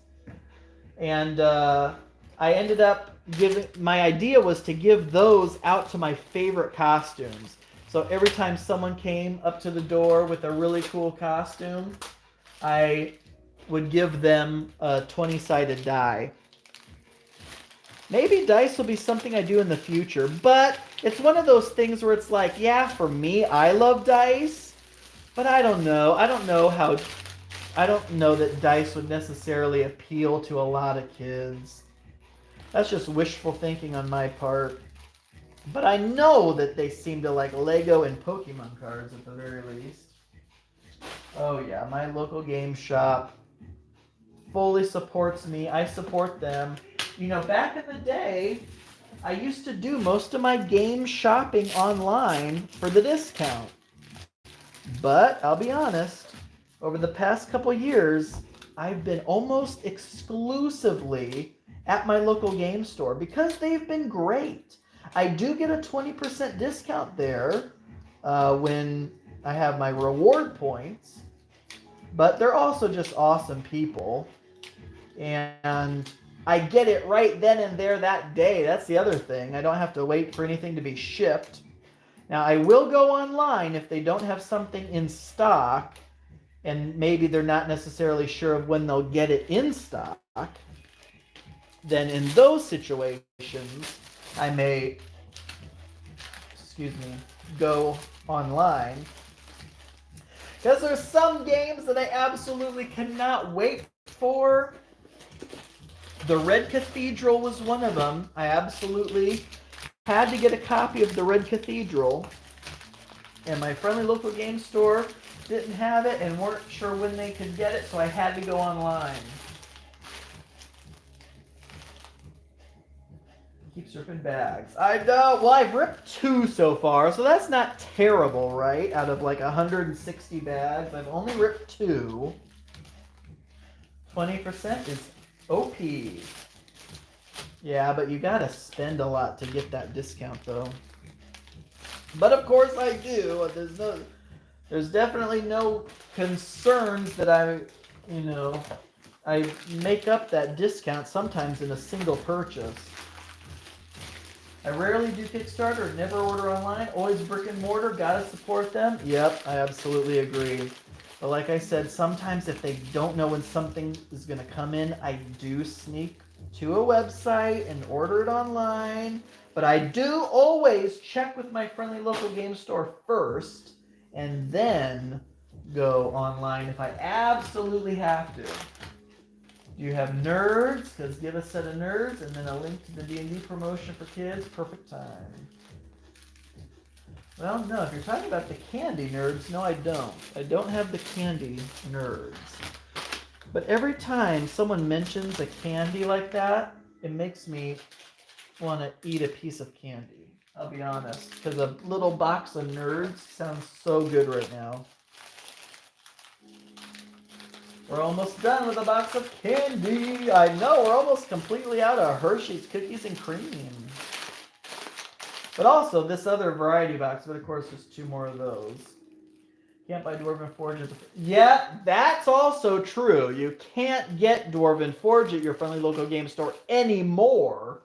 And I ended up giving, my idea was to give those out to my favorite costumes. So every time someone came up to the door with a really cool costume, I would give them a 20-sided die. Maybe dice will be something I do in the future, but it's one of those things where it's like, yeah, for me, I love dice, but I don't know. I don't know that dice would necessarily appeal to a lot of kids. That's just wishful thinking on my part. But I know that they seem to like Lego and Pokemon cards at the very least. Oh yeah, my local game shop fully supports me. I support them. You know, back in the day, I used to do most of my game shopping online for the discount. But I'll be honest, over the past couple years, I've been almost exclusively at my local game store because they've been great. I do get a 20% discount there when I have my reward points, but they're also just awesome people. And I get it right then and there that day. That's the other thing. I don't have to wait for anything to be shipped. Now, I will go online if they don't have something in stock and maybe they're not necessarily sure of when they'll get it in stock. Then in those situations, I may, go online. Because there's some games that I absolutely cannot wait for. The Red Cathedral was one of them. I absolutely had to get a copy of the Red Cathedral. And my friendly local game store didn't have it and weren't sure when they could get it, so I had to go online. Keep ripping bags. I know. Well, I've ripped 2 so far, so that's not terrible, right? Out of like 160 bags, I've only ripped 2. 20% is OP. Yeah, but you gotta spend a lot to get that discount, though. But of course I do. There's definitely no concerns that I make up that discount sometimes in a single purchase. I rarely do Kickstarter, never order online, always brick and mortar, gotta support them. Yep, I absolutely agree. But like I said, sometimes if they don't know when something is gonna come in, I do sneak to a website and order it online. But I do always check with my friendly local game store first and then go online if I absolutely have to. Do you have nerds? Because give a set of nerds and then a link to the D&D promotion for kids. Perfect time. Well, no, if you're talking about the candy nerds, no, I don't. I don't have the candy nerds. But every time someone mentions a candy like that, it makes me want to eat a piece of candy. I'll be honest. Because a little box of nerds sounds so good right now. We're almost done with a box of candy. I know, we're almost completely out of Hershey's cookies and cream. But also this other variety box, but of course there's 2 more of those. Can't buy Dwarven Forge at the... Yeah, that's also true. You can't get Dwarven Forge at your friendly local game store anymore.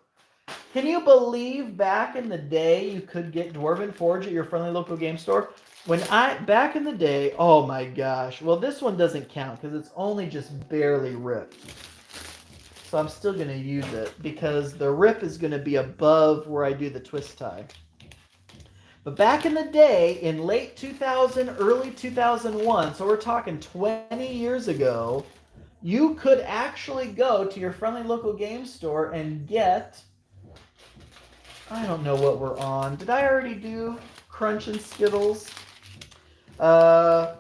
Can you believe back in the day you could get Dwarven Forge at your friendly local game store? Back in the day, oh my gosh. Well, this one doesn't count because it's only just barely ripped. So I'm still going to use it because the rip is going to be above where I do the twist tie. But back in the day, in late 2000, early 2001, so we're talking 20 years ago, you could actually go to your friendly local game store and get... I don't know what we're on. Did I already do Crunch and Skittles?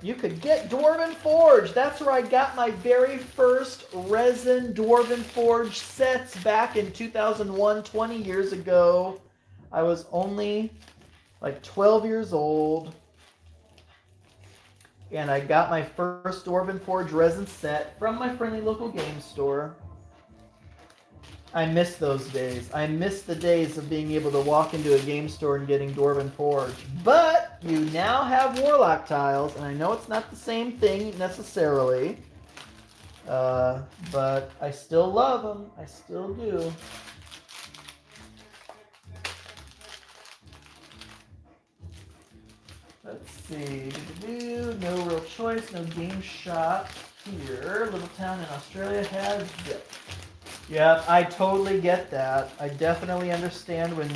You could get Dwarven Forge. That's where I got my very first resin Dwarven Forge sets back in 2001, 20 years ago. I was only like 12 years old. And I got my first Dwarven Forge resin set from my friendly local game store. I miss those days. I miss the days of being able to walk into a game store and getting Dwarven Forge. But you now have Warlock tiles, and I know it's not the same thing necessarily. But I still love them. I still do. Let's see. No real choice. No game shop here. Little town in Australia has zip. Yeah, I totally get that. I definitely understand when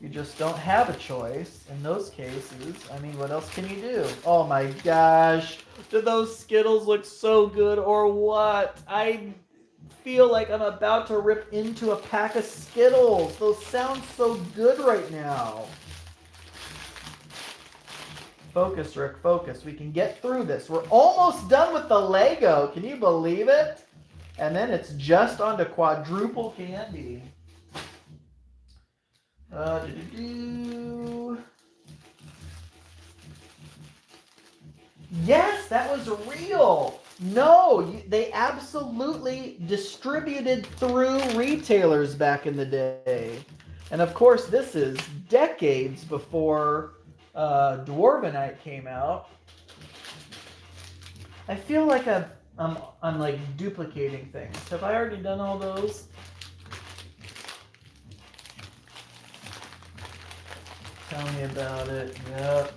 you just don't have a choice in those cases. I mean, what else can you do? Oh my gosh. Do those Skittles look so good or what? I feel like I'm about to rip into a pack of Skittles. Those sound so good right now. Focus, Rick, focus. We can get through this. We're almost done with the Lego. Can you believe it? And then it's just on to quadruple candy. Yes, that was real. No, they absolutely distributed through retailers back in the day. And of course, this is decades before Dwarvenite came out. I feel like I'm like duplicating things. Have I already done all those? Tell me about it. Yep.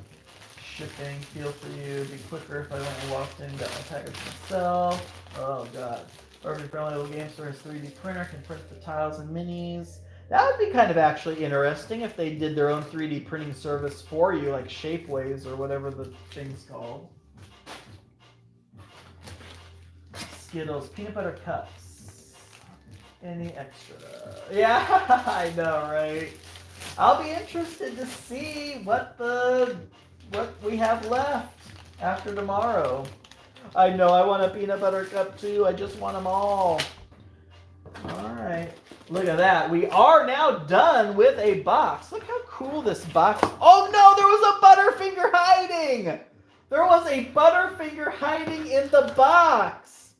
Shipping, feel for you. Be quicker if I went and walked in, got my package myself. Oh god. Perfect friendly little game store has 3D printer, can print the tiles and minis. That would be kind of actually interesting if they did their own 3D printing service for you, like Shapeways or whatever the thing's called. Skittles, peanut butter cups. Any extra? Yeah, I know, right? I'll be interested to see what we have left after tomorrow. I know, I want a peanut butter cup too. I just want them all. All right. Look at that. We are now done with a box. Look how cool this box. Oh no, there was a Butterfinger hiding. There was a Butterfinger hiding in the box.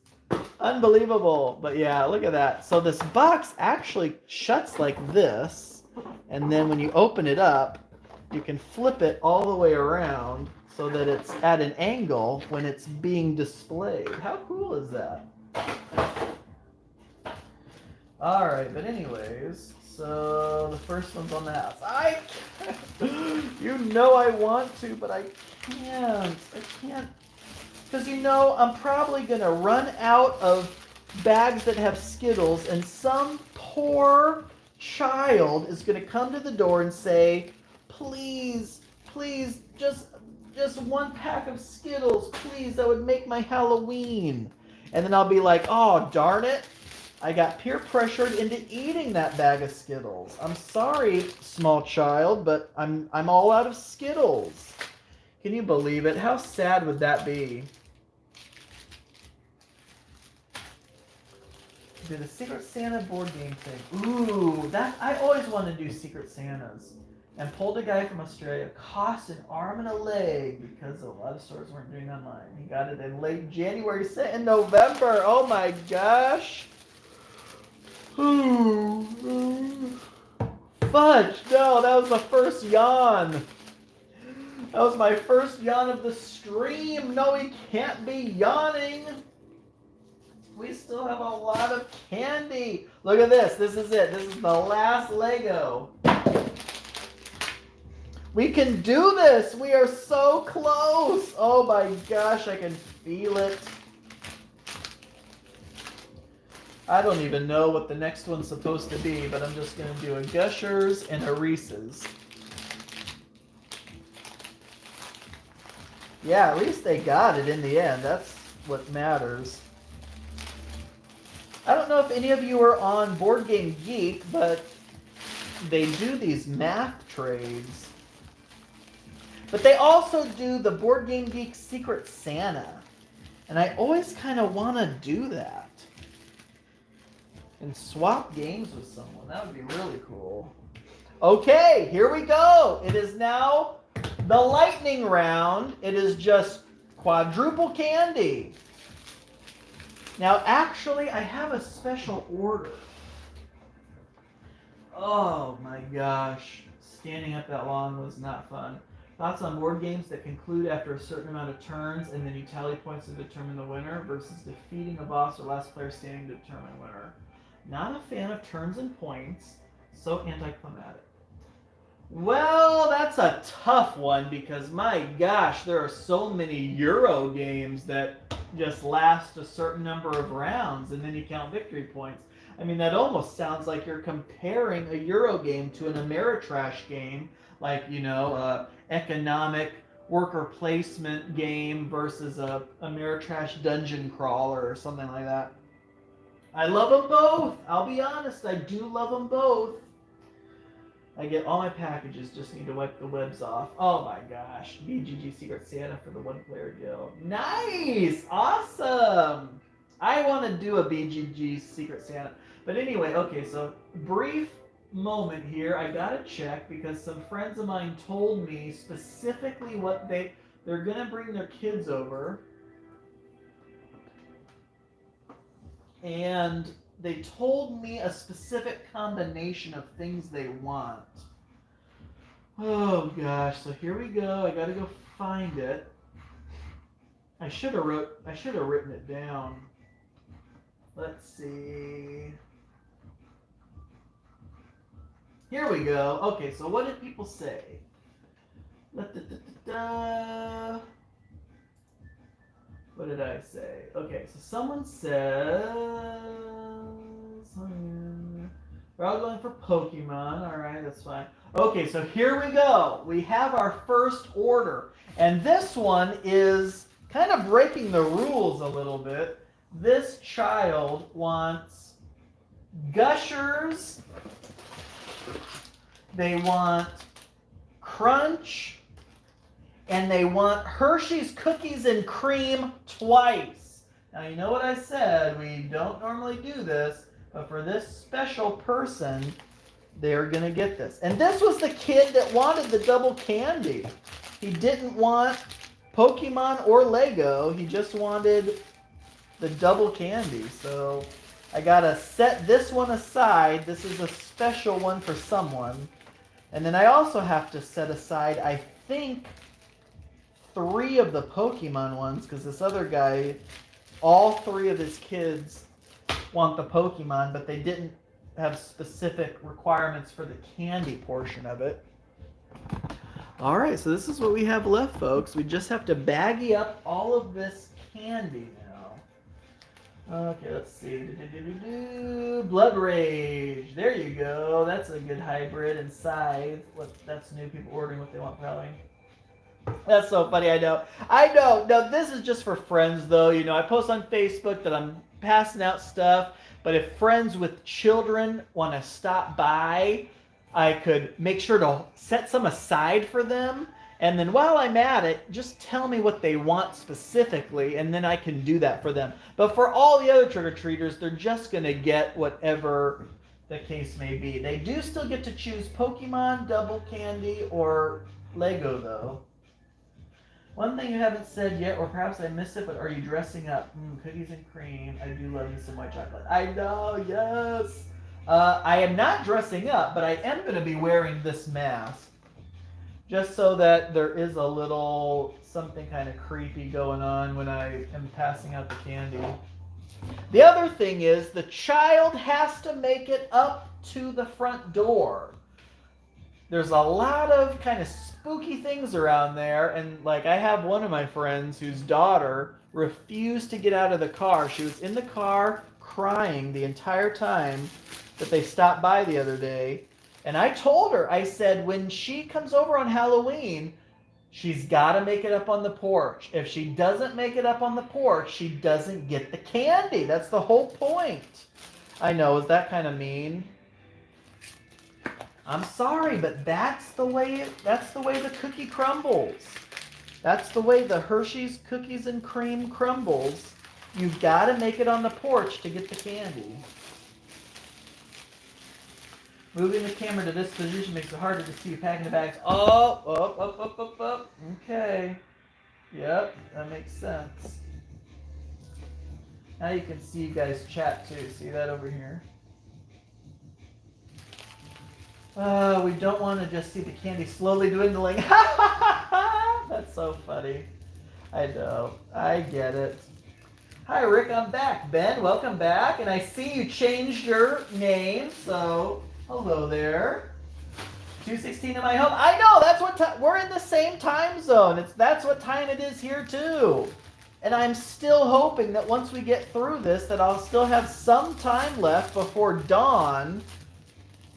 Unbelievable. But yeah, look at that. So this box actually shuts like this. And then when you open it up, you can flip it all the way around so that it's at an angle when it's being displayed. How cool is that? All right, but anyways, so the first one's on the house. You know I want to, but I can't. Because you know, I'm probably going to run out of bags that have Skittles, and some poor child is going to come to the door and say, please, just one pack of Skittles, please, that would make my Halloween. And then I'll be like, oh, darn it. I got peer pressured into eating that bag of Skittles. I'm sorry, small child, but I'm all out of Skittles. Can you believe it? How sad would that be? Do the Secret Santa board game thing. Ooh, that I always want to do Secret Santas. And pulled a guy from Australia, cost an arm and a leg because a lot of stores weren't doing online. He got it in late January, sent in November. Oh my gosh. Fudge! No, that was the first yawn. That was my first yawn of the stream. No, he can't be yawning. We still have a lot of candy. Look at this. This is it. This is the last Lego. We can do this. We are so close. Oh my gosh, I can feel it. I don't even know what the next one's supposed to be, but I'm just going to do a Gushers and a Reese's. Yeah, at least they got it in the end. That's what matters. I don't know if any of you are on Board Game Geek, but they do these math trades. But they also do the Board Game Geek Secret Santa. And I always kind of want to do that. And swap games with someone. That would be really cool. Okay, here we go. It is now the lightning round. It is just quadruple candy. Now, actually, I have a special order. Oh my gosh. Standing up that long was not fun. Thoughts on board games that conclude after a certain amount of turns and then you tally points to determine the winner versus defeating a boss or last player standing to determine winner. Not a fan of turns and points. So anticlimactic. Well, that's a tough one because my gosh, there are so many Euro games that just last a certain number of rounds and then you count victory points. I mean, that almost sounds like you're comparing a Euro game to an Ameritrash game, like, economic worker placement game versus a Ameritrash dungeon crawler or something like that. I love them both. I'll be honest, I do love them both. I get all my packages, just need to wipe the webs off. Oh my gosh. BGG Secret Santa for the one player guild. Nice! Awesome! I want to do a BGG Secret Santa. But anyway, okay, so brief moment here. I gotta check because some friends of mine told me specifically what they're gonna bring their kids over. And they told me a specific combination of things they want. Oh gosh, so here we go. I gotta go find it. I should have written it down. Let's see. Here we go. Okay, so what did people say? What did I say? Okay, so someone says we're all going for Pokemon. All right, that's fine. Okay, so here we go. We have our first order, and this one is kind of breaking the rules a little bit. This child wants Gushers. They want Crunch. And they want Hershey's Cookies and Cream twice. Now, you know what I said? We don't normally do this, but for this special person, they're going to get this. And this was the kid that wanted the double candy. He didn't want Pokemon or Lego. He just wanted the double candy. So I got to set this one aside. This is a special one for someone. And then I also have to set aside, I think, 3 of the Pokemon ones, because this other guy, all 3 of his kids want the Pokemon, but they didn't have specific requirements for the candy portion of it. All right, so this is what we have left, folks. We just have to baggy up all of this candy now. Okay, let's see. Blood Rage. There you go. That's a good hybrid. And Scythe. That's new people ordering what they want, probably. That's so funny, I know. No, this is just for friends, though. I post on Facebook that I'm passing out stuff, but if friends with children want to stop by, I could make sure to set some aside for them, and then while I'm at it, just tell me what they want specifically, and then I can do that for them. But for all the other trick-or-treaters, they're just going to get whatever the case may be. They do still get to choose Pokemon, Double Candy, or Lego, though. One thing you haven't said yet, or perhaps I missed it, but are you dressing up? Cookies and cream. I do love me some white chocolate. I know, yes. I am not dressing up, but I am going to be wearing this mask. Just so that there is a little something kind of creepy going on when I am passing out the candy. The other thing is the child has to make it up to the front door. There's a lot of kind of spooky things around there, and like I have one of my friends whose daughter refused to get out of the car. She was in the car crying the entire time that they stopped by the other day. And I told her, I said, when she comes over on Halloween, she's got to make it up on the porch. If she doesn't make it up on the porch, she doesn't get the candy. That's the whole point. I know, is that kind of mean? I'm sorry, but that's the way the cookie crumbles. That's the way the Hershey's Cookies and Cream crumbles. You've got to make it on the porch to get the candy. Moving the camera to this position makes it harder to see you packing the bags. Up. Okay. Yep, that makes sense. Now you can see you guys chat too. See that over here? We don't want to just see the candy slowly dwindling. That's so funny. I know. I get it. Hi, Rick. I'm back. Ben, welcome back. And I see you changed your name, so hello there. 2:16 in my home. I know. That's what we're in the same time zone. That's what time it is here too. And I'm still hoping that once we get through this, that I'll still have some time left before dawn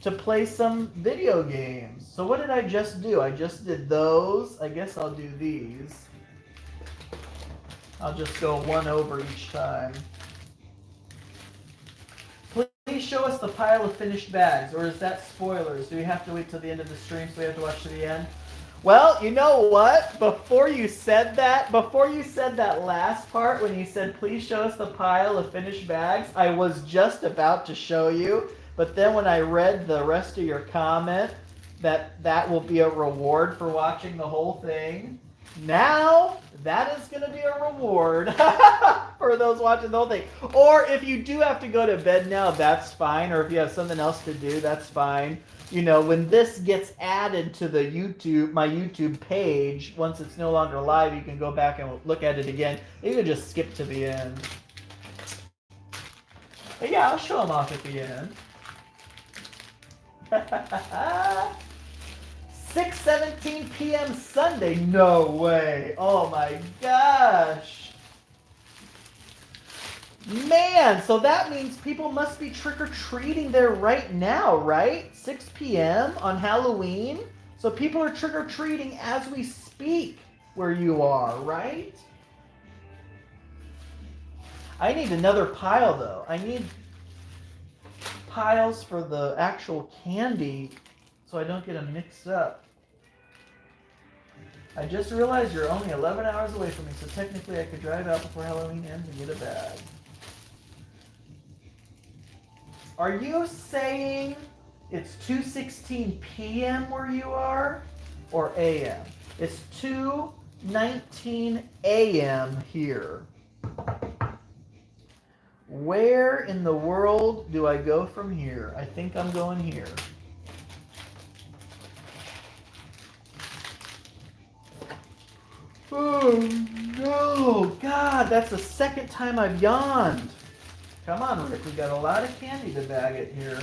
to play some video games. So what did I just do? I just did those. I guess I'll do these. I'll just go one over each time. Please show us the pile of finished bags, or is that spoilers? Do we have to wait till the end of the stream so we have to watch to the end? Well, you know what? Before you said that last part when you said please show us the pile of finished bags, I was just about to show you. But then when I read the rest of your comment, that will be a reward for watching the whole thing. Now, that is going to be a reward for those watching the whole thing. Or if you do have to go to bed now, that's fine. Or if you have something else to do, that's fine. You know, when this gets added to the my YouTube page, once it's no longer live, you can go back and look at it again. You can just skip to the end. But yeah, I'll show them off at the end. 6:17 p.m. Sunday. No way. Oh my gosh. Man, so that means people must be trick-or-treating there right now, right? 6 p.m. on Halloween. So people are trick-or-treating as we speak where you are, right? I need another pile though. I need piles for the actual candy so I don't get them mixed up. I just realized you're only 11 hours away from me, so technically I could drive out before Halloween ends and get a bag. Are you saying it's 2:16 p.m. where you are, or a.m.? It's 2:19 a.m. here. Where in the world do I go from here? I think I'm going here. Oh no, God, that's the second time I've yawned. Come on, Rick, we got a lot of candy to bag it here.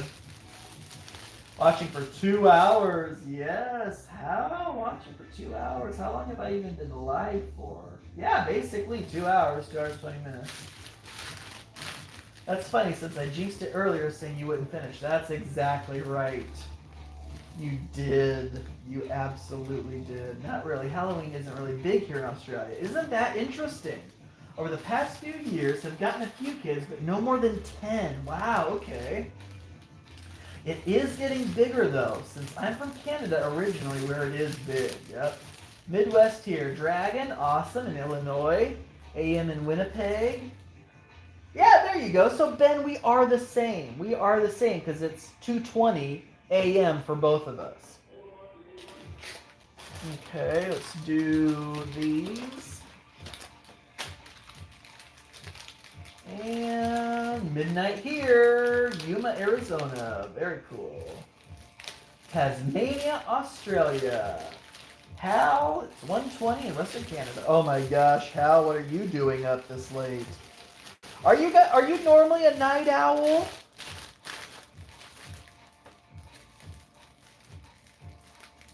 Watching for 2 hours, yes. How? Watching for 2 hours? How long have I even been live for? Yeah, basically 2 hours, 2 hours, 20 minutes. That's funny, since I jinxed it earlier saying you wouldn't finish. That's exactly right. You did. You absolutely did. Not really. Halloween isn't really big here in Australia. Isn't that interesting? Over the past few years, I've gotten a few kids, but no more than 10. Wow, okay. It is getting bigger, though, since I'm from Canada originally, where it is big. Yep. Midwest here. Dragon, awesome, in Illinois. AM in Winnipeg. Yeah, there you go. So, Ben, we are the same. We are the same because it's 2:20 a.m. for both of us. Okay, let's do these. And midnight here, Yuma, Arizona. Very cool. Tasmania, Australia. Hal, it's 1:20 in Western Canada. Oh my gosh, Hal, what are you doing up this late? Are you normally a night owl?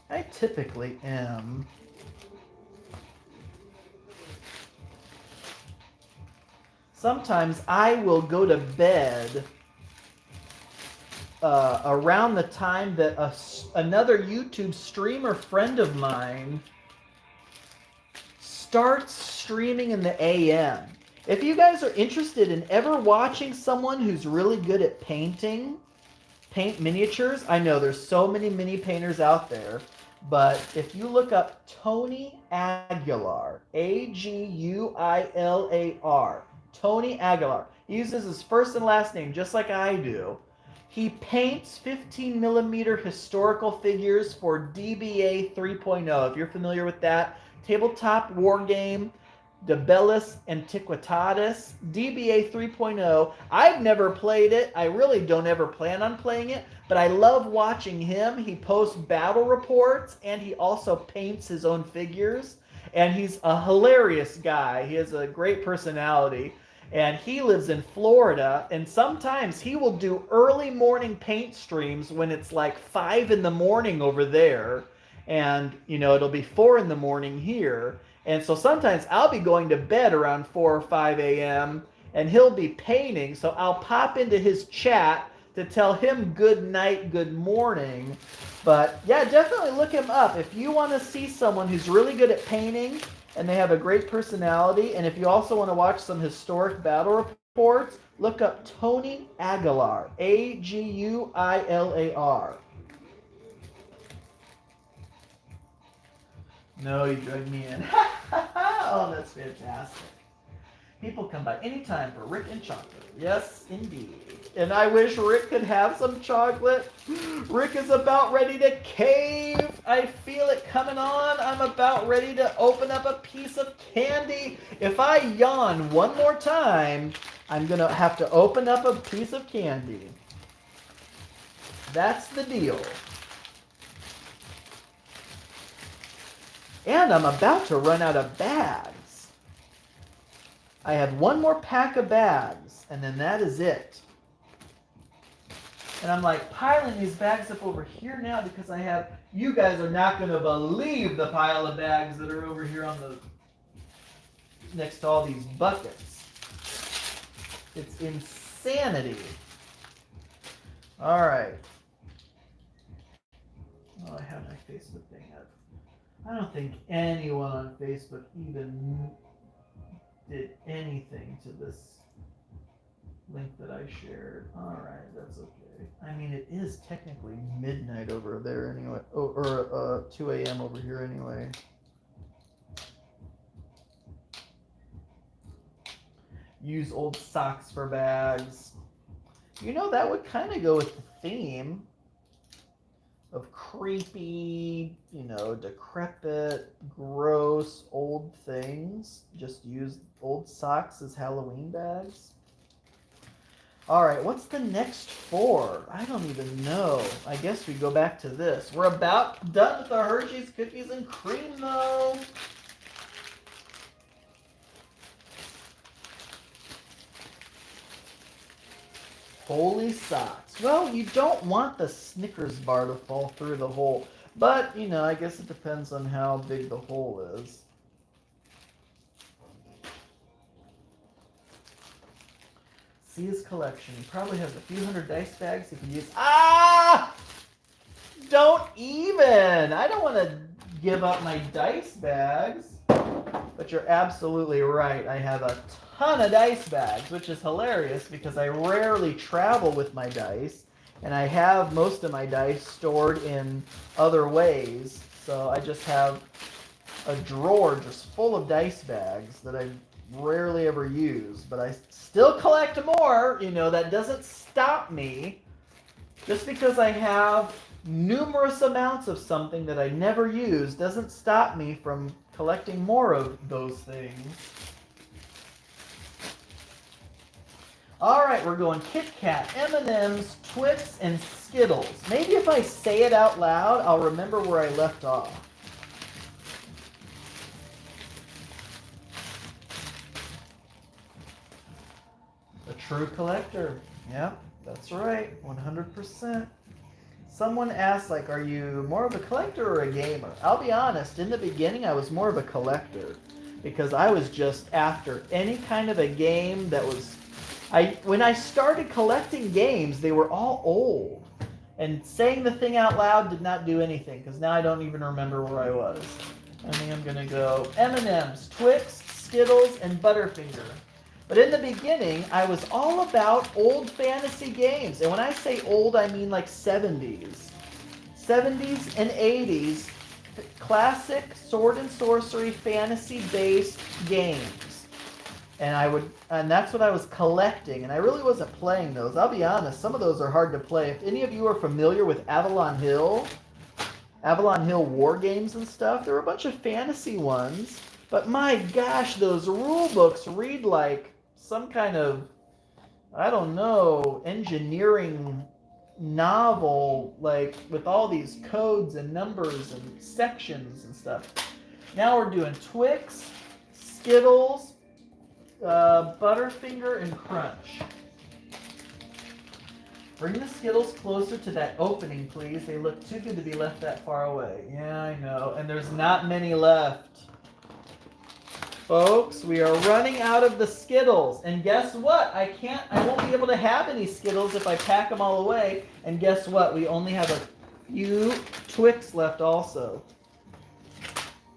I typically am. Sometimes I will go to bed around the time that another YouTube streamer friend of mine starts streaming in the AM. If you guys are interested in ever watching someone who's really good at paint miniatures, I know there's so many mini painters out there, but if you look up Tony Aguilar, Aguilar, Tony Aguilar, he uses his first and last name just like I do. He paints 15 millimeter historical figures for DBA 3.0. If you're familiar with that, tabletop war game. De Bellis Antiquitatis, DBA 3.0. I've never played it. I really don't ever plan on playing it, but I love watching him. He posts battle reports and he also paints his own figures. And he's a hilarious guy. He has a great personality. And he lives in Florida. And sometimes he will do early morning paint streams when it's like 5 in the morning over there. And, you know, it'll be 4 in the morning here. And so sometimes I'll be going to bed around 4 or 5 a.m. and he'll be painting. So I'll pop into his chat to tell him good night, good morning. But yeah, definitely look him up. If you want to see someone who's really good at painting and they have a great personality, and if you also want to watch some historic battle reports, look up Tony Aguilar, Aguilar. No, you drug me in. Oh, that's fantastic. People come by anytime for Rick and chocolate. Yes, indeed. And I wish Rick could have some chocolate. Rick is about ready to cave. I feel it coming on. I'm about ready to open up a piece of candy. If I yawn one more time, I'm going to have to open up a piece of candy. That's the deal. And I'm about to run out of bags. I have one more pack of bags, and then that is it. And I'm like piling these bags up over here now because I have, you guys are not going to believe the pile of bags that are over here on the, next to all these buckets. It's insanity. All right. Oh, I have my Facebook thing up. I don't think anyone on Facebook even did anything to this link that I shared. All right, that's okay. I mean, it is technically midnight over there anyway, or 2 a.m. over here anyway. Use old socks for bags. You know, that would kind of go with the theme of creepy, you know, decrepit, gross, old things. Just use old socks as Halloween bags. All right, what's the next 4? I don't even know. I guess we go back to this. We're about done with the Hershey's cookies and cream, though. Holy socks. Well, you don't want the Snickers bar to fall through the hole. But, you know, I guess it depends on how big the hole is. See his collection. He probably has a few hundred dice bags he can use. Ah! Don't even! I don't want to give up my dice bags. But you're absolutely right. I have a ton of dice bags, which is hilarious because I rarely travel with my dice. And I have most of my dice stored in other ways. So I just have a drawer just full of dice bags that I rarely ever use. But I still collect more. You know, that doesn't stop me. Just because I have numerous amounts of something that I never use doesn't stop me from collecting more of those things. All right, we're going Kit Kat, M&M's, Twix, and Skittles. Maybe if I say it out loud, I'll remember where I left off. A true collector. Yep, that's right, 100%. Someone asked, like, are you more of a collector or a gamer? I'll be honest, in the beginning I was more of a collector because I was just after any kind of a game that was... When I started collecting games, they were all old. And saying the thing out loud did not do anything because now I don't even remember where I was. I think I'm going to go M&M's, Twix, Skittles, and Butterfinger. But in the beginning, I was all about old fantasy games. And when I say old, I mean like 70s. 70s and 80s, classic sword and sorcery fantasy-based games. And that's what I was collecting. And I really wasn't playing those. I'll be honest, some of those are hard to play. If any of you are familiar with Avalon Hill War Games and stuff, there were a bunch of fantasy ones. But my gosh, those rule books read like some kind of, I don't know, engineering novel, like with all these codes and numbers and sections and stuff. Now we're doing Twix, Skittles, Butterfinger, and Crunch. Bring the Skittles closer to that opening, please. They look too good to be left that far away. Yeah, I know. And there's not many left. Folks, we are running out of the Skittles. And guess what? I won't be able to have any Skittles if I pack them all away. And guess what? We only have a few Twix left also.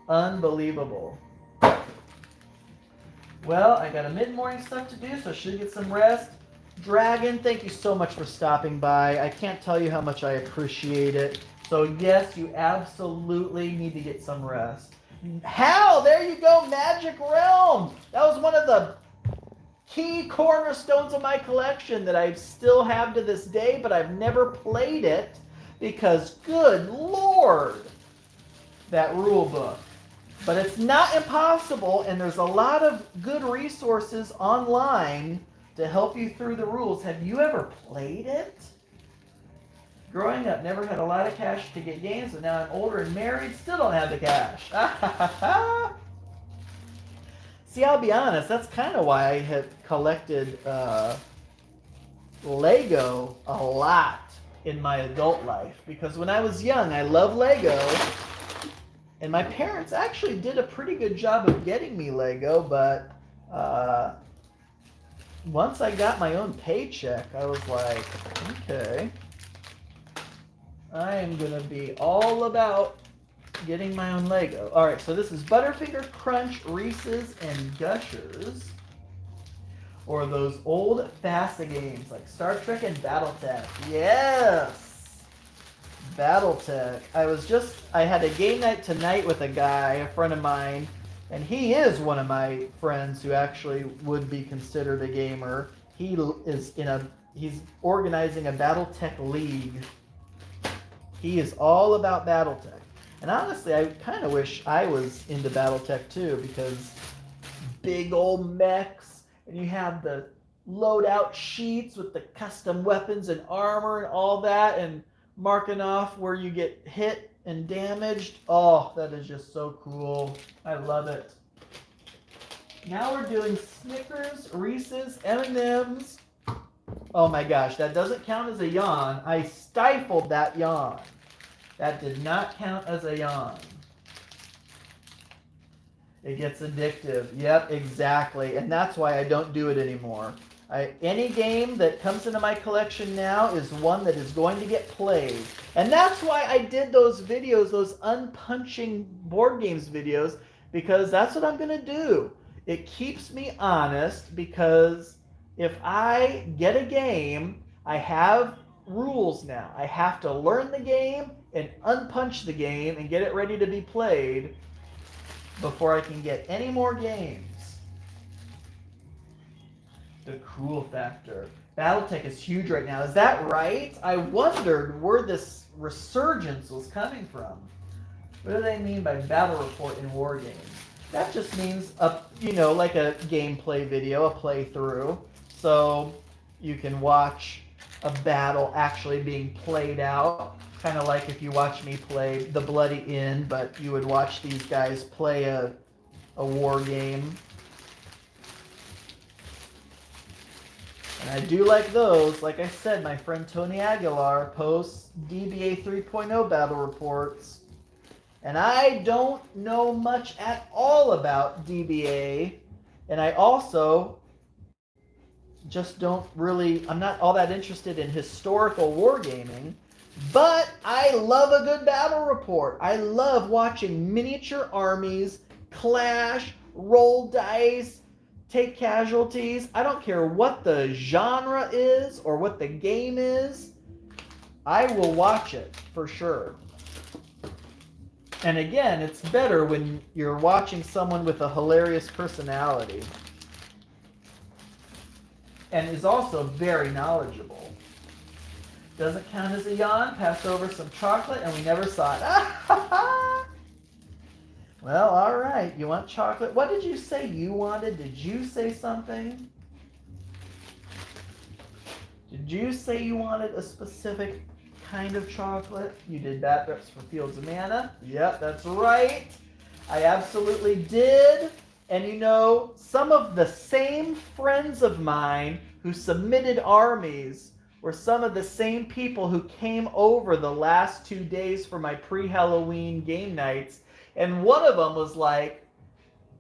Unbelievable. Well, I got a mid-morning stuff to do, so I should get some rest. Dragon, thank you so much for stopping by. I can't tell you how much I appreciate it. So yes, you absolutely need to get some rest. Hal, there you go, Magic Realm. That was one of the key cornerstones of my collection that I still have to this day, but I've never played it because, good Lord, that rule book. But it's not impossible, and there's a lot of good resources online to help you through the rules. Have you ever played it? Growing up, never had a lot of cash to get games, but now I'm older and married, still don't have the cash. See, I'll be honest, that's kind of why I have collected Lego a lot in my adult life. Because when I was young, I loved Lego. And my parents actually did a pretty good job of getting me Lego, but once I got my own paycheck, I was like, okay, I am going to be all about getting my own Lego. All right, so this is Butterfinger, Crunch, Reese's, and Gushers. Or those old FASA games like Star Trek and Battletech. Yes! Battletech. I had a game night tonight with a guy, a friend of mine, and he is one of my friends who actually would be considered a gamer. He's organizing a Battletech league. He is all about Battletech. And honestly, I kind of wish I was into Battletech too, because big old mechs, and you have the loadout sheets with the custom weapons and armor and all that, and marking off where you get hit and damaged. Oh, that is just so cool. I love it. Now we're doing Snickers, Reese's, M&M's. Oh my gosh, that doesn't count as a yawn. I stifled that yawn. That did not count as a yawn. It gets addictive. Yep, exactly. And that's why I don't do it anymore. Any game that comes into my collection now is one that is going to get played. And that's why I did those videos, those unpunching board games videos, because that's what I'm going to do. It keeps me honest, because if I get a game, I have rules now. I have to learn the game and unpunch the game and get it ready to be played before I can get any more games. The cool factor. Battletech is huge right now. Is that right? I wondered where this resurgence was coming from. What do they mean by battle report in war games? That just means like a gameplay video, a playthrough. So you can watch a battle actually being played out. Kind of like if you watch me play The Bloody Inn, but you would watch these guys play a war game. And I do like those. Like I said, my friend Tony Aguilar posts DBA 3.0 battle reports. And I don't know much at all about DBA. And I also just I'm not all that interested in historical wargaming. But I love a good battle report. I love watching miniature armies clash, roll dice, take casualties. I don't care what the genre is or what the game is. I will watch it for sure. And again, it's better when you're watching someone with a hilarious personality and is also very knowledgeable. Doesn't count as a yawn. Passed over some chocolate and we never saw it. Well, all right. You want chocolate? What did you say you wanted? Did you say something? Did you say you wanted a specific kind of chocolate? You did that. That's for Fields of Mana. Yep, that's right. I absolutely did. And you know, some of the same friends of mine who submitted armies were some of the same people who came over the last 2 days for my pre-Halloween game nights. And one of them was like,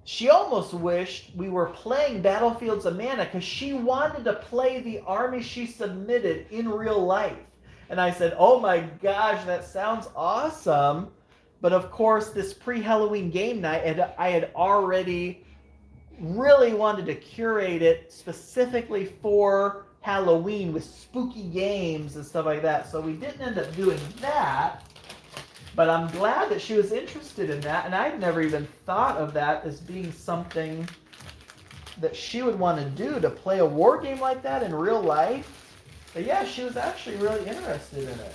she almost wished we were playing Battlefields of Mana because she wanted to play the army she submitted in real life. And I said, oh my gosh, that sounds awesome. But of course, this pre-Halloween game night, I had already really wanted to curate it specifically for Halloween with spooky games and stuff like that. So we didn't end up doing that. But I'm glad that she was interested in that, and I'd never even thought of that as being something that she would want to do, to play a war game like that in real life. But yeah, she was actually really interested in it.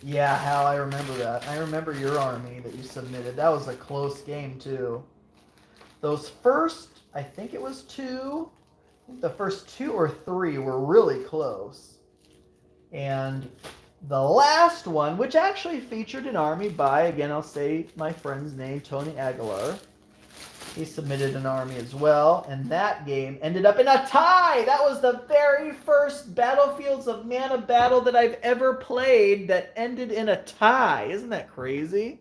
Yeah, Hal, I remember that. I remember your army that you submitted. That was a close game, too. Those first, I think it was two, the first 2 or 3 were really close. And the last one, which actually featured an army by, again, I'll say my friend's name, Tony Aguilar. He submitted an army as well, and that game ended up in a tie. That was the very first Battlefields of Mana battle that I've ever played that ended in a tie. Isn't that crazy?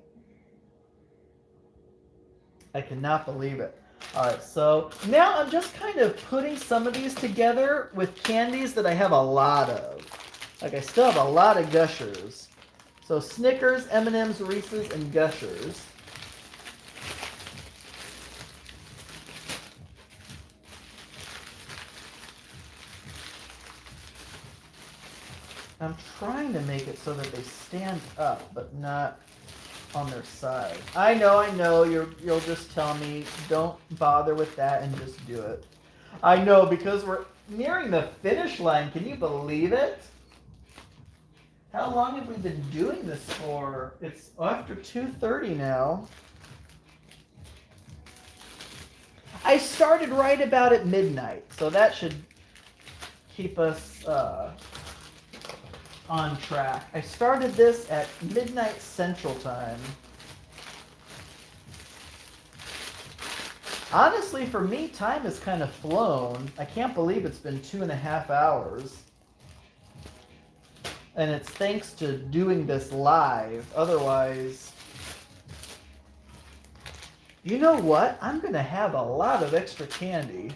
I cannot believe it. All right, so now I'm just kind of putting some of these together with candies that I have a lot of. Like, I still have a lot of Gushers. So Snickers, M&M's, Reese's, and Gushers. I'm trying to make it so that they stand up, but not on their side. I know, you'll just tell me, don't bother with that and just do it. I know, because we're nearing the finish line. Can you believe it? How long have we been doing this for? It's after 2:30 now. I started right about at midnight, so that should keep us on track. I started this at midnight Central Time. Honestly, for me, time has kind of flown. I can't believe it's been 2.5 hours. And it's thanks to doing this live. Otherwise, you know what? I'm going to have a lot of extra candy.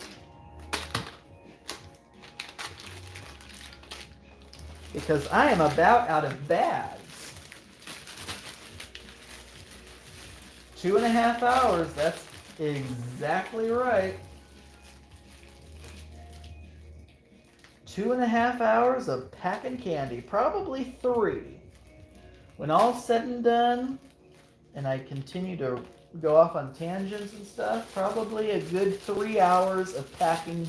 Because I am about out of bags. 2.5 hours, that's exactly right. 2.5 hours of packing candy, probably 3. When all's said and done, and I continue to go off on tangents and stuff, probably a good 3 hours of packing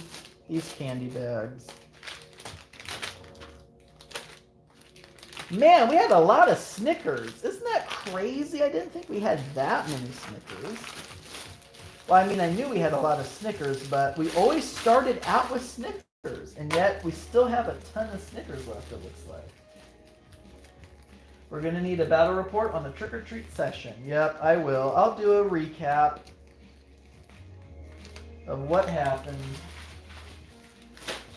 these candy bags. Man, we had a lot of Snickers. Isn't that crazy? I didn't think we had that many Snickers. Well, I mean, I knew we had a lot of Snickers, but we always started out with Snickers. And yet, we still have a ton of Snickers left, it looks like. We're going to need a battle report on the trick-or-treat session. Yep, I will. I'll do a recap of what happened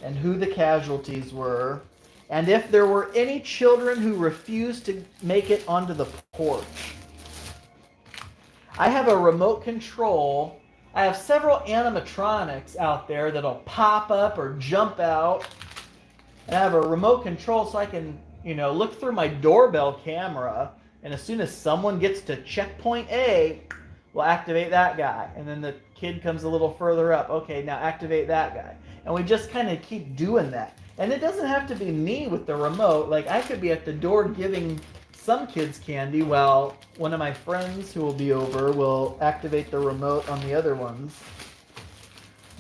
and who the casualties were, and if there were any children who refused to make it onto the porch. I have a remote control. I have several animatronics out there that'll pop up or jump out. And I have a remote control so I can, look through my doorbell camera. And as soon as someone gets to checkpoint A, we'll activate that guy. And then the kid comes a little further up. Okay, now activate that guy. And we just kind of keep doing that. And it doesn't have to be me with the remote. Like, I could be at the door giving some kids candy while one of my friends who will be over will activate the remote on the other ones.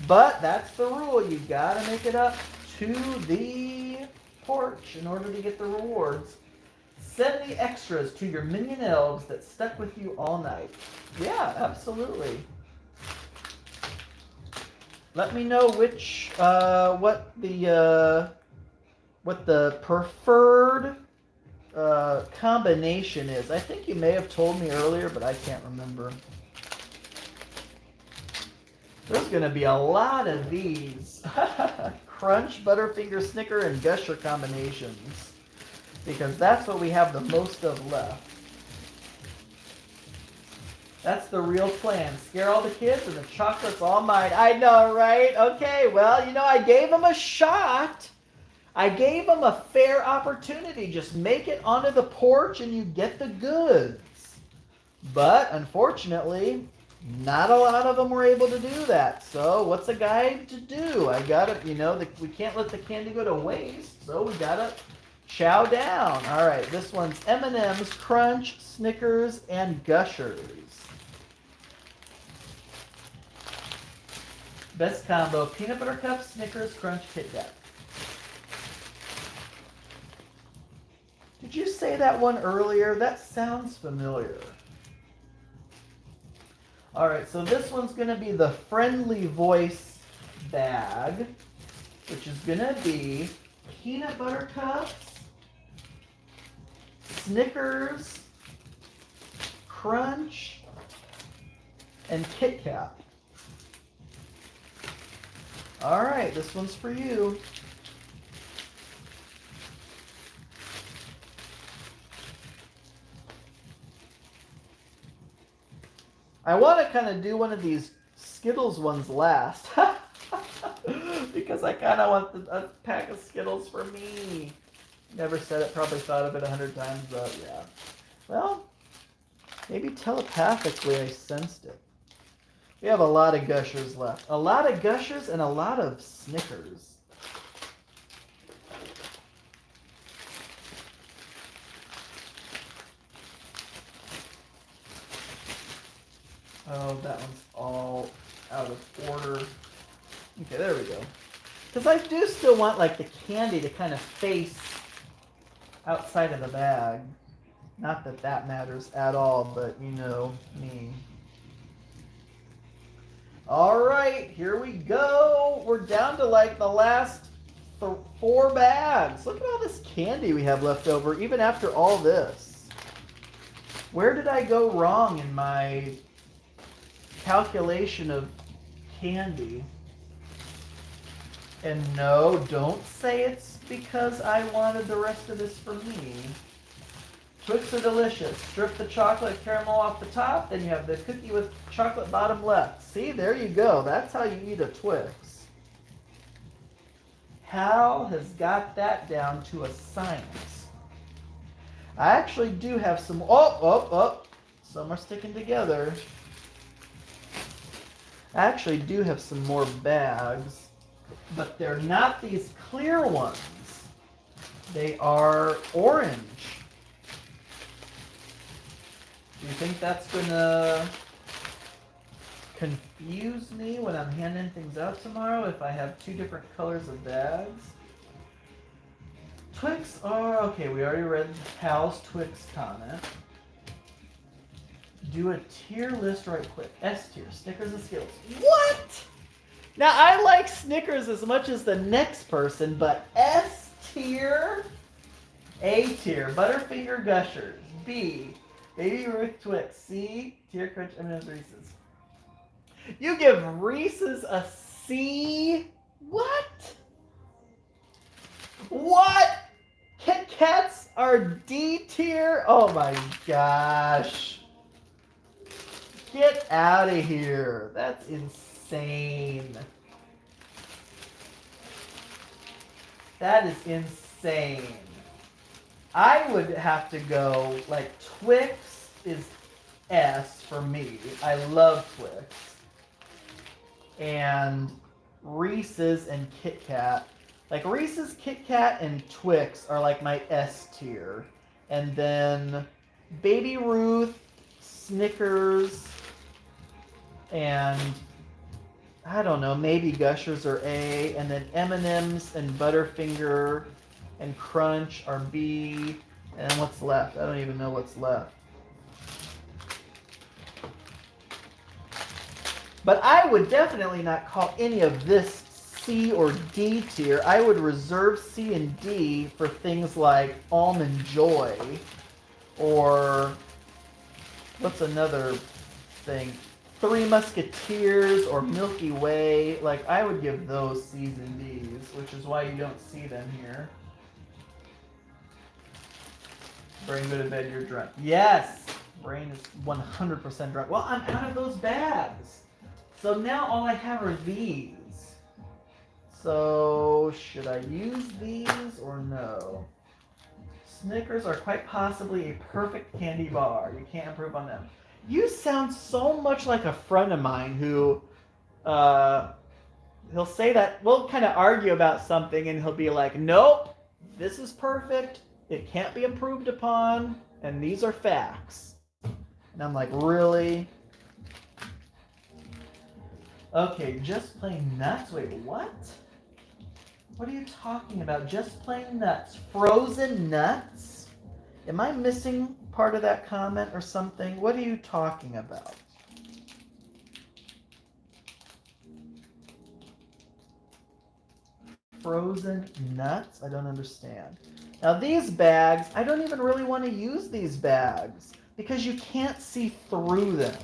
But that's the rule. You gotta make it up to the porch in order to get the rewards. Send the extras to your minion elves that stuck with you all night. Yeah, absolutely. Let me know which, what the preferred combination is. I think you may have told me earlier, but I can't remember. There's going to be a lot of these. Crunch, Butterfinger, Snicker, and Gusher combinations. Because that's what we have the most of left. That's the real plan. Scare all the kids and the chocolate's all mine. I know, right? Okay, well, you know, I gave them a shot. I gave them a fair opportunity. Just make it onto the porch and you get the goods. But, unfortunately, not a lot of them were able to do that. So, what's a guy to do? I gotta, you know, we can't let the candy go to waste. So, we gotta chow down. All right, this one's M&M's, Crunch, Snickers, and Gushers. Best combo, peanut butter cup, Snickers, Crunch, Kit Kat. Did you say that one earlier? That sounds familiar. All right, so this one's going to be the Friendly Voice bag, which is going to be peanut butter cups, Snickers, Crunch, and Kit Kat. All right, this one's for you. I want to kind of do one of these Skittles ones last. Because I kind of want a pack of Skittles for me. Never said it, probably thought of it 100 times, but yeah. Well, maybe telepathically I sensed it. We have a lot of Gushers left. A lot of Gushers and a lot of Snickers. Oh, that one's all out of order. Okay, there we go. Because I do still want, like, the candy to kind of face outside of the bag. Not that that matters at all, but you know me. All right, here we go. We're down to, like, the last 4 bags. Look at all this candy we have left over, even after all this. Where did I go wrong in my calculation of candy? And no, don't say it's because I wanted the rest of this for me. Twix are delicious. Strip the chocolate caramel off the top, then you have the cookie with chocolate bottom left. See, there you go. That's how you eat a Twix. Hal has got that down to a science. I actually do have some... Oh! Some are sticking together. I actually do have some more bags, but they're not these clear ones. They are orange. Do you think that's gonna confuse me when I'm handing things out tomorrow if I have 2 different colors of bags? Twix are... Okay, we already read Hal's Twix comment. Do a tier list right quick. S tier, Snickers and Skittles. What? Now, I like Snickers as much as the next person, but S tier? A tier, Butterfinger Gushers. B, Baby Ruth Twix. C, tier Crunch M&M's Reese's. You give Reese's a C? What? What? Kit Kats are D tier? Oh my gosh. Get out of here. That's insane. That is insane. I would have to go, like, Twix is S for me. I love Twix. And Reese's and Kit Kat. Like, Reese's, Kit Kat, and Twix are, like, my S tier. And then Baby Ruth, Snickers, and I don't know, maybe Gushers are A, and then M&M's and Butterfinger and Crunch are B. And what's left? I don't even know what's left. But I would definitely not call any of this C or D tier. I would reserve C and D for things like Almond Joy, or what's another thing? Three Musketeers or Milky Way. Like, I would give those C's and D's, which is why you don't see them here. Brain, go to bed, you're drunk. Yes! Brain is 100% drunk. Well, I'm out of those bags. So now all I have are these. So, should I use these or no? Snickers are quite possibly a perfect candy bar. You can't improve on them. You sound so much like a friend of mine who, he'll say that, we'll kind of argue about something and he'll be like, nope, this is perfect. It can't be improved upon. And these are facts. And I'm like, really? Okay, just plain nuts? Wait, what? What are you talking about? Just plain nuts? Frozen nuts? Am I missing part of that comment or something? What are you talking about? Frozen nuts? I don't understand. Now these bags, I don't even really want to use these bags because you can't see through them.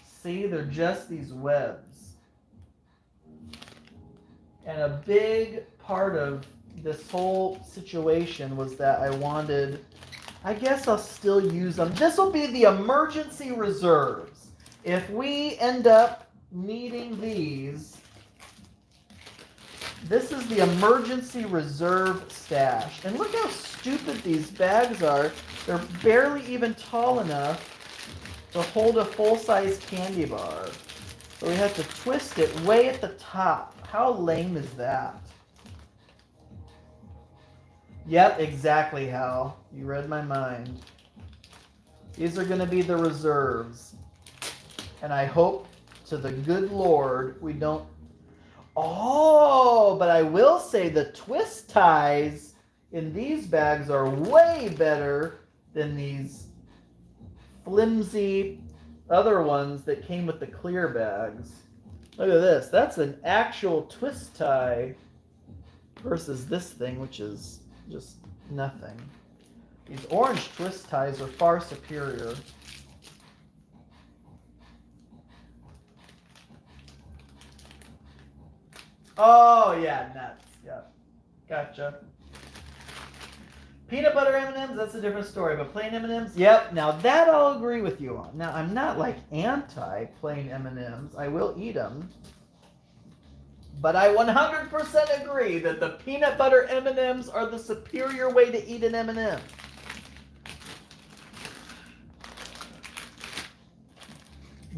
See, they're just these webs. And a big part of this whole situation was that I wanted, I guess I'll still use them. This will be the emergency reserves. If we end up needing these, this is the emergency reserve stash. And look how stupid these bags are. They're barely even tall enough to hold a full-size candy bar. So we have to twist it way at the top. How lame is that? Yep, exactly, Hal. You read my mind. These are going to be the reserves. And I hope to the good Lord we don't... Oh, but I will say the twist ties in these bags are way better than these flimsy other ones that came with the clear bags. Look at this. That's an actual twist tie versus this thing, which is just nothing. These orange twist ties are far superior. Oh, yeah, nuts. Yeah. Gotcha. Peanut butter M&Ms, that's a different story. But plain M&Ms, yep. Now that I'll agree with you on. Now I'm not like anti-plain M&Ms. I will eat them. But I 100% agree that the peanut butter M&Ms are the superior way to eat an M&M.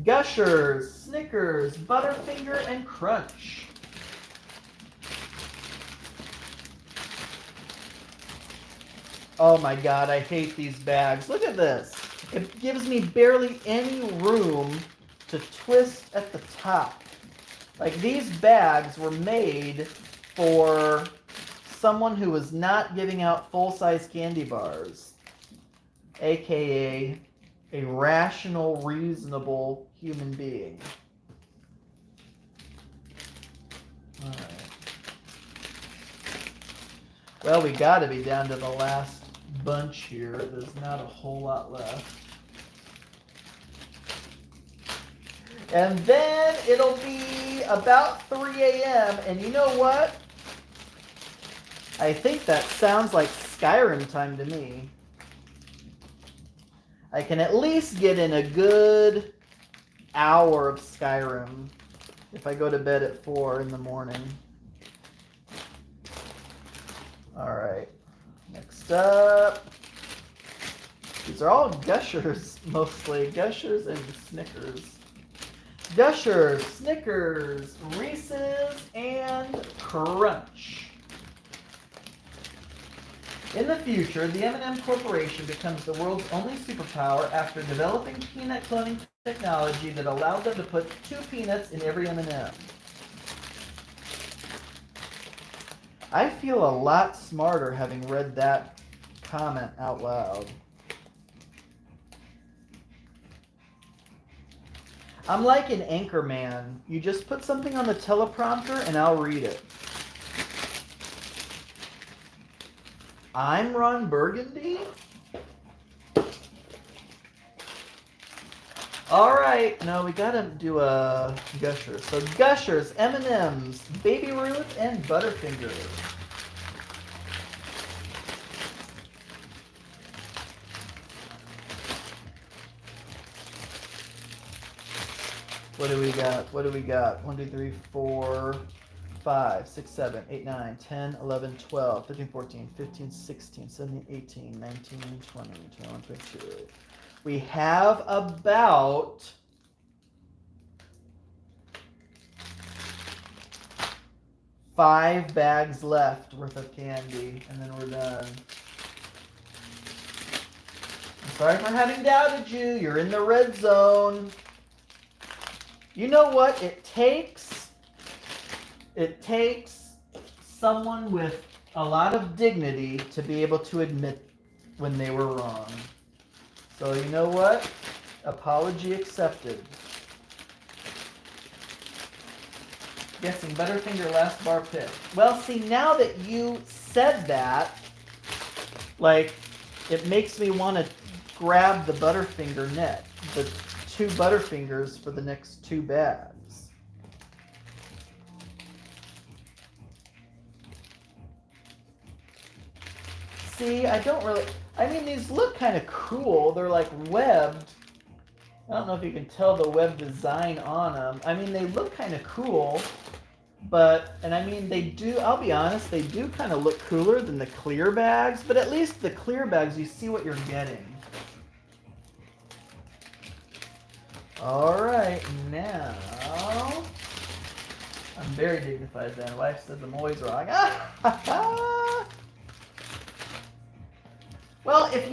Gushers, Snickers, Butterfinger, and Crunch. Oh my god, I hate these bags. Look at this. It gives me barely any room to twist at the top. Like, these bags were made for someone who was not giving out full-size candy bars, aka a rational, reasonable human being. All right. Well, we got to be down to the last bunch here. There's not a whole lot left. And then it'll be about 3 a.m. And you know what? I think that sounds like Skyrim time to me. I can at least get in a good hour of Skyrim if I go to bed at 4 in the morning. Alright. Next up. These are all Gushers, mostly. Gushers and Snickers. Gushers, Snickers, Reese's, and Crunch. In the future, the M&M Corporation becomes the world's only superpower after developing peanut cloning technology that allowed them to put 2 peanuts in every M&M. I feel a lot smarter having read that comment out loud. I'm like an anchor man. You just put something on the teleprompter and I'll read it. I'm Ron Burgundy. All right, no, we gotta do a Gushers. So Gushers, M&M's, Baby Ruth, and Butterfinger. What do we got? What do we got? 1, 2, 3, 4, 5, 6, 7, 8, 9, 10, 11, 12, 13, 14, 15, 16, 17, 18, 19, 20, 21, 22. We have about 5 bags left worth of candy, and then we're done. I'm sorry for having doubted you. You're in the red zone. You know what? It takes someone with a lot of dignity to be able to admit when they were wrong. So you know what? Apology accepted. Guessing Butterfinger last bar pick. Well, see, now that you said that, like, it makes me want to grab the Butterfinger net. The 2 Butterfingers for the next 2 bags. See, I don't really... I mean, these look kind of cool. They're like webbed. I don't know if you can tell the web design on them. I mean, they look kind of cool. But, and I mean, they do, I'll be honest, they do kind of look cooler than the clear bags. But at least the clear bags, you see what you're getting. All right, now, I'm very dignified then. Wife says I'm always wrong. Well, if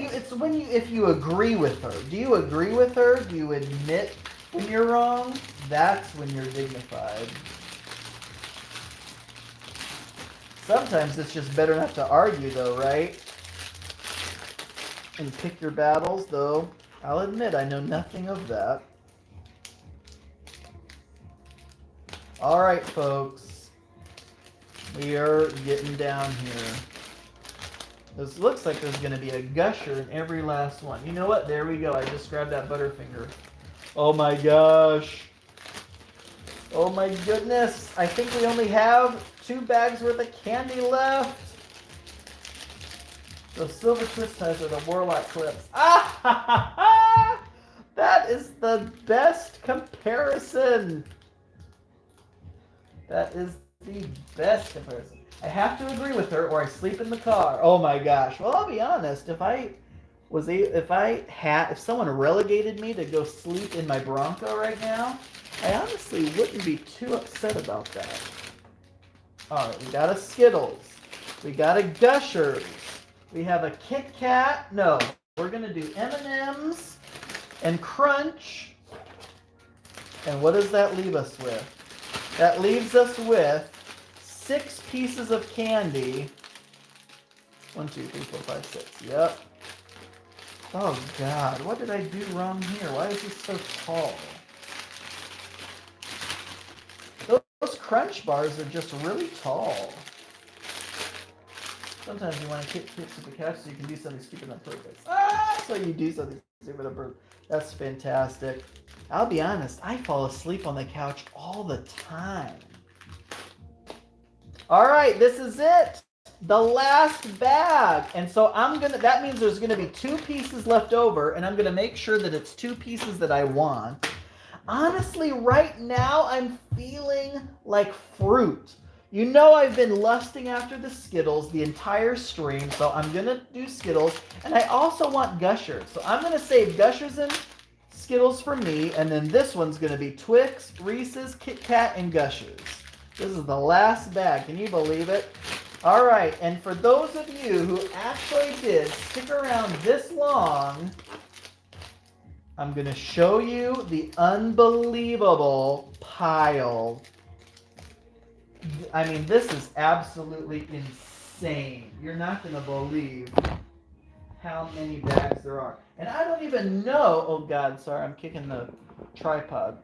you agree with her. Do you agree with her? Do you admit when you're wrong? That's when you're dignified. Sometimes it's just better not to argue though, right? And pick your battles, though. I'll admit I know nothing of that. All right, folks. We are getting down here. This looks like there's going to be a Gusher in every last one. You know what? There we go. I just grabbed that Butterfinger. Oh my gosh. Oh my goodness. I think we only have 2 bags worth of candy left. Those silver twist ties are the Warlock clips. Ah ha ha ha! That is the best comparison. That is the best comparison. I have to agree with her or I sleep in the car. Oh my gosh. Well, I'll be honest. If someone relegated me to go sleep in my Bronco right now, I honestly wouldn't be too upset about that. All right, we got a Skittles. We got a Gushers. We have a Kit Kat. No, we're going to do M&M's and Crunch. And what does that leave us with? That leaves us with 6 pieces of candy. 1, 2, 3, 4, 5, 6. Yep. Oh, God. What did I do wrong here? Why is this so tall? Those Crunch bars are just really tall. Sometimes you want to kick to the couch so you can do something stupid on purpose. Ah! So you do something stupid on purpose. That's fantastic. I'll be honest, I fall asleep on the couch all the time. All right, this is it. The last bag. And so that means there's going to be 2 pieces left over, and I'm going to make sure that it's 2 pieces that I want. Honestly, right now, I'm feeling like fruit. You know I've been lusting after the Skittles the entire stream, so I'm going to do Skittles. And I also want Gushers. So I'm going to save Gushers and Skittles for me, and then this one's going to be Twix, Reese's, Kit Kat, and Gushers. This is the last bag. Can you believe it? All right, and for those of you who actually did stick around this long, I'm going to show you the unbelievable pile. I mean, this is absolutely insane. You're not going to believe how many bags there are. And I don't even know, oh God, sorry, I'm kicking the tripod.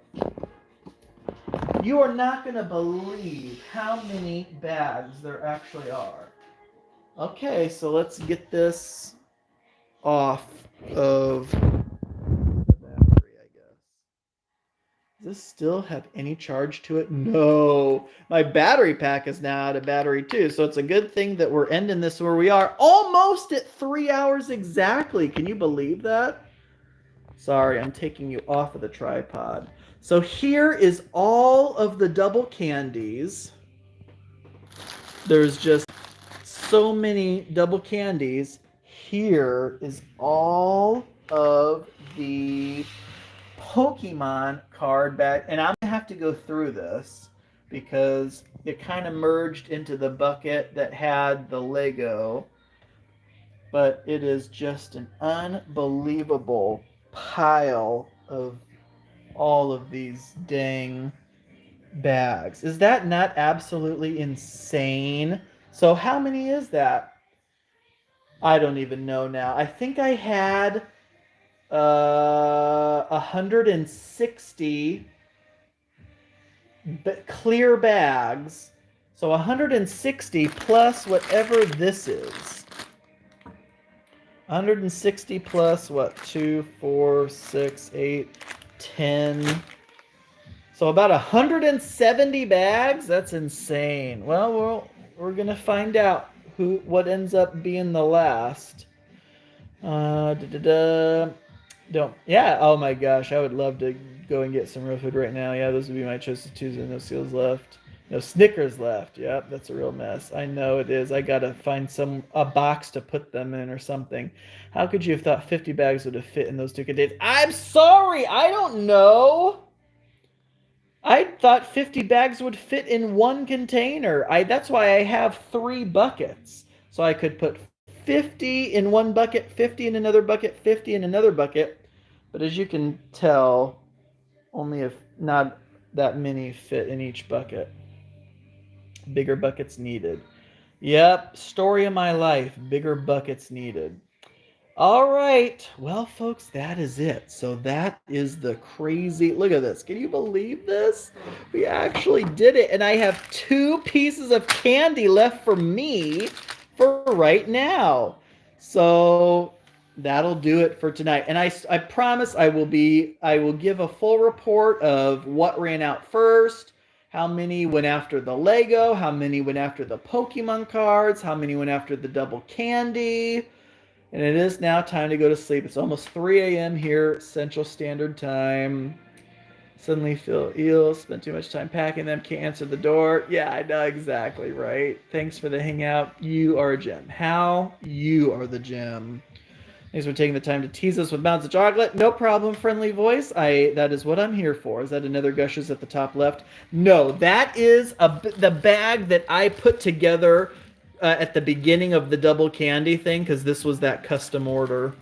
You are not going to believe how many bags there actually are. Okay, so let's get this off of the battery, I guess. Does this still have any charge to it? No. My battery pack is now out of battery too, so it's a good thing that we're ending this where we are. Almost at 3 hours exactly. Can you believe that? Sorry, I'm taking you off of the tripod. So here is all of the double candies. There's just so many double candies. Here is all of the Pokemon card bag. And I'm going to have to go through this because it kind of merged into the bucket that had the Lego. But it is just an unbelievable pile of all of these dang bags. Is that not absolutely insane? So how many is that? I don't even know now. I think I had 160 clear bags. So 160 plus whatever this is. 160 plus what? 2, 4, 6, 8, 10. So about 170 bags? That's insane. Well, we're going to find out what ends up being the last. Yeah, oh my gosh, I would love to go and get some real food right now. Yeah, those would be my choices Tuesday. No seals left. No Snickers left. Yep, that's a real mess. I know it is. I gotta find a box to put them in or something. How could you have thought 50 bags would have fit in those 2 containers? I'm sorry, I don't know. I thought 50 bags would fit in 1 container. That's why I have 3 buckets. So I could put 50 in 1 bucket, 50 in another bucket, 50 in another bucket. But as you can tell, only if not that many fit in each bucket. Bigger buckets needed. Yep, story of my life. Bigger buckets needed. All right. Well, folks, that is it. So that is the crazy. Look at this. Can you believe this? We actually did it. And I have 2 pieces of candy left for me for right now. So that'll do it for tonight. And I promise I will give a full report of what ran out first, how many went after the Lego, how many went after the Pokemon cards, how many went after the double candy. And it is now time to go to sleep. It's almost 3 a.m. here, Central Standard Time. Suddenly feel ill, spent too much time packing them, can't answer the door. Yeah, I know exactly, right? Thanks for the hangout. You are a gem. How? You are the gem. Thanks for taking the time to tease us with mounds of chocolate. No problem, friendly voice. That is what I'm here for. Is that another Gushers at the top left? No, that is the bag that I put together at the beginning of the double candy thing, because this was that custom order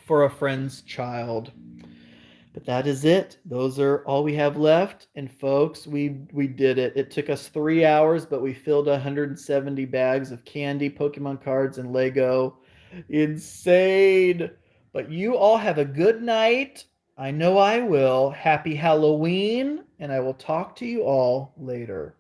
for a friend's child. But that is it. Those are all we have left. And folks, we did it. It took us 3 hours, but we filled 170 bags of candy, Pokemon cards, and Lego. Insane. But you all have a good night. I know I will. Happy Halloween, and I will talk to you all later.